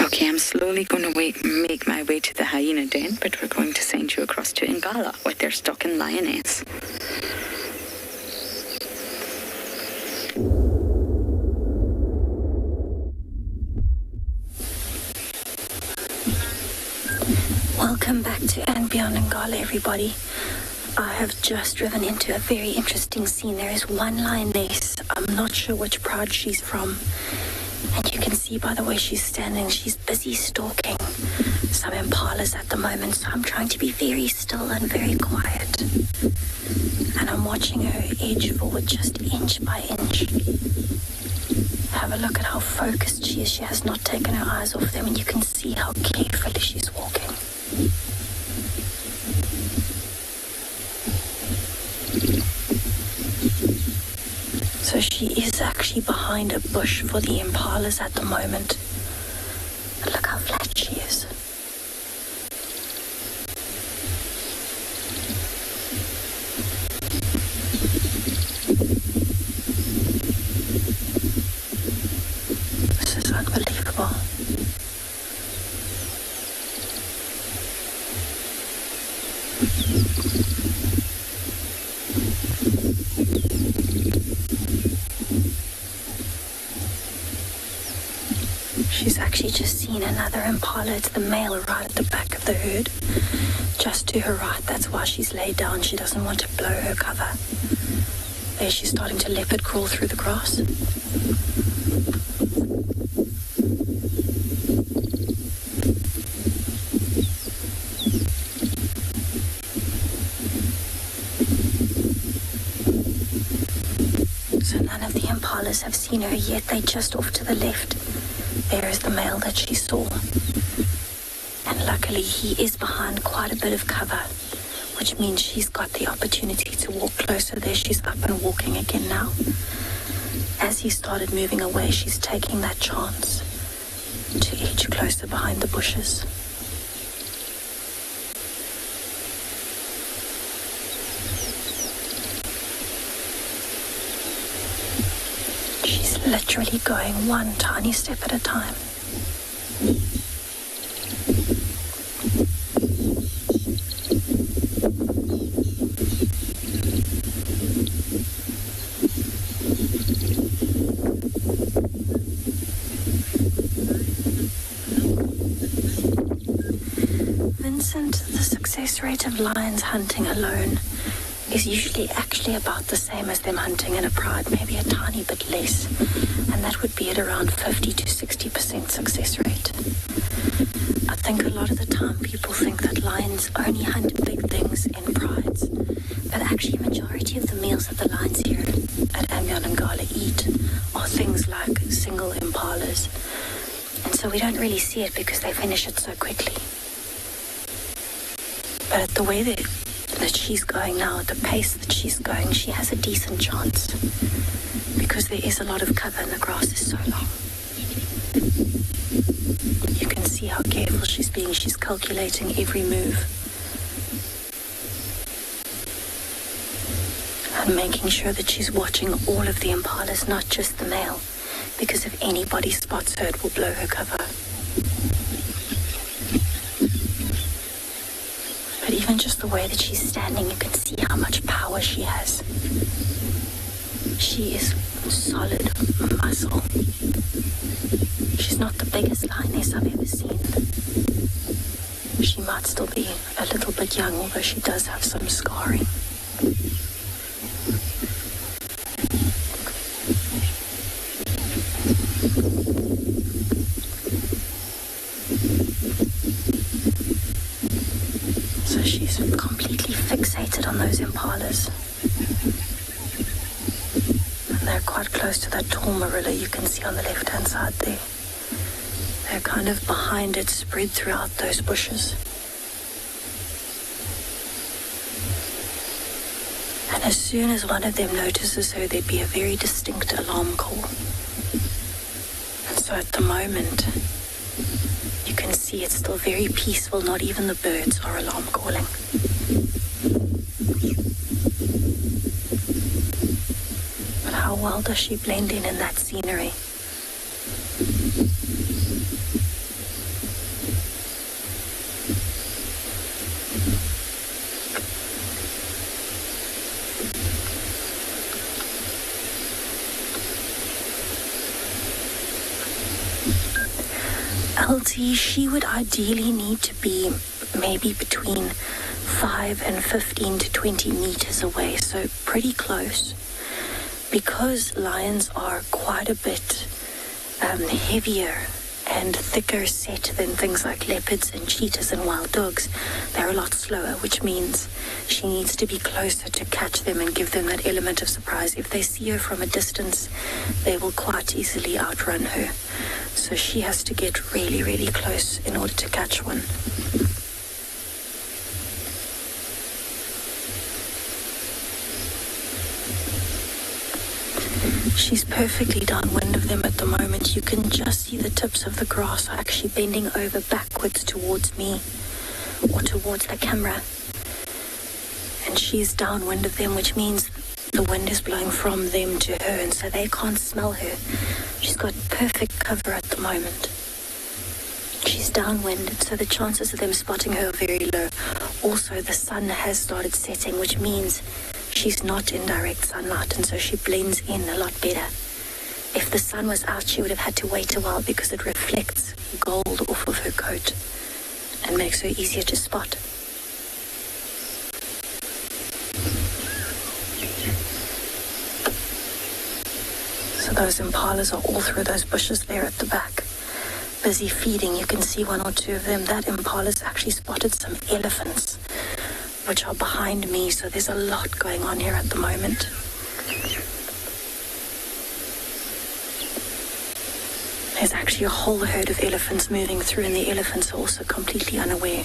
Okay, I'm slowly going to make my way to the hyena den, but we're going to send you across to Ngala with their stock and lioness. Welcome back to And Beyond Ngala, everybody. I have just driven into a very interesting scene. There is one lioness. I'm not sure which pride she's from. And you can can see by the way she's standing, she's busy stalking some impalas at the moment, so I'm trying to be very still and very quiet. And I'm watching her edge forward just inch by inch. Have a look at how focused she is. She has not taken her eyes off them, and you can see how carefully she's walking. So she is actually behind a bush for the impalas at the moment. And look how flat she is. This is unbelievable. She's actually just seen another impala. It's the male right at the back of the herd, just to her right. That's why she's laid down. She doesn't want to blow her cover. There she's starting to leopard crawl through the grass. So none of the impalas have seen her yet. They're just off to the left. There is the male that she saw. And luckily he is behind quite a bit of cover, which means she's got the opportunity to walk closer. There she's up and walking again now. As he started moving away, she's taking that chance to edge closer behind the bushes. She's literally going one tiny step at a time. Vincent, the success rate of lions hunting alone is usually actually about the same as them hunting in a pride, maybe a tiny bit less, and that would be at around 50 to 60% success rate. I think a lot of the time people think that lions only hunt big things in prides, but actually majority of the meals that the lions here at Ambionangala eat are things like single impalas, and so we don't really see it because they finish it so quickly. But at the way that she's going now, at the pace that she's going, she has a decent chance because there is a lot of cover and the grass is so long. You can see how careful she's being. She's calculating every move and making sure that she's watching all of the impalas, not just the male, because if anybody spots her, it will blow her cover. But even just the way that she's standing, you can see how much power she has. She is solid muscle. She's not the biggest lioness I've ever seen. She might still be a little bit young, although she does have some scarring. So she's completely fixated on those impalas. And they're quite close to that tall marilla you can see on the left-hand side there. They're kind of behind it, spread throughout those bushes. And as soon as one of them notices her, there'd be a very distinct alarm call. And so at the moment, you can see it's still very peaceful. Not even the birds are alarm calling. But how well does she blend in that scenery? LT, she would ideally need to be maybe between 5 and 15 to 20 meters away, so pretty close. Because lions are quite a bit heavier and thicker set than things like leopards and cheetahs and wild dogs. They're a lot slower, which means she needs to be closer to catch them and give them that element of surprise. If they see her from a distance, they will quite easily outrun her. So she has to get really, really close in order to catch one. She's perfectly downwind of them at the moment. You can just see the tips of the grass are actually bending over backwards towards me or towards the camera. And she's downwind of them, which means the wind is blowing from them to her, and so they can't smell her. She's got perfect cover at the moment. She's downwind, so the chances of them spotting her are very low. Also, the sun has started setting, which means she's not in direct sunlight, and so she blends in a lot better. If the sun was out, she would have had to wait a while because it reflects gold off of her coat and makes her easier to spot. So those impalas are all through those bushes there at the back, busy feeding. You can see one or two of them. That impala's actually spotted some elephants, which are behind me, so there's a lot going on here at the moment. There's actually a whole herd of elephants moving through, and the elephants are also completely unaware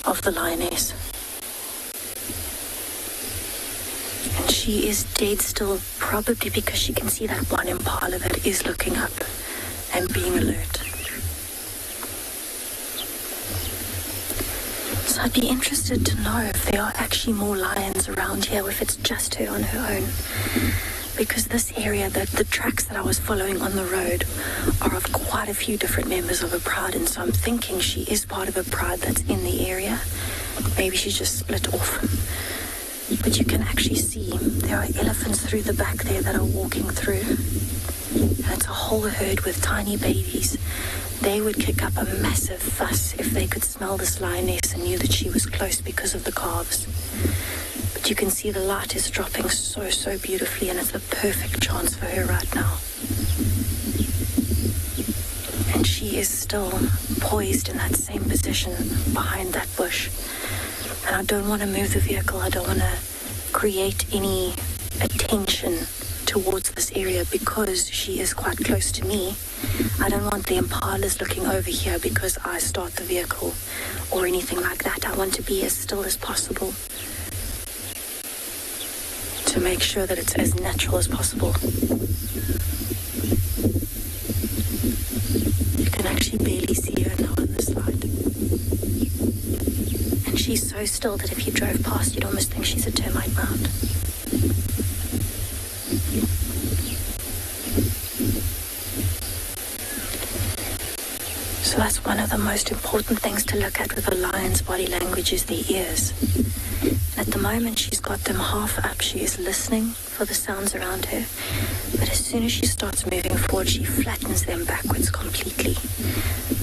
of the lioness. And she is dead still, probably because she can see that one impala that is looking up and being alert. So I'd be interested to know if there are actually more lions around here, or if it's just her on her own. Because this area, the tracks that I was following on the road are of quite a few different members of a pride, and so I'm thinking she is part of a pride that's in the area. Maybe she's just split off. But you can actually see there are elephants through the back there that are walking through. And it's a whole herd with tiny babies. They would kick up a massive fuss if they could smell this lioness and knew that she was close because of the calves. But you can see the light is dropping so, so beautifully, and it's a perfect chance for her right now. And she is still poised in that same position behind that bush. And I don't want to move the vehicle. I don't want to create any attention towards this area because she is quite close to me. I don't want the impalas looking over here because I start the vehicle or anything like that. I want to be as still as possible to make sure that it's as natural as possible. You can actually barely see her now on the slide. And she's so still that if you drove past, you'd almost think she's a termite mound. So that's one of the most important things to look at with a lion's body language is the ears. At the moment, she's got them half up. She is listening for the sounds around her. But as soon as she starts moving forward, she flattens them backwards completely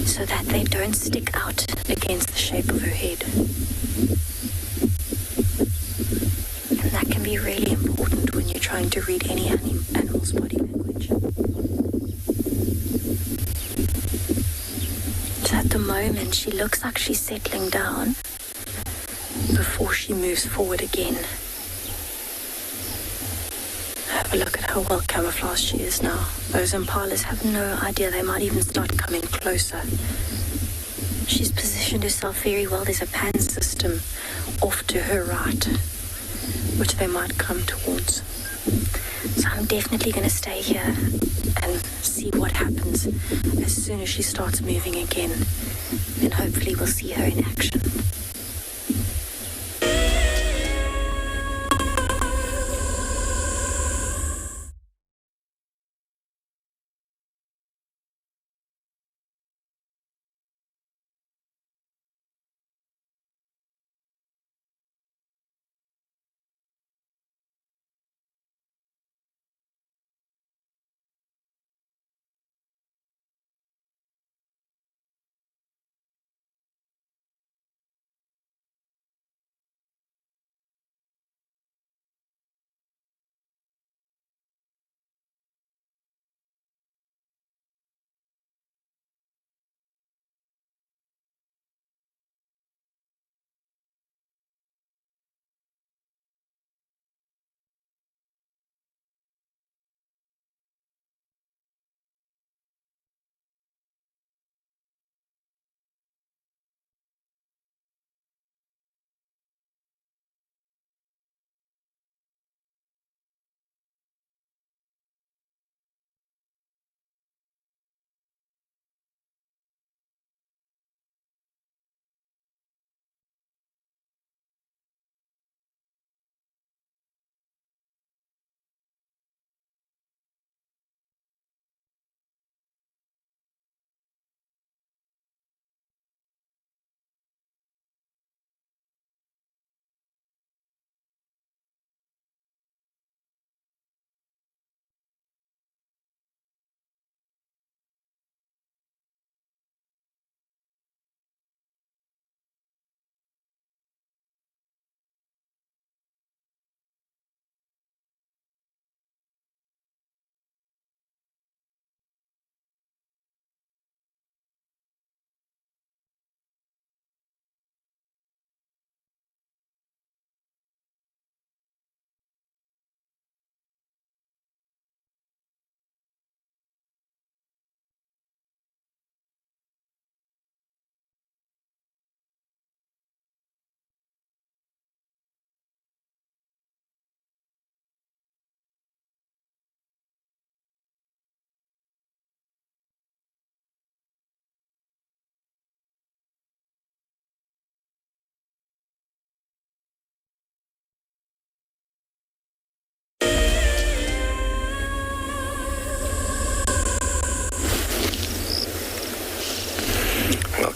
so that they don't stick out against the shape of her head. And that can be really important when you're trying to read any animal's body language. So at the moment, she looks like she's settling down before she moves forward again. Have a look at how well camouflaged she is now. Those impalas have no idea. They might even start coming closer. She's positioned herself very well. There's a pan system off to her right, which they might come towards. So I'm definitely going to stay here and see what happens as soon as she starts moving again. Then hopefully we'll see her in action.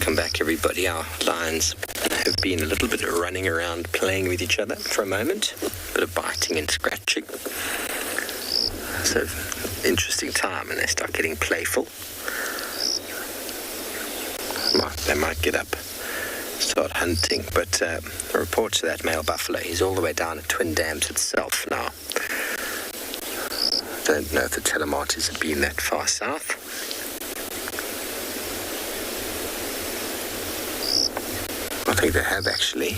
Welcome back, everybody. Our lions have been a little bit running around playing with each other for a moment. A bit of biting and scratching. So, interesting time, and they start getting playful. They might get up, start hunting, but the reports of that male buffalo, he's all the way down at Twin Dams itself now. Don't know if the telemarketers have been that far south. I think they have actually.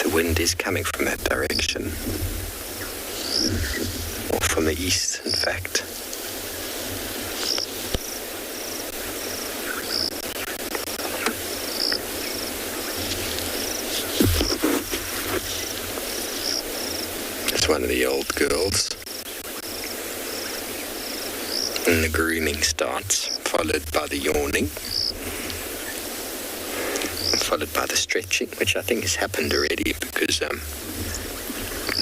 The wind is coming from that direction. Or from the east, in fact. It's one of the old girls. And the grooming starts, followed by the yawning. Followed by the stretching, which I think has happened already because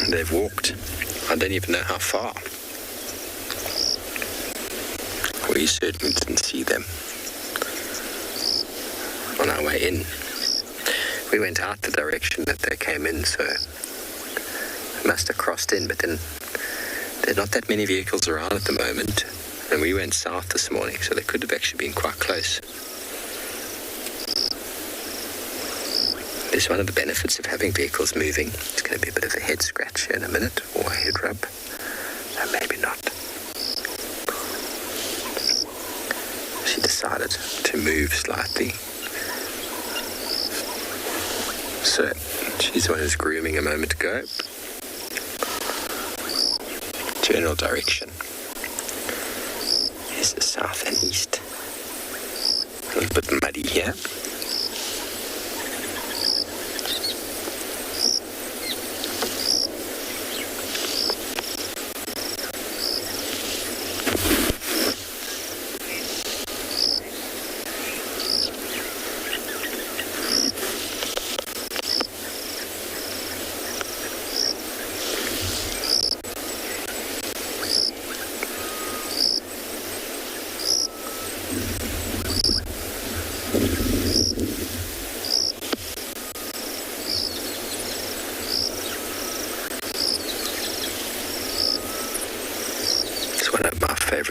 they've walked. I don't even know how far. We certainly didn't see them on our way in. We went out the direction that they came in, so they must have crossed in, but then there are not that many vehicles around at the moment, and we went south this morning, so they could have actually been quite close. It's one of the benefits of having vehicles moving. It's going to be a bit of a head scratch in a minute, or a head rub. No, maybe not. She decided to move slightly. So, she's the one who's grooming a moment ago. General direction is the south and east. A little bit muddy here.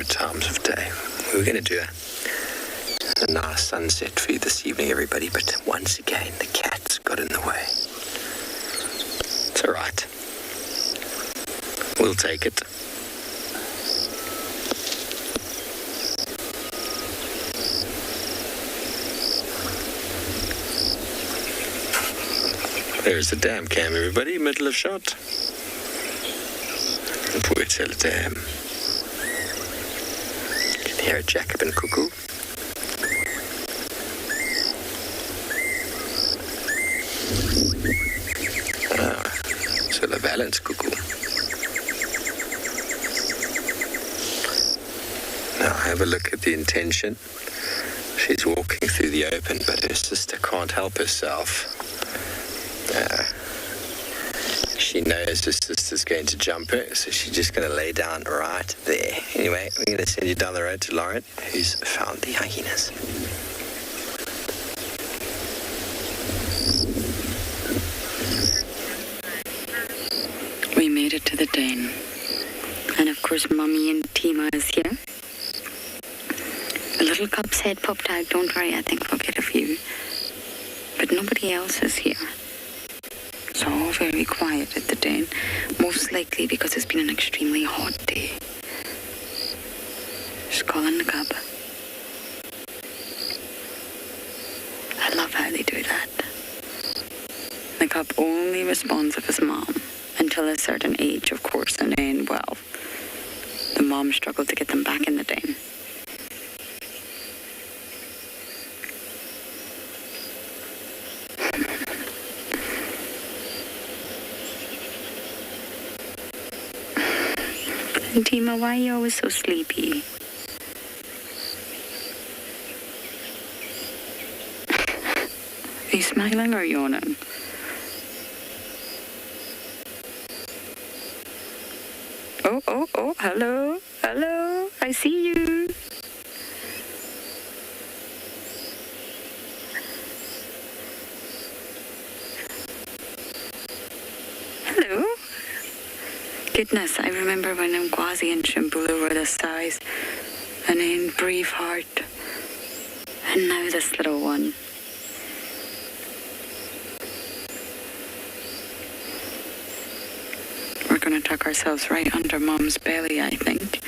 Times of day. We were going to do a nice sunset for you this evening, everybody, but once again the cats got in the way. It's all right. We'll take it. There's the dam cam, everybody, middle of shot. Poetel Dam. Here at Jacobin Cuckoo. So the Valence Cuckoo. Now have a look at the intention. She's walking through the open, but her sister can't help herself. She knows her sister's going to jump her, so she's just going to lay down right there. Anyway, we're going to send you down the road to Lauren, who's found the hyenas. We made it to the den. And of course, Mummy and Tima is here. The little cub's head popped out. Don't worry, I think we'll get a few. But nobody else is here. It's all very quiet at the den, most likely because it's been an extremely hot day. Just calling the cub. I love how they do that. The cub only responds with his mom until a certain age, of course, and then, well, the mom struggled to get them back in the den. Tima, why are you always so sleepy? Are you smiling or yawning? Oh, hello, I see you. goodness, I remember when Mkwazi and Shimbulu were this size, and then Braveheart, and now this little one. We're going to tuck ourselves right under Mom's belly, I think.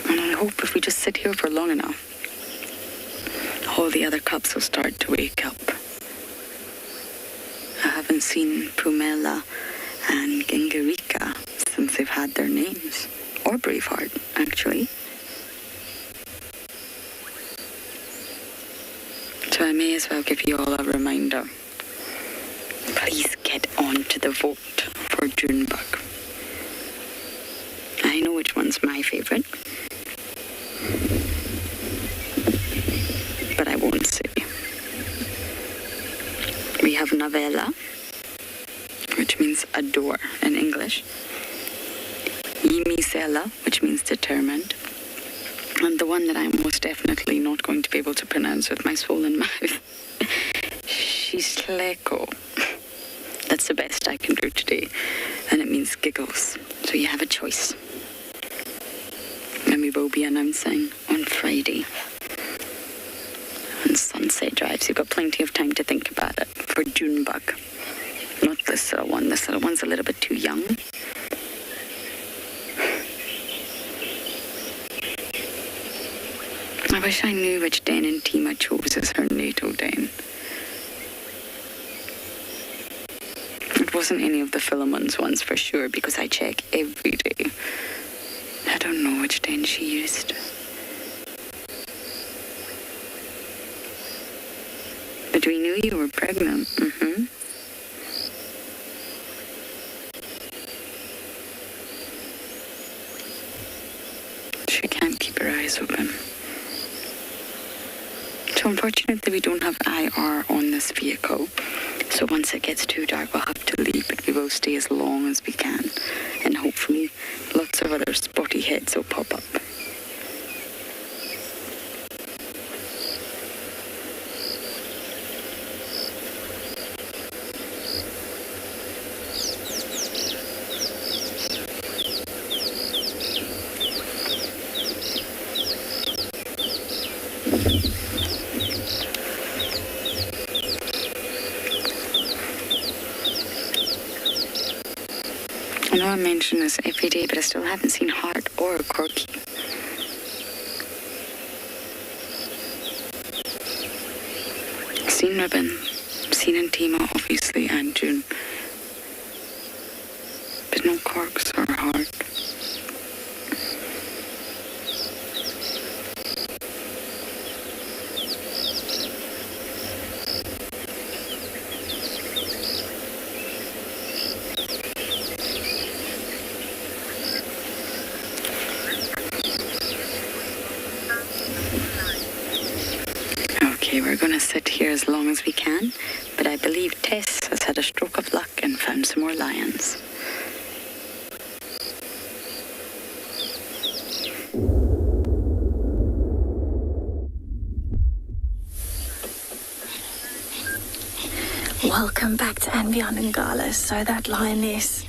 And I hope if we just sit here for long enough, all the other cubs will start to wake up. I haven't seen Pumela and Gingarika since they've had their names. Or Braveheart, actually. So I may as well give you all a reminder. Please get on to the vote for Junebug. I know which one's my favourite, but I won't say. We have Navella, which means adore in English. Yimisela, which means determined. And the one that I'm most definitely not going to be able to pronounce with my swollen mouth. Shisleko. That's the best I can do today. And it means giggles. So you have a choice. And we will be announcing on Friday. On Sunset Drive. So you've got plenty of time to think about it. For Junebug. Not this little one. This little one's a little bit too young. I wish I knew which den Intima chose as her natal den. It wasn't any of the Philemon's ones for sure, because I check every day. I don't know which den she used. But we knew you were pregnant. Mm-hmm. She can't keep her eyes open. So unfortunately we don't have IR on this vehicle. So once it gets too dark we'll have to leave, but we will stay as long as we can. And hopefully lots of other spotty heads will pop up. I know I mention this every day, but I still haven't seen Hart or Corky. Seen Ribbon, seen Intima, obviously, and June. But no Corks or Hart. We're going to sit here as long as we can, but I believe Tess has had a stroke of luck and found some more lions. Welcome back to And Beyond Ngala. So that lioness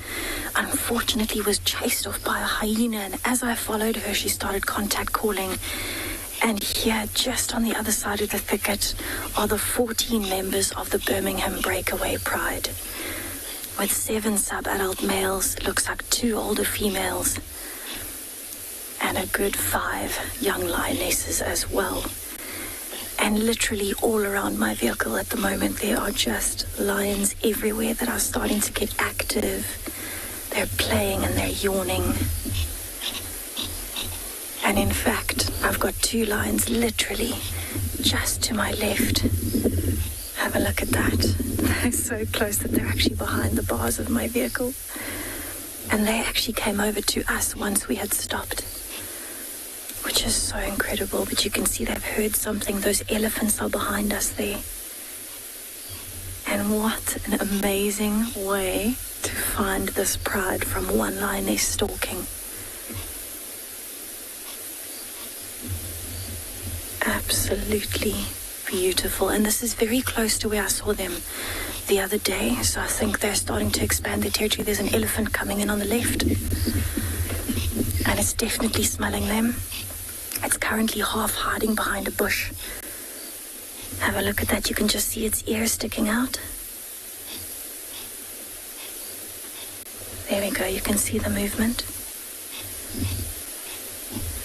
unfortunately was chased off by a hyena, and as I followed her she started contact calling. And here, just on the other side of the thicket, are the 14 members of the Birmingham Breakaway Pride. With 7 sub-adult males, it looks like 2 older females, and a good 5 young lionesses as well. And literally all around my vehicle at the moment, there are just lions everywhere that are starting to get active. They're playing and they're yawning. And in fact, I've got 2 lions literally just to my left. Have a look at that. They're so close that they're actually behind the bars of my vehicle. And they actually came over to us once we had stopped, which is so incredible. But you can see they've heard something. Those elephants are behind us there. And what an amazing way to find this pride from one lioness stalking. Absolutely beautiful. And this is very close to where I saw them the other day. So I think they're starting to expand their territory. There's an elephant coming in on the left. And it's definitely smelling them. It's currently half hiding behind a bush. Have a look at that. You can just see its ears sticking out. There we go. You can see the movement.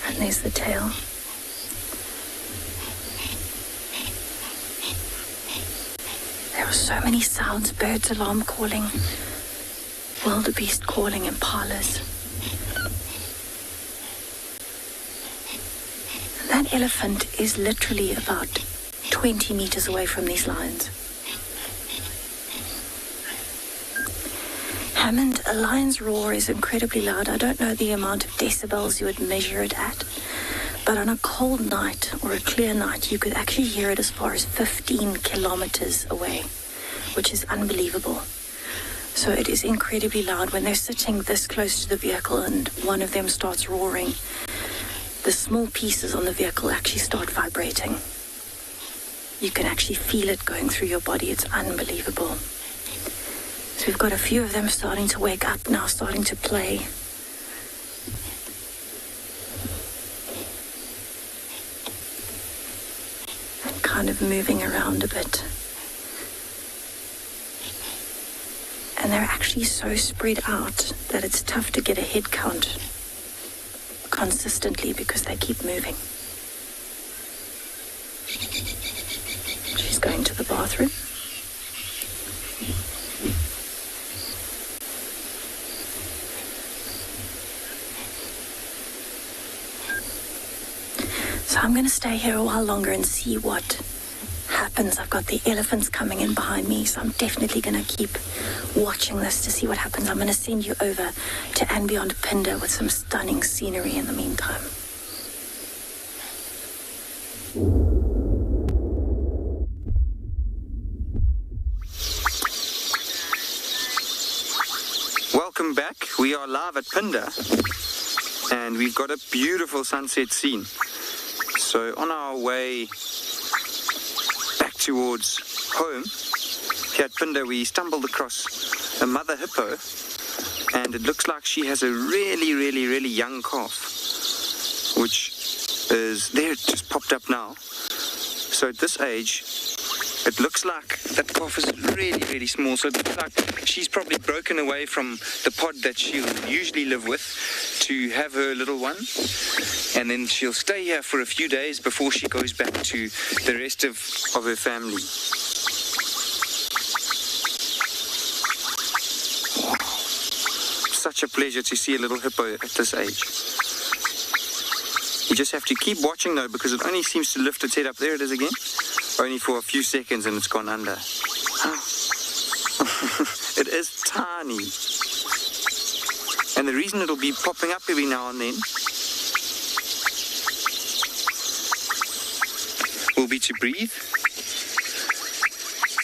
And there's the tail. There are so many sounds. Birds alarm calling, wildebeest calling, impalas. And that elephant is literally about 20 meters away from these lions. Hammond, a lion's roar is incredibly loud. I don't know the amount of decibels you would measure it at, but on a cold night or a clear night, you could actually hear it as far as 15 kilometers away, which is unbelievable. So it is incredibly loud. When they're sitting this close to the vehicle and one of them starts roaring, the small pieces on the vehicle actually start vibrating. You can actually feel it going through your body. It's unbelievable. So we've got a few of them starting to wake up now, starting to play. And kind of moving around a bit. And they're actually so spread out that it's tough to get a head count consistently because they keep moving. She's going to the bathroom. So I'm going to stay here a while longer and see what happens. I've got the elephants coming in behind me, so I'm definitely going to keep watching this to see what happens. I'm going to send you over to and beyond Pinda with some stunning scenery in the meantime. Welcome back. We are live at Pinda, and we've got a beautiful sunset scene. So on our way back towards home, here at Pinda, we stumbled across a mother hippo, and it looks like she has a really young calf, which is there. It just popped up now. So at this age, it looks like that calf is really small. So it looks like she's probably broken away from the pod that she'll usually live with to have her little one. And then she'll stay here for a few days before she goes back to the rest of her family. Wow. Such a pleasure to see a little hippo at this age. You just have to keep watching though, because it only seems to lift its head up. There it is again. Only for a few seconds and it's gone under. Oh. It is tiny. And the reason it'll be popping up every now and then will be to breathe.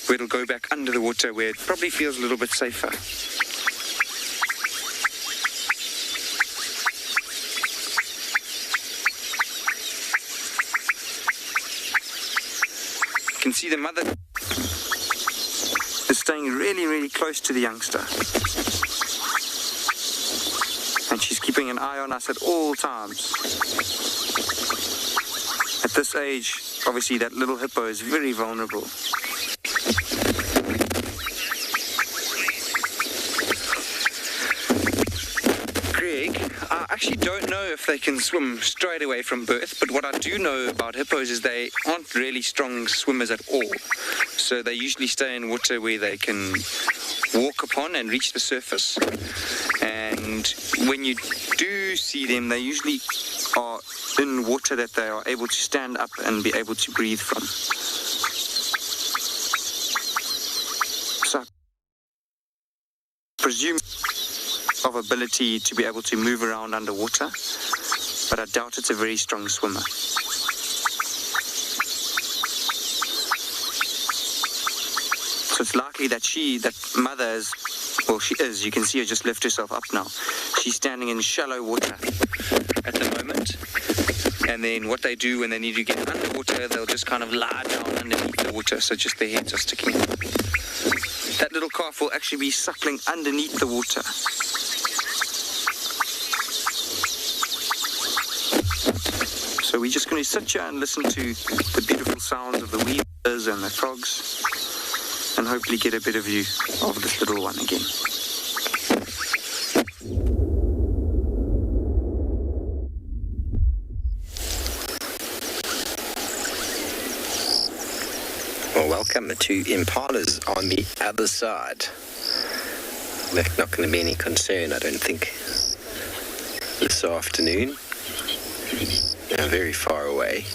Where it'll go back under the water where it probably feels a little bit safer. You can see the mother is staying really close to the youngster. And she's keeping an eye on us at all times. At this age, obviously that little hippo is very vulnerable. Greg, I actually don't know if they can swim straight away from birth, but what I do know about hippos is they aren't really strong swimmers at all. So they usually stay in water where they can walk upon and reach the surface. And when you do see them, they usually are in water that they are able to stand up and be able to breathe from. So I presume of ability to be able to move around underwater, but I doubt it's a very strong swimmer. So it's likely that that mother is, well, she is, you can see her just lift herself up now. She's standing in shallow water at the moment. And then what they do when they need to get underwater, they'll just kind of lie down underneath the water, so just their heads are sticking up. That little calf will actually be suckling underneath the water. So we're just going to sit here and listen to the beautiful sounds of the weavers and the frogs, and hopefully get a better view of this little one again. Well, welcome to impalas on the other side. That's not going to be any concern, I don't think, this afternoon. They're very far away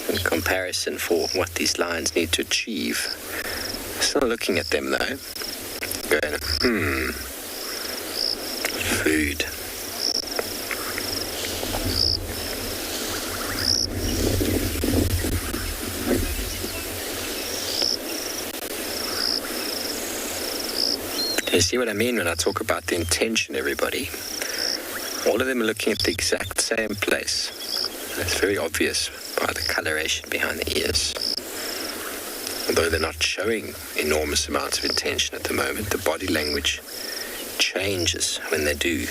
in comparison for what these lions need to achieve. Still looking at them though, going, food. You see what I mean when I talk about the intention, everybody? All of them are looking at the exact same place. It's very obvious by the coloration behind the ears. Although they're not showing enormous amounts of intention at the moment, the body language changes when they do.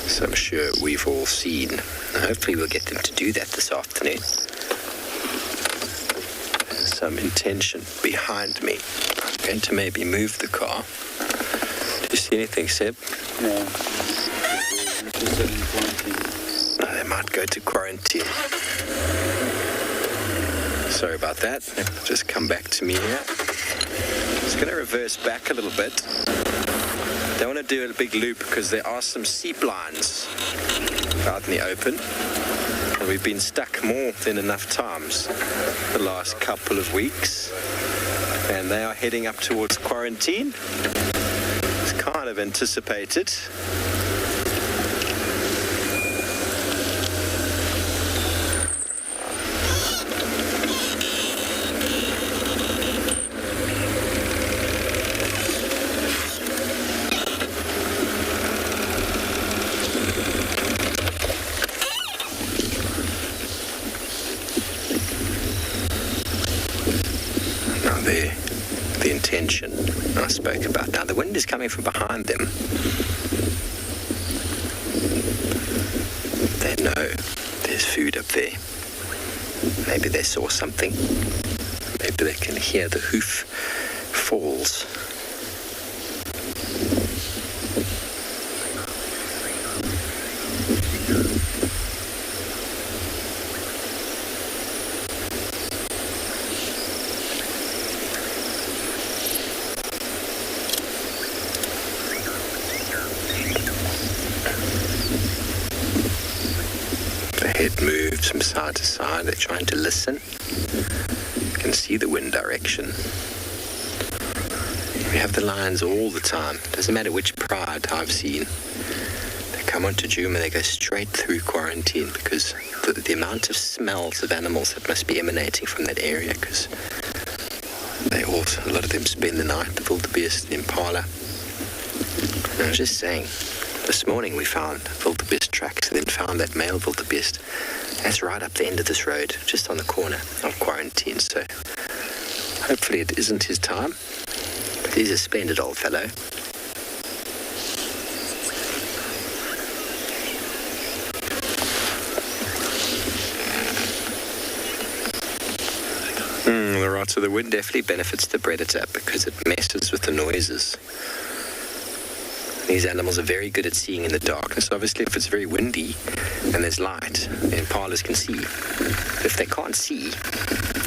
So I'm sure we've all seen. And hopefully we'll get them to do that this afternoon. Some intention behind me. I'm going to maybe move the car. Do you see anything, Seb? No. They might go to quarantine. Sorry about that. Just come back to me here. Just going to reverse back a little bit. Don't want to do a big loop because there are some seep lines out in the open. And we've been stuck more than enough times the last couple of weeks. And they are heading up towards quarantine. It's kind of anticipated. The intention I spoke about. Now the wind is coming from behind them. They know there's food up there. Maybe they saw something. Maybe they can hear the hoof falls. Head moves from side to side. They're trying to listen. You can see the wind direction. We have the lions all the time. Doesn't matter which pride I've seen. They come onto Djuma, they go straight through quarantine because the amount of smells of animals that must be emanating from that area, because a lot of them spend the night, the wildebeest, the impala. And I was just saying, this morning we found wildebeest tracks and then found that male wildebeest. That's right up the end of this road, just on the corner of quarantine. So hopefully it isn't his time. But he's a splendid old fellow. Right, so the wind definitely benefits the predator because it messes with the noises. These animals are very good at seeing in the darkness. Obviously, if it's very windy and there's light, the impalas can see. But if they can't see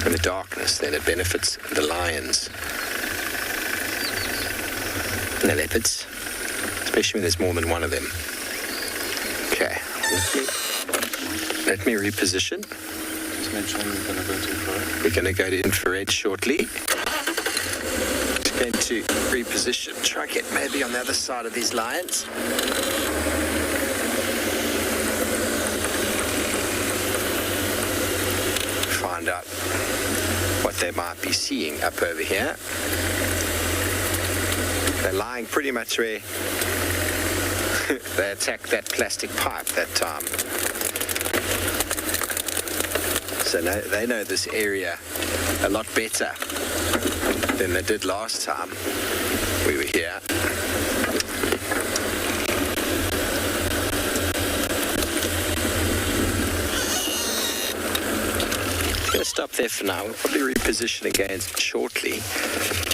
in the darkness, then it benefits the lions and the leopards, especially when there's more than one of them. Okay, let me reposition. We're going to go to infrared shortly. Just going to reposition, try to get maybe on the other side of these lions. Find out what they might be seeing up over here. They're lying pretty much where they attacked that plastic pipe that time. So they know this area a lot better than they did last time we were here. I'm going to stop there for now. We'll probably reposition again shortly.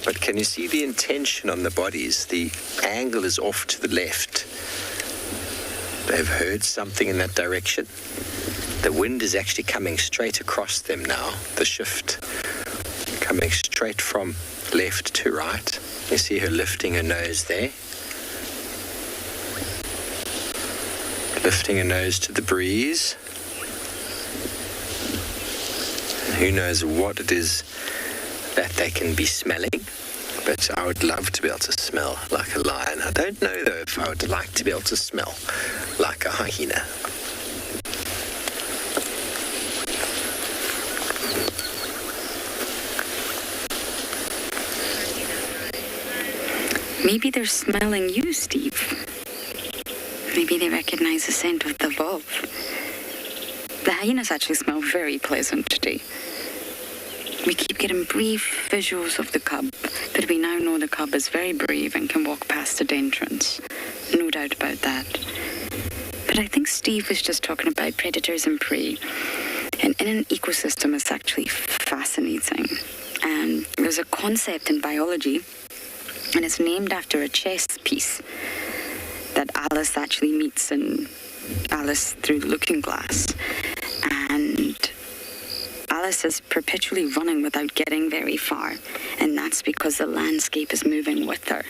But can you see the intention on the bodies? The angle is off to the left. They've heard something in that direction. The wind is actually coming straight across them now. The shift coming straight from left to right. You see her lifting her nose there. Lifting her nose to the breeze. Who knows what it is that they can be smelling, but I would love to be able to smell like a lion. I don't know though if I would like to be able to smell like a hyena. Maybe they're smelling you, Steve. Maybe they recognize the scent of the wolf. The hyenas actually smell very pleasant today. We keep getting brief visuals of the cub, but we now know the cub is very brave and can walk past the entrance. No doubt about that. But I think Steve was just talking about predators and prey. And in an ecosystem, it's actually fascinating. And there's a concept in biology, and it's named after a chess piece that Alice actually meets in Alice Through the Looking Glass. And Alice is perpetually running without getting very far, and that's because the landscape is moving with her.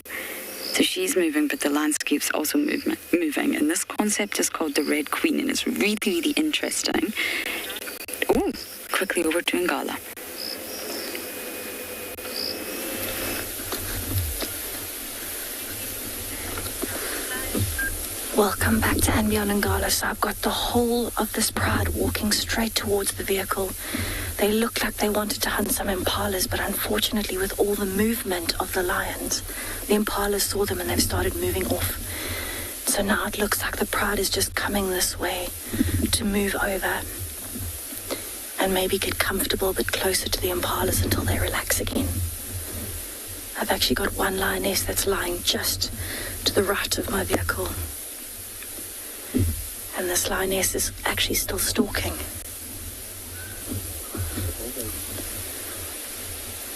So she's moving, but the landscape's also moving. And this concept is called the Red Queen, and it's really, really interesting. Oh, quickly over to Ngala. Welcome back to and Beyond Ngala. So I've got the whole of this pride walking straight towards the vehicle. They looked like they wanted to hunt some impalas, but unfortunately with all the movement of the lions, the impalas saw them and they've started moving off. So now it looks like the pride is just coming this way to move over and maybe get comfortable a bit closer to the impalas until they relax again. I've actually got one lioness that's lying just to the right of my vehicle. And this lioness is actually still stalking.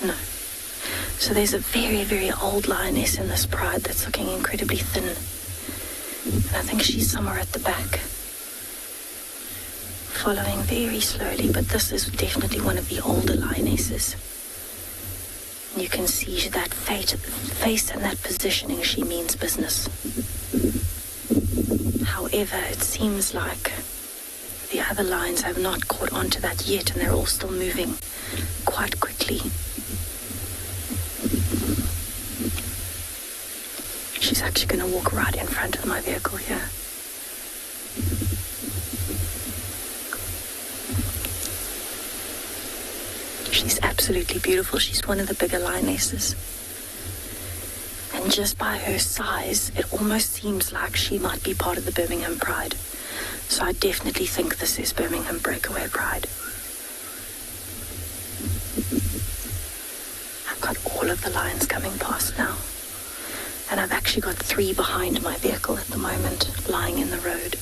No. So there's a very, very old lioness in this pride that's looking incredibly thin. And I think she's somewhere at the back, following very slowly, but this is definitely one of the older lionesses. You can see that face and that positioning, she means business. However, it seems like the other lions have not caught on to that yet, and they're all still moving quite quickly. She's actually going to walk right in front of my vehicle here. She's absolutely beautiful. She's one of the bigger lionesses. And just by her size, it almost seems like she might be part of the Birmingham Pride. So I definitely think this is Birmingham Breakaway Pride. I've got all of the lions coming past now. And I've actually got 3 behind my vehicle at the moment, lying in the road.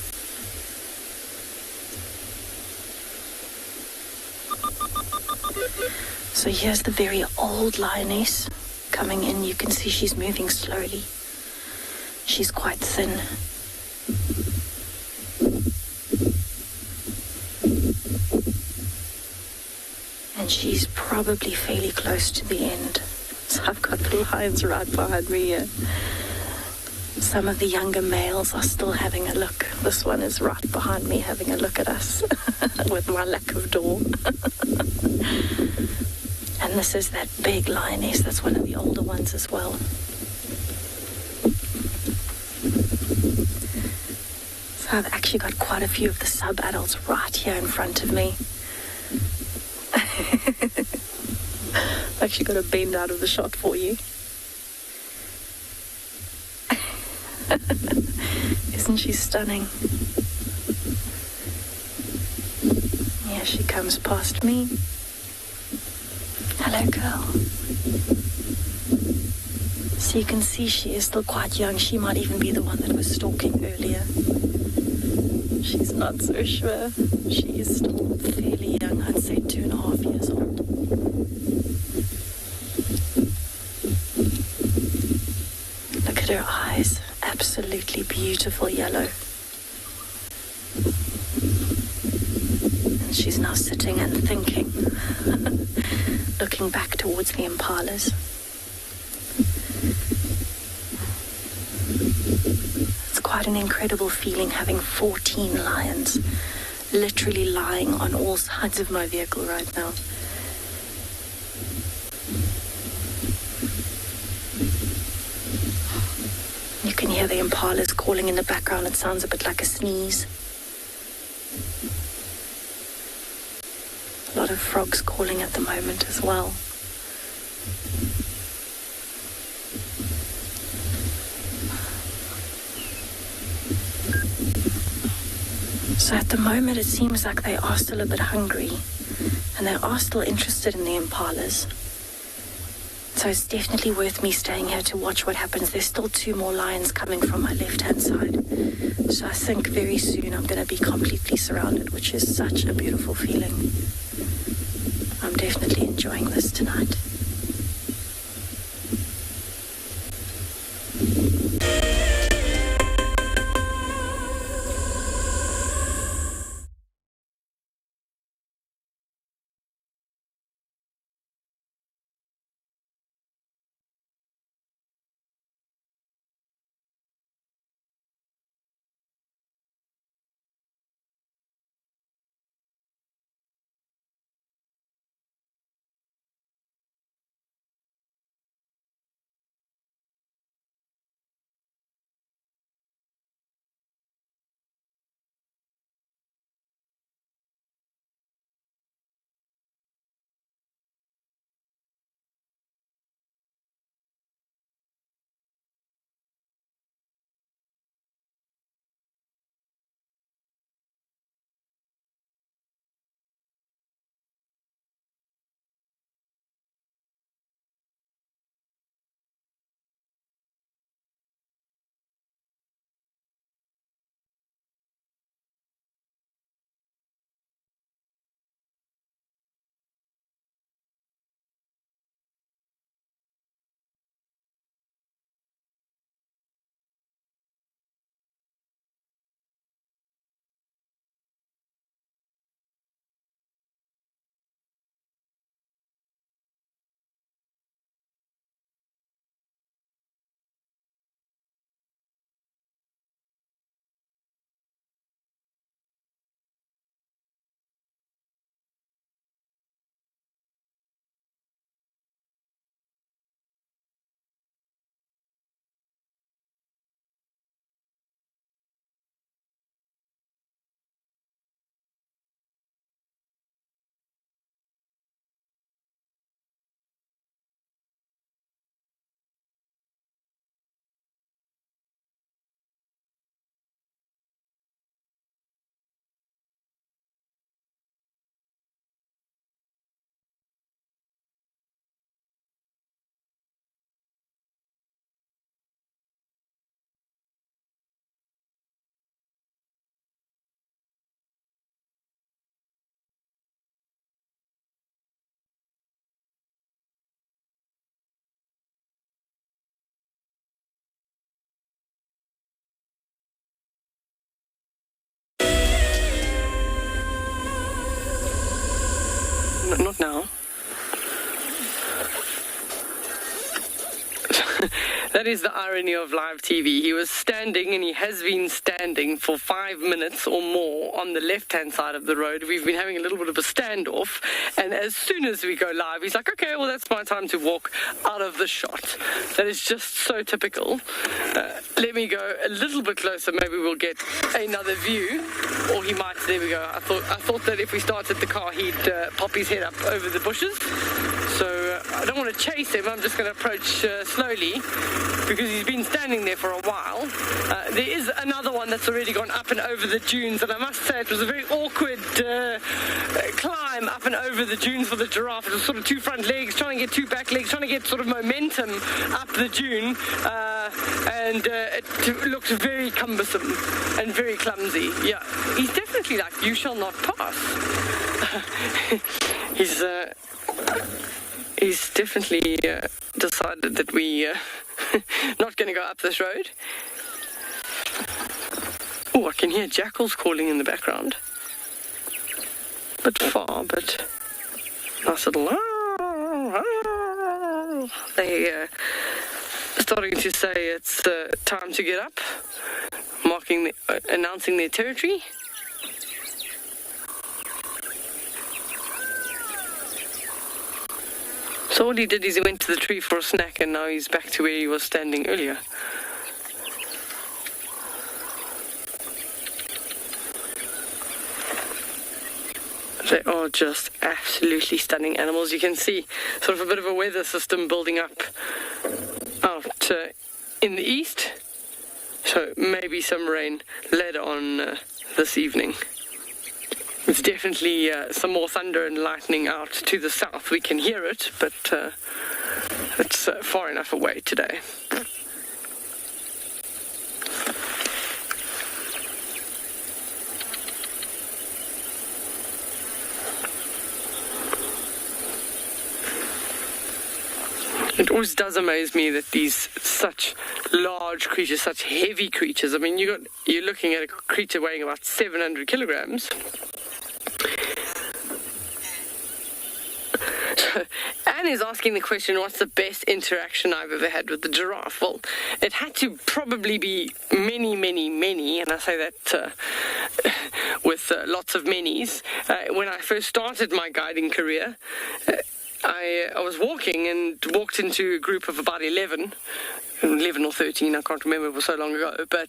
So here's the very old lioness coming in. You can see she's moving slowly. She's quite thin. And she's probably fairly close to the end. So I've got the lions right behind me here. Some of the younger males are still having a look. This one is right behind me having a look at us with my lack of door. And this is that big lioness. That's one of the older ones as well. So I've actually got quite a few of the sub-adults right here in front of me. I've actually got to bend out of the shot for you. Isn't she stunning? Yeah, Here she comes past me. Hello, girl. So you can see she is still quite young. She might even be the one that was stalking earlier. She's not so sure. She is still fairly young. I'd say 2.5 years old. Look at her eyes. Absolutely beautiful yellow. And she's now sitting and thinking, looking back towards the impalas. It's quite an incredible feeling having 14 lions literally lying on all sides of my vehicle right now. You can hear the impalas calling in the background. It sounds a bit like a sneeze. A lot of frogs calling at the moment as well. So at the moment it seems like they are still a bit hungry and they are still interested in the impalas. So it's definitely worth me staying here to watch what happens. There's still 2 more lions coming from my left-hand side. So I think very soon I'm going to be completely surrounded, which is such a beautiful feeling. I'm definitely enjoying this tonight. Not now. That is the irony of live TV. He was standing, and he has been standing for 5 minutes or more on the left-hand side of the road. We've been having a little bit of a standoff, and as soon as we go live, he's like, okay, well, that's my time to walk out of the shot. That is just so typical. Let me go a little bit closer. Maybe we'll get another view, or he might. There we go. I thought that if we started the car, he'd pop his head up over the bushes. So I don't want to chase him. I'm just going to approach slowly because he's been standing there for a while. There is another one that's already gone up and over the dunes, and I must say it was a very awkward climb up and over the dunes for the giraffe. It was sort of 2 front legs, trying to get 2 back legs, trying to get sort of momentum up the dune, and it looked very cumbersome and very clumsy. Yeah, he's definitely like, you shall not pass. He's definitely decided that we not going to go up this road. Oh, I can hear jackals calling in the background. Bit far, but nice little. They starting to say it's time to get up, announcing their territory. So all he did is he went to the tree for a snack, and now he's back to where he was standing earlier. They are just absolutely stunning animals. You can see sort of a bit of a weather system building up out in the east. So maybe some rain later on this evening. It's definitely some more thunder and lightning out to the south. We can hear it, but it's far enough away today. It always does amaze me that these such large creatures, such heavy creatures. I mean, you're looking at a creature weighing about 700 kilograms. Anne is asking the question, what's the best interaction I've ever had with the giraffe? Well, it had to probably be many, many, many, and I say that with lots of manys. When I first started my guiding career, I was walking and walked into a group of about 11 or 13, I can't remember, it was so long ago, but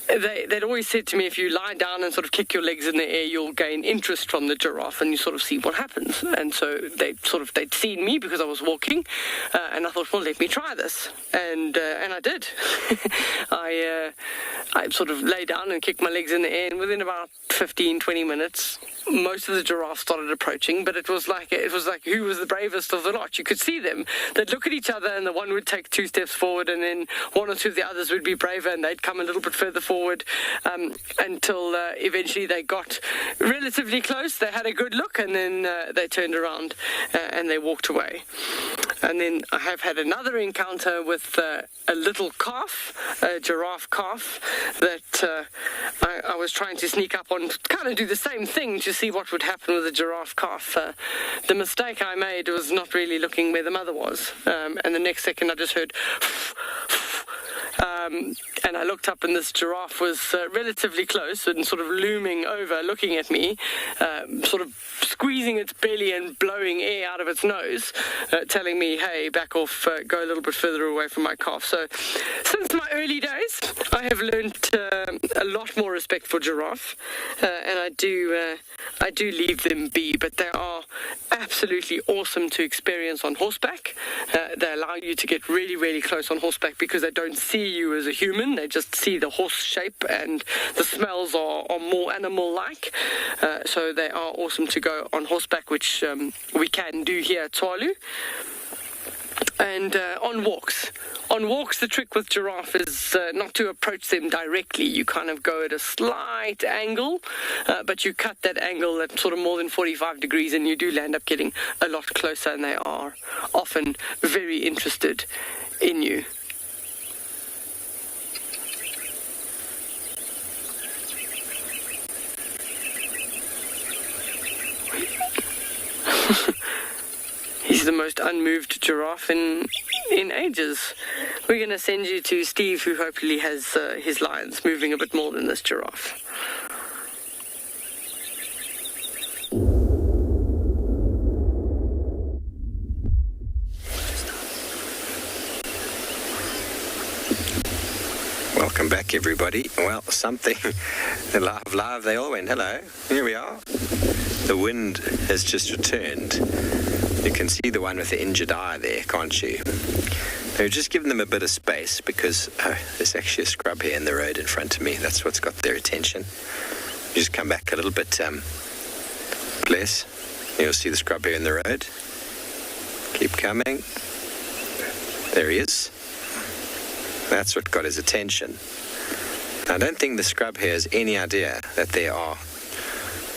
they'd always said to me, if you lie down and sort of kick your legs in the air, you'll gain interest from the giraffe and you sort of see what happens. And so they'd seen me because I was walking, and I thought, well, let me try this. And I did. I sort of lay down and kicked my legs in the air, and within about 15, 20 minutes, most of the giraffes started approaching, but it was like who was the bravest of the lot. You could see them. They'd look at each other, and the one would take 2 steps forward, and then 1 or 2 of the others would be braver, and they'd come a little bit further forward until eventually they got relatively close. They had a good look, and then they turned around and they walked away. And then I have had another encounter with a little calf, a giraffe calf, that I was trying to sneak up on, kind of do the same thing to see what would happen with a giraffe calf. The mistake I made was not really looking where the mother was, and the next second I just heard and I looked up, and this giraffe was relatively close and sort of looming over, looking at me, sort of squeezing its belly and blowing air out of its nose, telling me, hey, back off, go a little bit further away from my calf. So since my early days, I have learned a lot more respect for giraffe, and I do leave them be, but they are absolutely awesome to experience on horseback. They allow you to get really, really close on horseback because they don't see you as a human. They just see the horse shape, and the smells are more animal-like. So they are awesome to go on horseback, which we can do here at Tswalu. And on walks, the trick with giraffe is not to approach them directly. You kind of go at a slight angle, but you cut that angle at sort of more than 45 degrees, and you do land up getting a lot closer, and they are often very interested in you. He's the most unmoved giraffe in ages. We're going to send you to Steve, who hopefully has his lions moving a bit more than this giraffe. Welcome back, everybody. Well, something live, they all went. Hello, here we are. The wind has just returned. You can see the one with the injured eye there, can't you? We've just given them a bit of space because there's actually a scrub here in the road in front of me. That's what's got their attention. You just come back a little bit less. You'll see the scrub here in the road. Keep coming. There he is. That's what got his attention. I don't think the scrub here has any idea that there are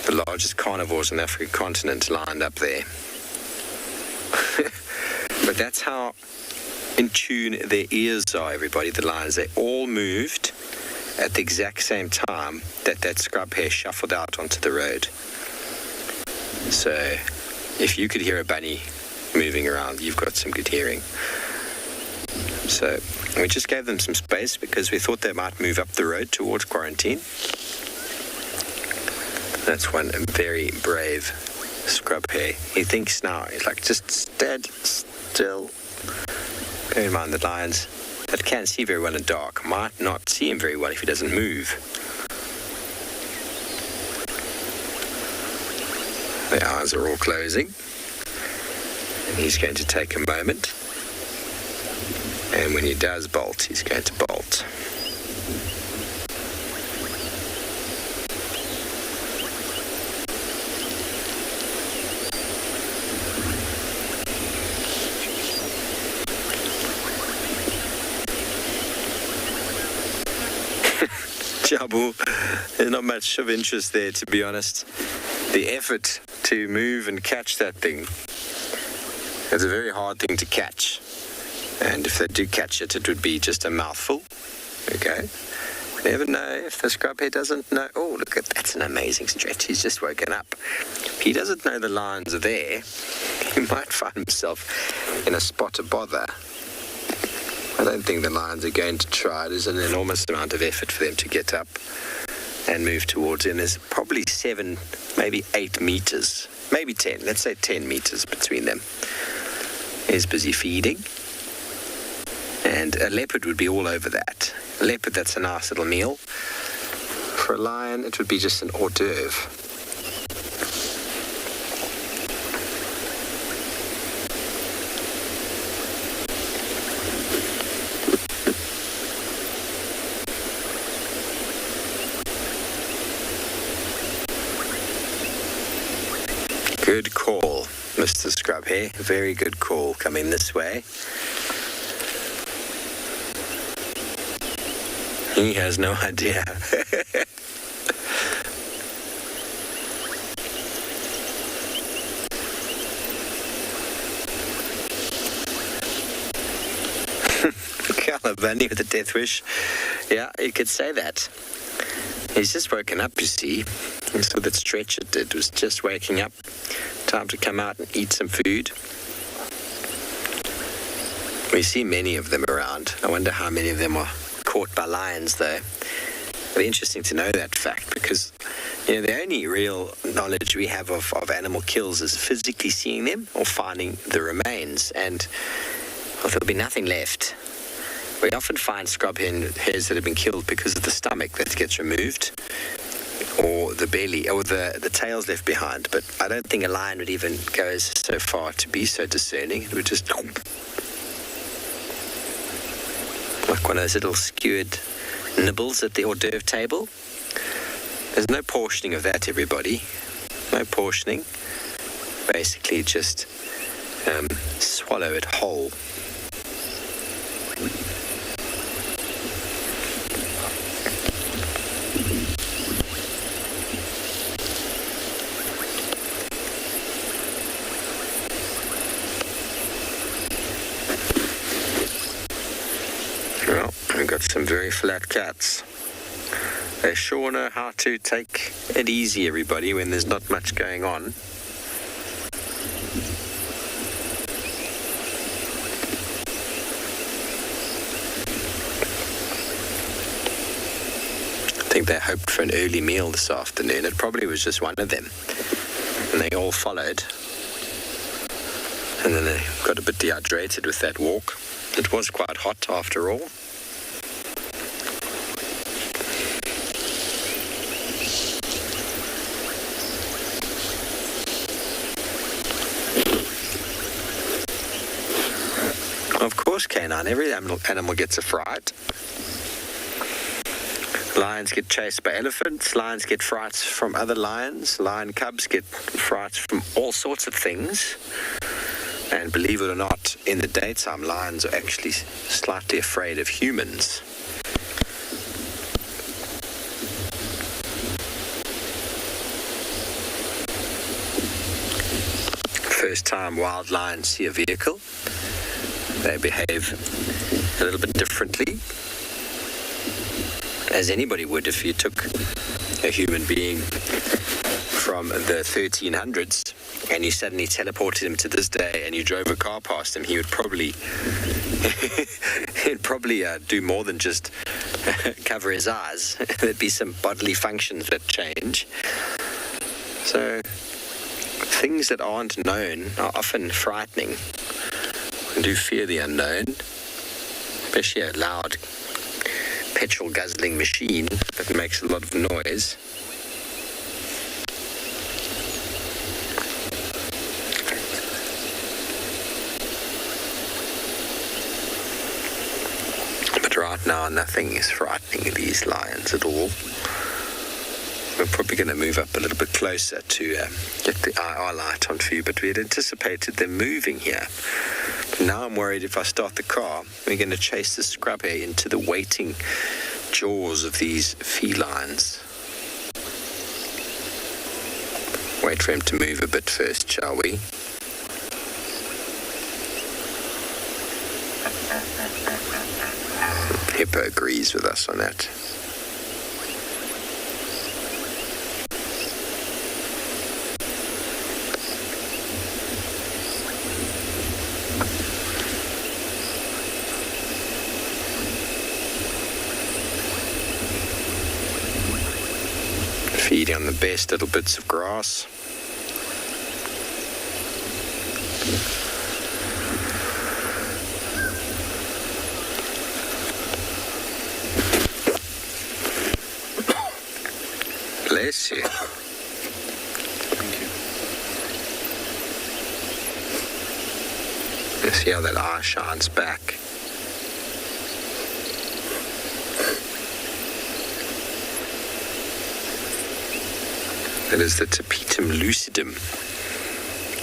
the largest carnivores on the African continent lined up there. But that's how in tune their ears are, everybody, the lions. They all moved at the exact same time that scrub hare shuffled out onto the road. So if you could hear a bunny moving around, you've got some good hearing. So we just gave them some space because we thought they might move up the road towards quarantine. That's one very brave scrub hare. He thinks now, he's like, just stand still. Bear in mind the lions that can't see very well in the dark might not see him very well if he doesn't move. The eyes are all closing. And he's going to take a moment. And when he does bolt, he's going to bolt. Jabu, there's not much of interest there, to be honest. The effort to move and catch that thing is a very hard thing to catch. And if they do catch it, it would be just a mouthful. Okay? You never know if the scrub hare doesn't know. Oh, look at that's an amazing stretch. He's just woken up. If he doesn't know the lions are there, he might find himself in a spot of bother. I don't think the lions are going to try. There's an enormous amount of effort for them to get up and move towards him. There's probably 7, maybe 8 meters, maybe 10. Let's say 10 meters between them. He's busy feeding. And a leopard would be all over that. A leopard, that's a nice little meal. For a lion, it would be just an hors d'oeuvre. Good call, Mr. Scrub Hare. Very good call coming this way. He has no idea. Kalahari with a death wish. Yeah, you could say that. He's just woken up, you see. You saw that stretch it did. It was just waking up. Time to come out and eat some food. We see many of them around. I wonder how many of them are caught by lions, though. It'd be interesting to know that fact because, you know, the only real knowledge we have of animal kills is physically seeing them or finding the remains, and there'll be nothing left. We often find scrub hares that have been killed because of the stomach that gets removed, or the belly, or the tails left behind. But I don't think a lion would even go so far to be so discerning. It would just, like one of those little skewered nibbles at the hors d'oeuvre table. There's no portioning of that, everybody. No portioning. Basically just swallow it whole. Well, we've got some very flat cats. They sure know how to take it easy, everybody, when there's not much going on. I think they hoped for an early meal this afternoon. It probably was just one of them. And they all followed. And then they got a bit dehydrated with that walk. It was quite hot after all. course, canine. Every animal gets a fright. Lions get chased by elephants. Lions get frights from other lions. Lion cubs get frights from all sorts of things. And believe it or not, in the daytime, lions are actually slightly afraid of humans. First time wild lions see a vehicle, they behave a little bit differently, as anybody would if you took a human being from the 1300s and you suddenly teleported him to this day and you drove a car past him. He would probably do more than just cover his eyes. There'd be some bodily functions that change. So things that aren't known are often frightening. We do fear the unknown, especially a loud petrol guzzling machine that makes a lot of noise. But right now nothing is frightening these lions at all. We're probably going to move up a little bit closer to get the IR light on for you, but we had anticipated them moving here. But now I'm worried if I start the car, we're going to chase the scrub hare into the waiting jaws of these felines. Wait for him to move a bit first, shall we? Hippo agrees with us on that. Feeding on the best little bits of grass. Bless you. Thank you. You see how that eye shines back. That is the tapetum lucidum.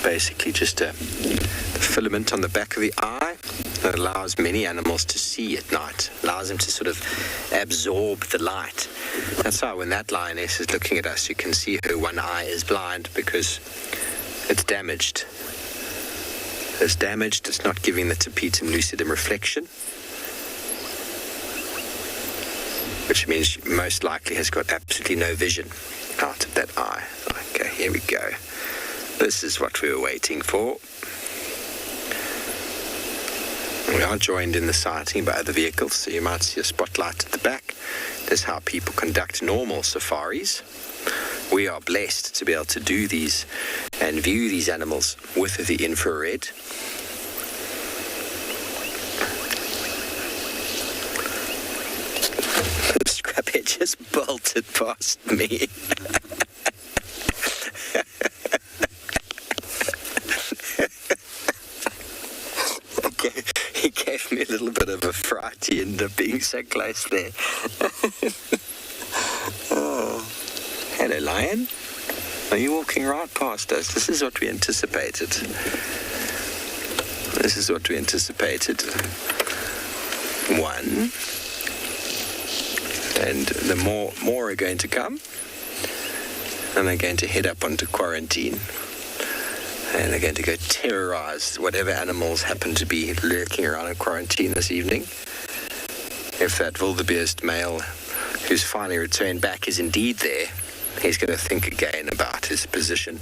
Basically just the filament on the back of the eye that allows many animals to see at night, allows them to sort of absorb the light. That's why when that lioness is looking at us, you can see her one eye is blind because it's damaged. It's damaged, it's not giving the tapetum lucidum reflection, which means she most likely has got absolutely no vision out of that eye. Okay, here we go. This is what we were waiting for. We are joined in the sighting by other vehicles, so you might see a spotlight at the back. This is how people conduct normal safaris. We are blessed to be able to do these and view these animals with the infrared. The scraphead just bolted past me. He gave me a little bit of a fright. He ended up being so close there. Oh. Hello, lion. Are you walking right past us? This is what we anticipated. This is what we anticipated. One. And the more are going to come. And they're going to head up onto quarantine. And they're going to go terrorize whatever animals happen to be lurking around in quarantine this evening. If that wildebeest male who's finally returned back is indeed there, he's going to think again about his position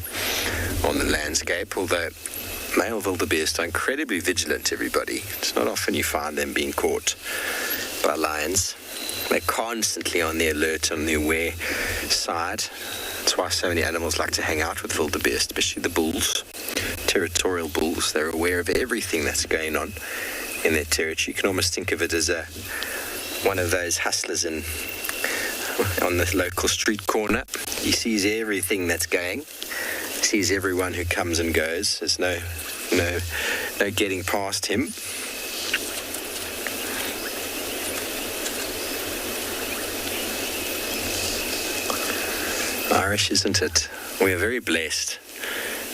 on the landscape. Although male wildebeest are incredibly vigilant, everybody. It's not often you find them being caught by lions. They're constantly on the alert, on the aware side. That's why so many animals like to hang out with wildebeest, especially the bulls, territorial bulls. They're aware of everything that's going on in their territory. You can almost think of it as one of those hustlers on the local street corner. He sees everything that's going, sees everyone who comes and goes. There's no getting past him. Irish, isn't it? We are very blessed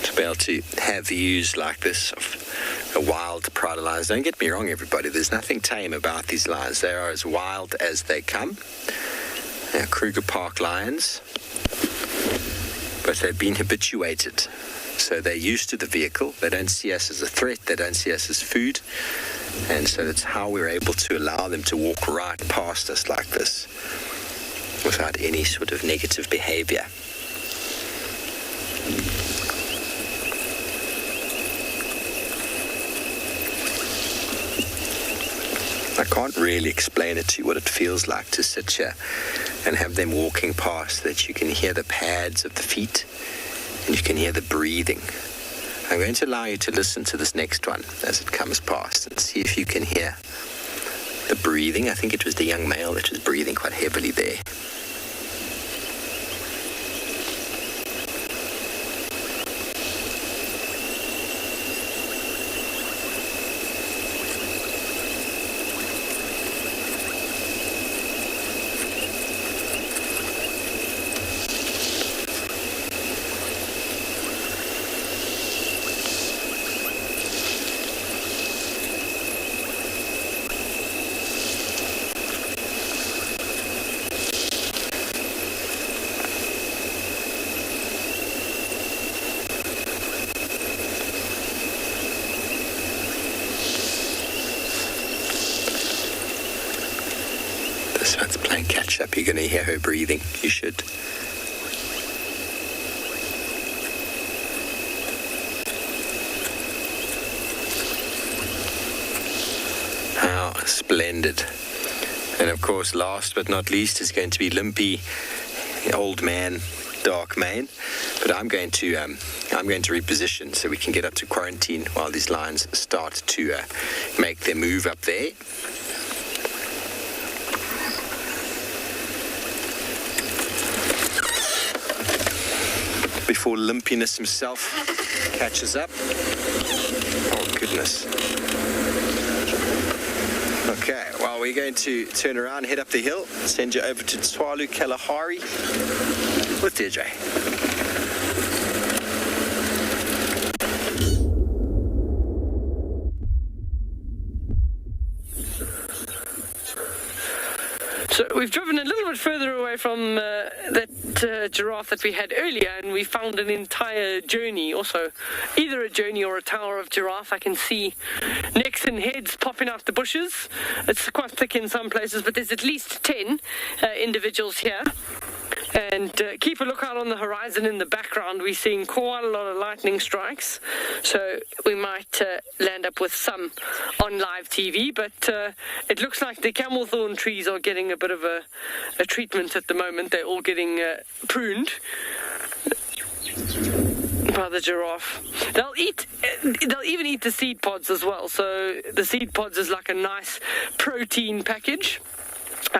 to be able to have views like this of a wild pride of lions. Don't get me wrong, everybody. There's nothing tame about these lions. They are as wild as they come. They are Kruger Park lions, but they've been habituated. So they're used to the vehicle. They don't see us as a threat. They don't see us as food. And so that's how we're able to allow them to walk right past us like this without any sort of negative behavior. I can't really explain it to you what it feels like to sit here and have them walking past, that you can hear the pads of the feet and you can hear the breathing. I'm going to allow you to listen to this next one as it comes past and see if you can hear the breathing. I think it was the young male that was breathing quite heavily there. This one's playing catch up. You're going to hear her breathing. You should. How splendid. And of course, last but not least is going to be Limpy, old man, dark mane. But I'm going to reposition so we can get up to quarantine while these lions start to make their move up there. Before Limpiness himself catches up. Oh, goodness. Okay, well, we're going to turn around, head up the hill, send you over to Tswalu Kalahari with Deirdre. So we've driven a little bit further away from that giraffe that we had earlier, and we found an entire journey, also either a journey or a tower of giraffe. I can see necks and heads popping out the bushes. It's quite thick in some places, but there's at least 10 individuals here. And keep a lookout on the horizon in the background. We're seeing quite a lot of lightning strikes, so we might land up with some on live TV, but it looks like the camel thorn trees are getting a bit of a treatment at the moment. They're all getting pruned by the giraffe. They'll even eat the seed pods as well, so the seed pods is like a nice protein package.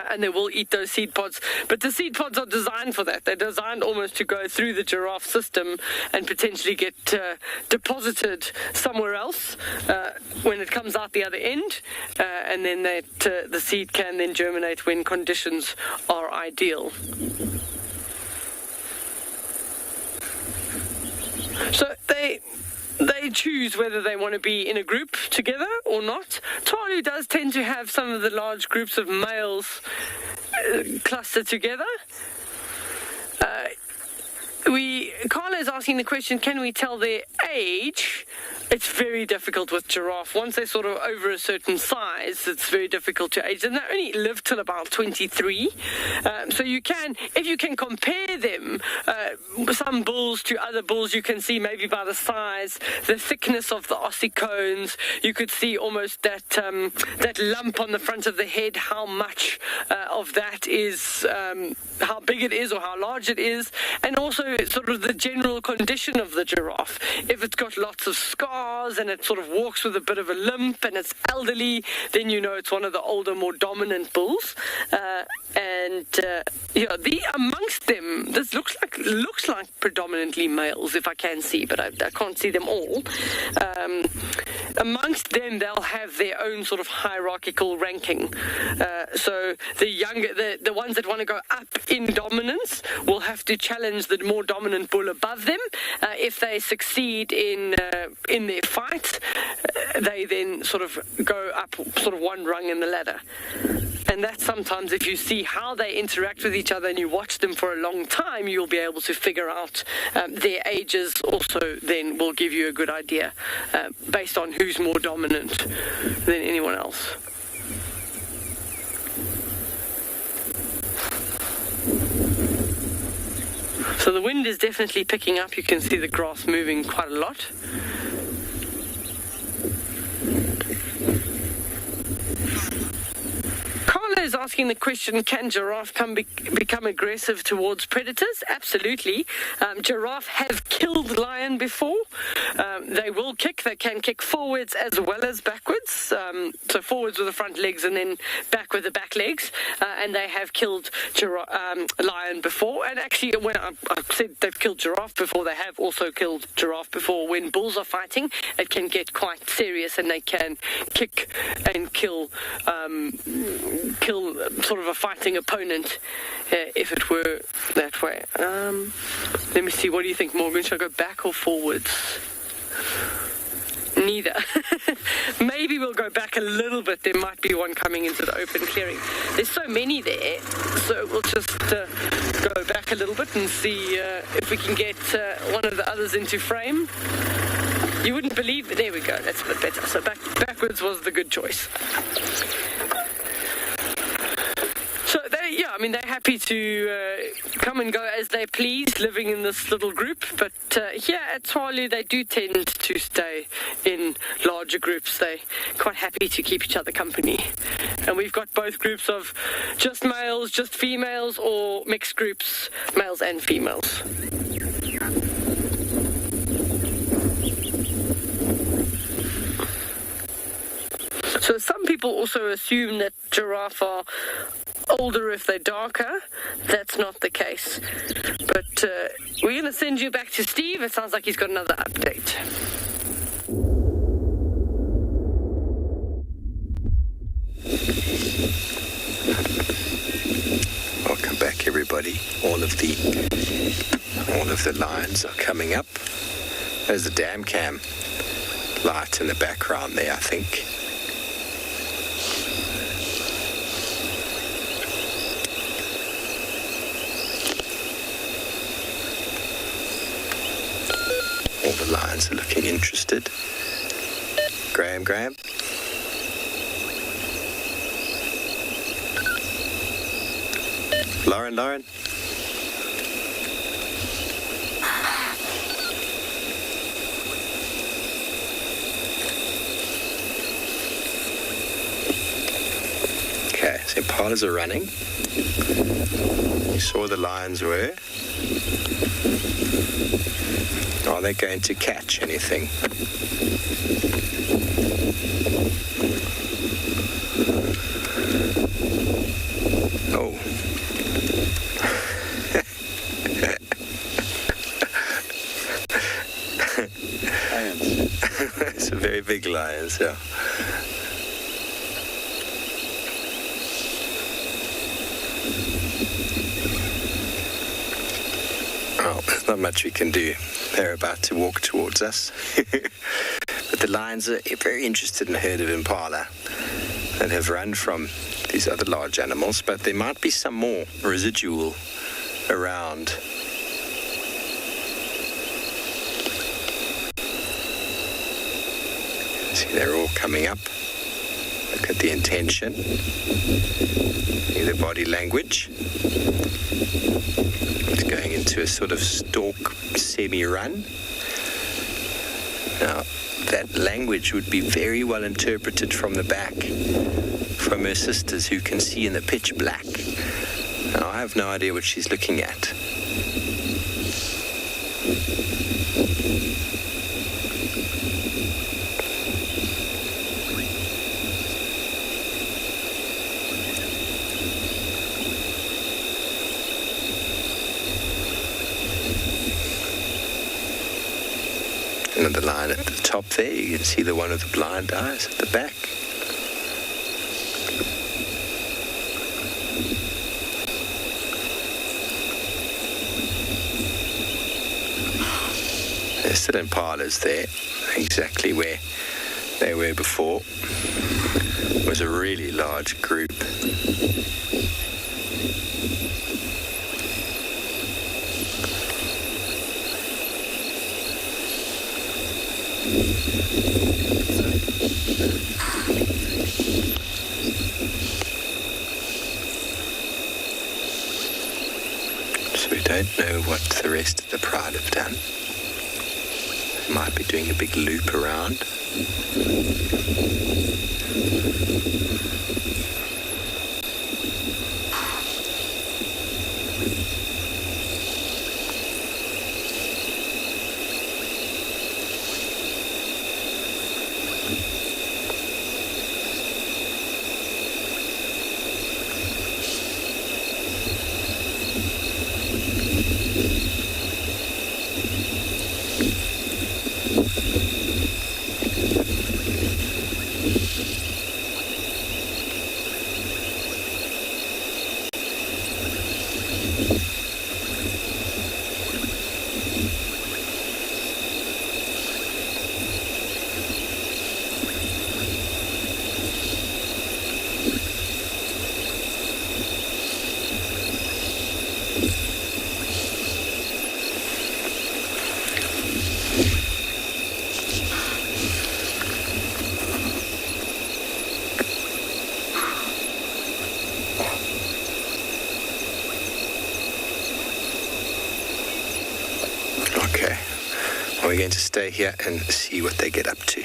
And they will eat those seed pods. But the seed pods are designed for that. They're designed almost to go through the giraffe system and potentially get deposited somewhere else when it comes out the other end. And then the seed can then germinate when conditions are ideal. So they choose whether they want to be in a group together or not. Tswalu does tend to have some of the large groups of males clustered together. Carla is asking the question, can we tell their age? It's very difficult with giraffe. Once they're sort of over a certain size, it's very difficult to age. And they only live till about 23. So you can, if you can compare them, some bulls to other bulls, you can see maybe by the size, the thickness of the ossicones. You could see almost that lump on the front of the head, how much of that is, how big it is or how large it is. And also sort of the general condition of the giraffe. If it's got lots of scars scars and it sort of walks with a bit of a limp and it's elderly, then you know it's one of the older, more dominant bulls. Amongst them, this looks like predominantly males, if I can see, but I can't see them all. Amongst them, they'll have their own sort of hierarchical ranking. So the ones that want to go up in dominance will have to challenge the more dominant bull above them. If they succeed in their fight, they then sort of go up sort of one rung in the ladder. And that sometimes, if you see how they interact with each other and you watch them for a long time, you'll be able to figure out their ages. Also, then will give you a good idea based on who's more dominant than anyone else. So the wind is definitely picking up. You can see the grass moving quite a lot. Carla is asking the question, can giraffe become aggressive towards predators? Absolutely. Giraffe have killed lion before. They will kick. They can kick forwards as well as backwards. So forwards with the front legs and then back with the back legs. And they have killed lion before. And actually, when I said they've killed giraffe before, they have also killed giraffe before. When bulls are fighting, it can get quite serious and they can kick and kill sort of a fighting opponent if it were that way. Let me see, what do you think, Morgan? Should I go back or forwards? Neither. Maybe we'll go back a little bit. There might be one coming into the open clearing. There's so many there, so we'll just go back a little bit and see if we can get one of the others into frame. You wouldn't believe it. There we go. That's a bit better. So backwards was the good choice. So they're happy to come and go as they please, living in this little group. But here at Tswalu, they do tend to stay in larger groups. They're quite happy to keep each other company. And we've got both groups of just males, just females, or mixed groups, males and females. So some people also assume that giraffe are older if they're darker. That's not the case. But we're going to send you back to Steve. It sounds like he's got another update. Welcome back, everybody. All of the lions are coming up. There's the dam cam light in the background there, I think. All the lions are looking interested. Graham. Lauren. Okay, so impalas are running. You saw the lions were. Are they going to catch anything? Oh. It's a very big lion, so. Oh, there's not much we can do. They're about to walk towards us. But the lions are very interested in a herd of impala and have run from these other large animals, but there might be some more residual around. See, they're all coming up. Look at the intention. See the body language. It's going into a sort of stalk semi-run. Now, that language would be very well interpreted from the back, from her sisters who can see in the pitch black. Now, I have no idea what she's looking at. the lion at the top there. You can see the one with the blind eyes at the back. There's still impalas there, exactly where they were before. It was a really large group. So we don't know what the rest of the pride have done. Might be doing a big loop around. Okay, we're going to stay here and see what they get up to.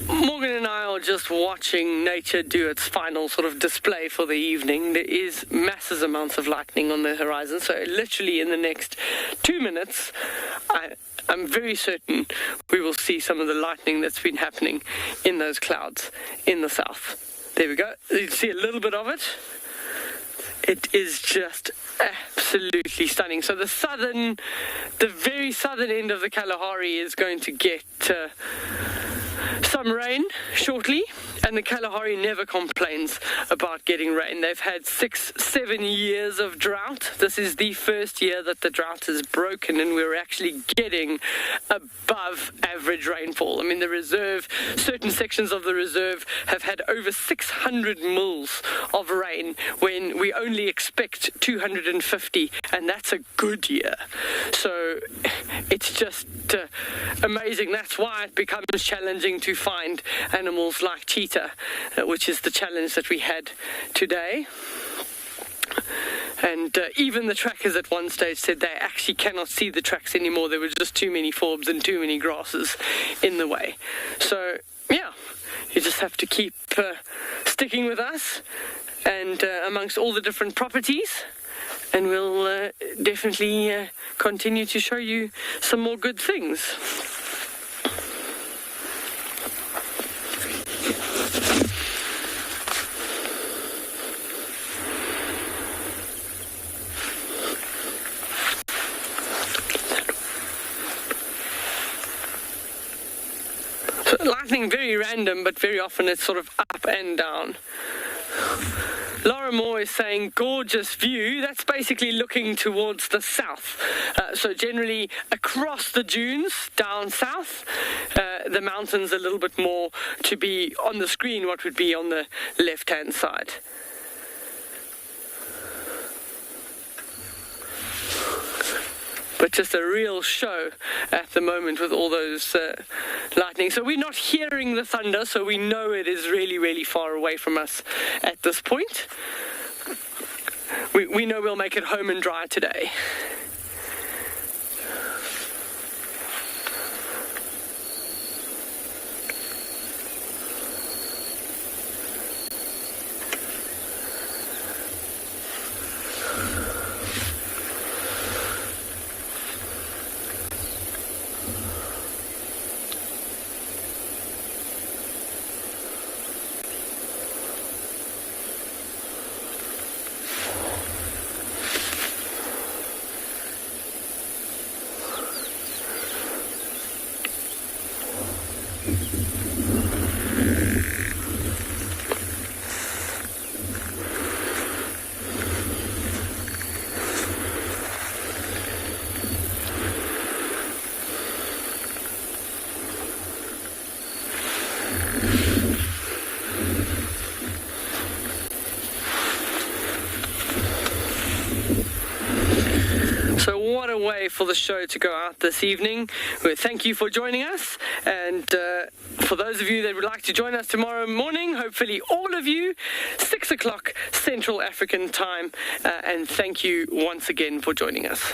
Morgan and I are just watching nature do its final sort of display for the evening. There is massive amounts of lightning on the horizon, so literally in the next 2 minutes, I'm very certain we will see some of the lightning that's been happening in those clouds in the south. There we go. You see a little bit of it. It is just absolutely stunning. So the very southern end of the Kalahari is going to get some rain shortly, and the Kalahari never complains about getting rain. They've had 6-7 years of drought. This is the first year that the drought is broken, and we're actually getting above average rainfall. I mean, the reserve, certain sections of the reserve have had over 600 mils of rain when we only expect 250, and that's a good year. So it's just amazing. That's why it becomes challenging to find animals like cheetah, which is the challenge that we had today. And even the trackers at one stage said they actually cannot see the tracks anymore. There were just too many forbs and too many grasses in the way. So, yeah, you just have to keep sticking with us and amongst all the different properties. And we'll definitely continue to show you some more good things. So lightning, very random, but very often it's sort of up and down. Laura Moore is saying, gorgeous view. That's basically looking towards the south. So generally across the dunes down south, the mountains a little bit more to be on the screen, what would be on the left-hand side. But just a real show at the moment with all those lightning. So we're not hearing the thunder, so we know it is really, really far away from us at this point. We know we'll make it home and dry today. What a way for the show to go out this evening. Thank you for joining us, and for those of you that would like to join us tomorrow morning, hopefully all of you, 6 o'clock Central African time, and thank you once again for joining us.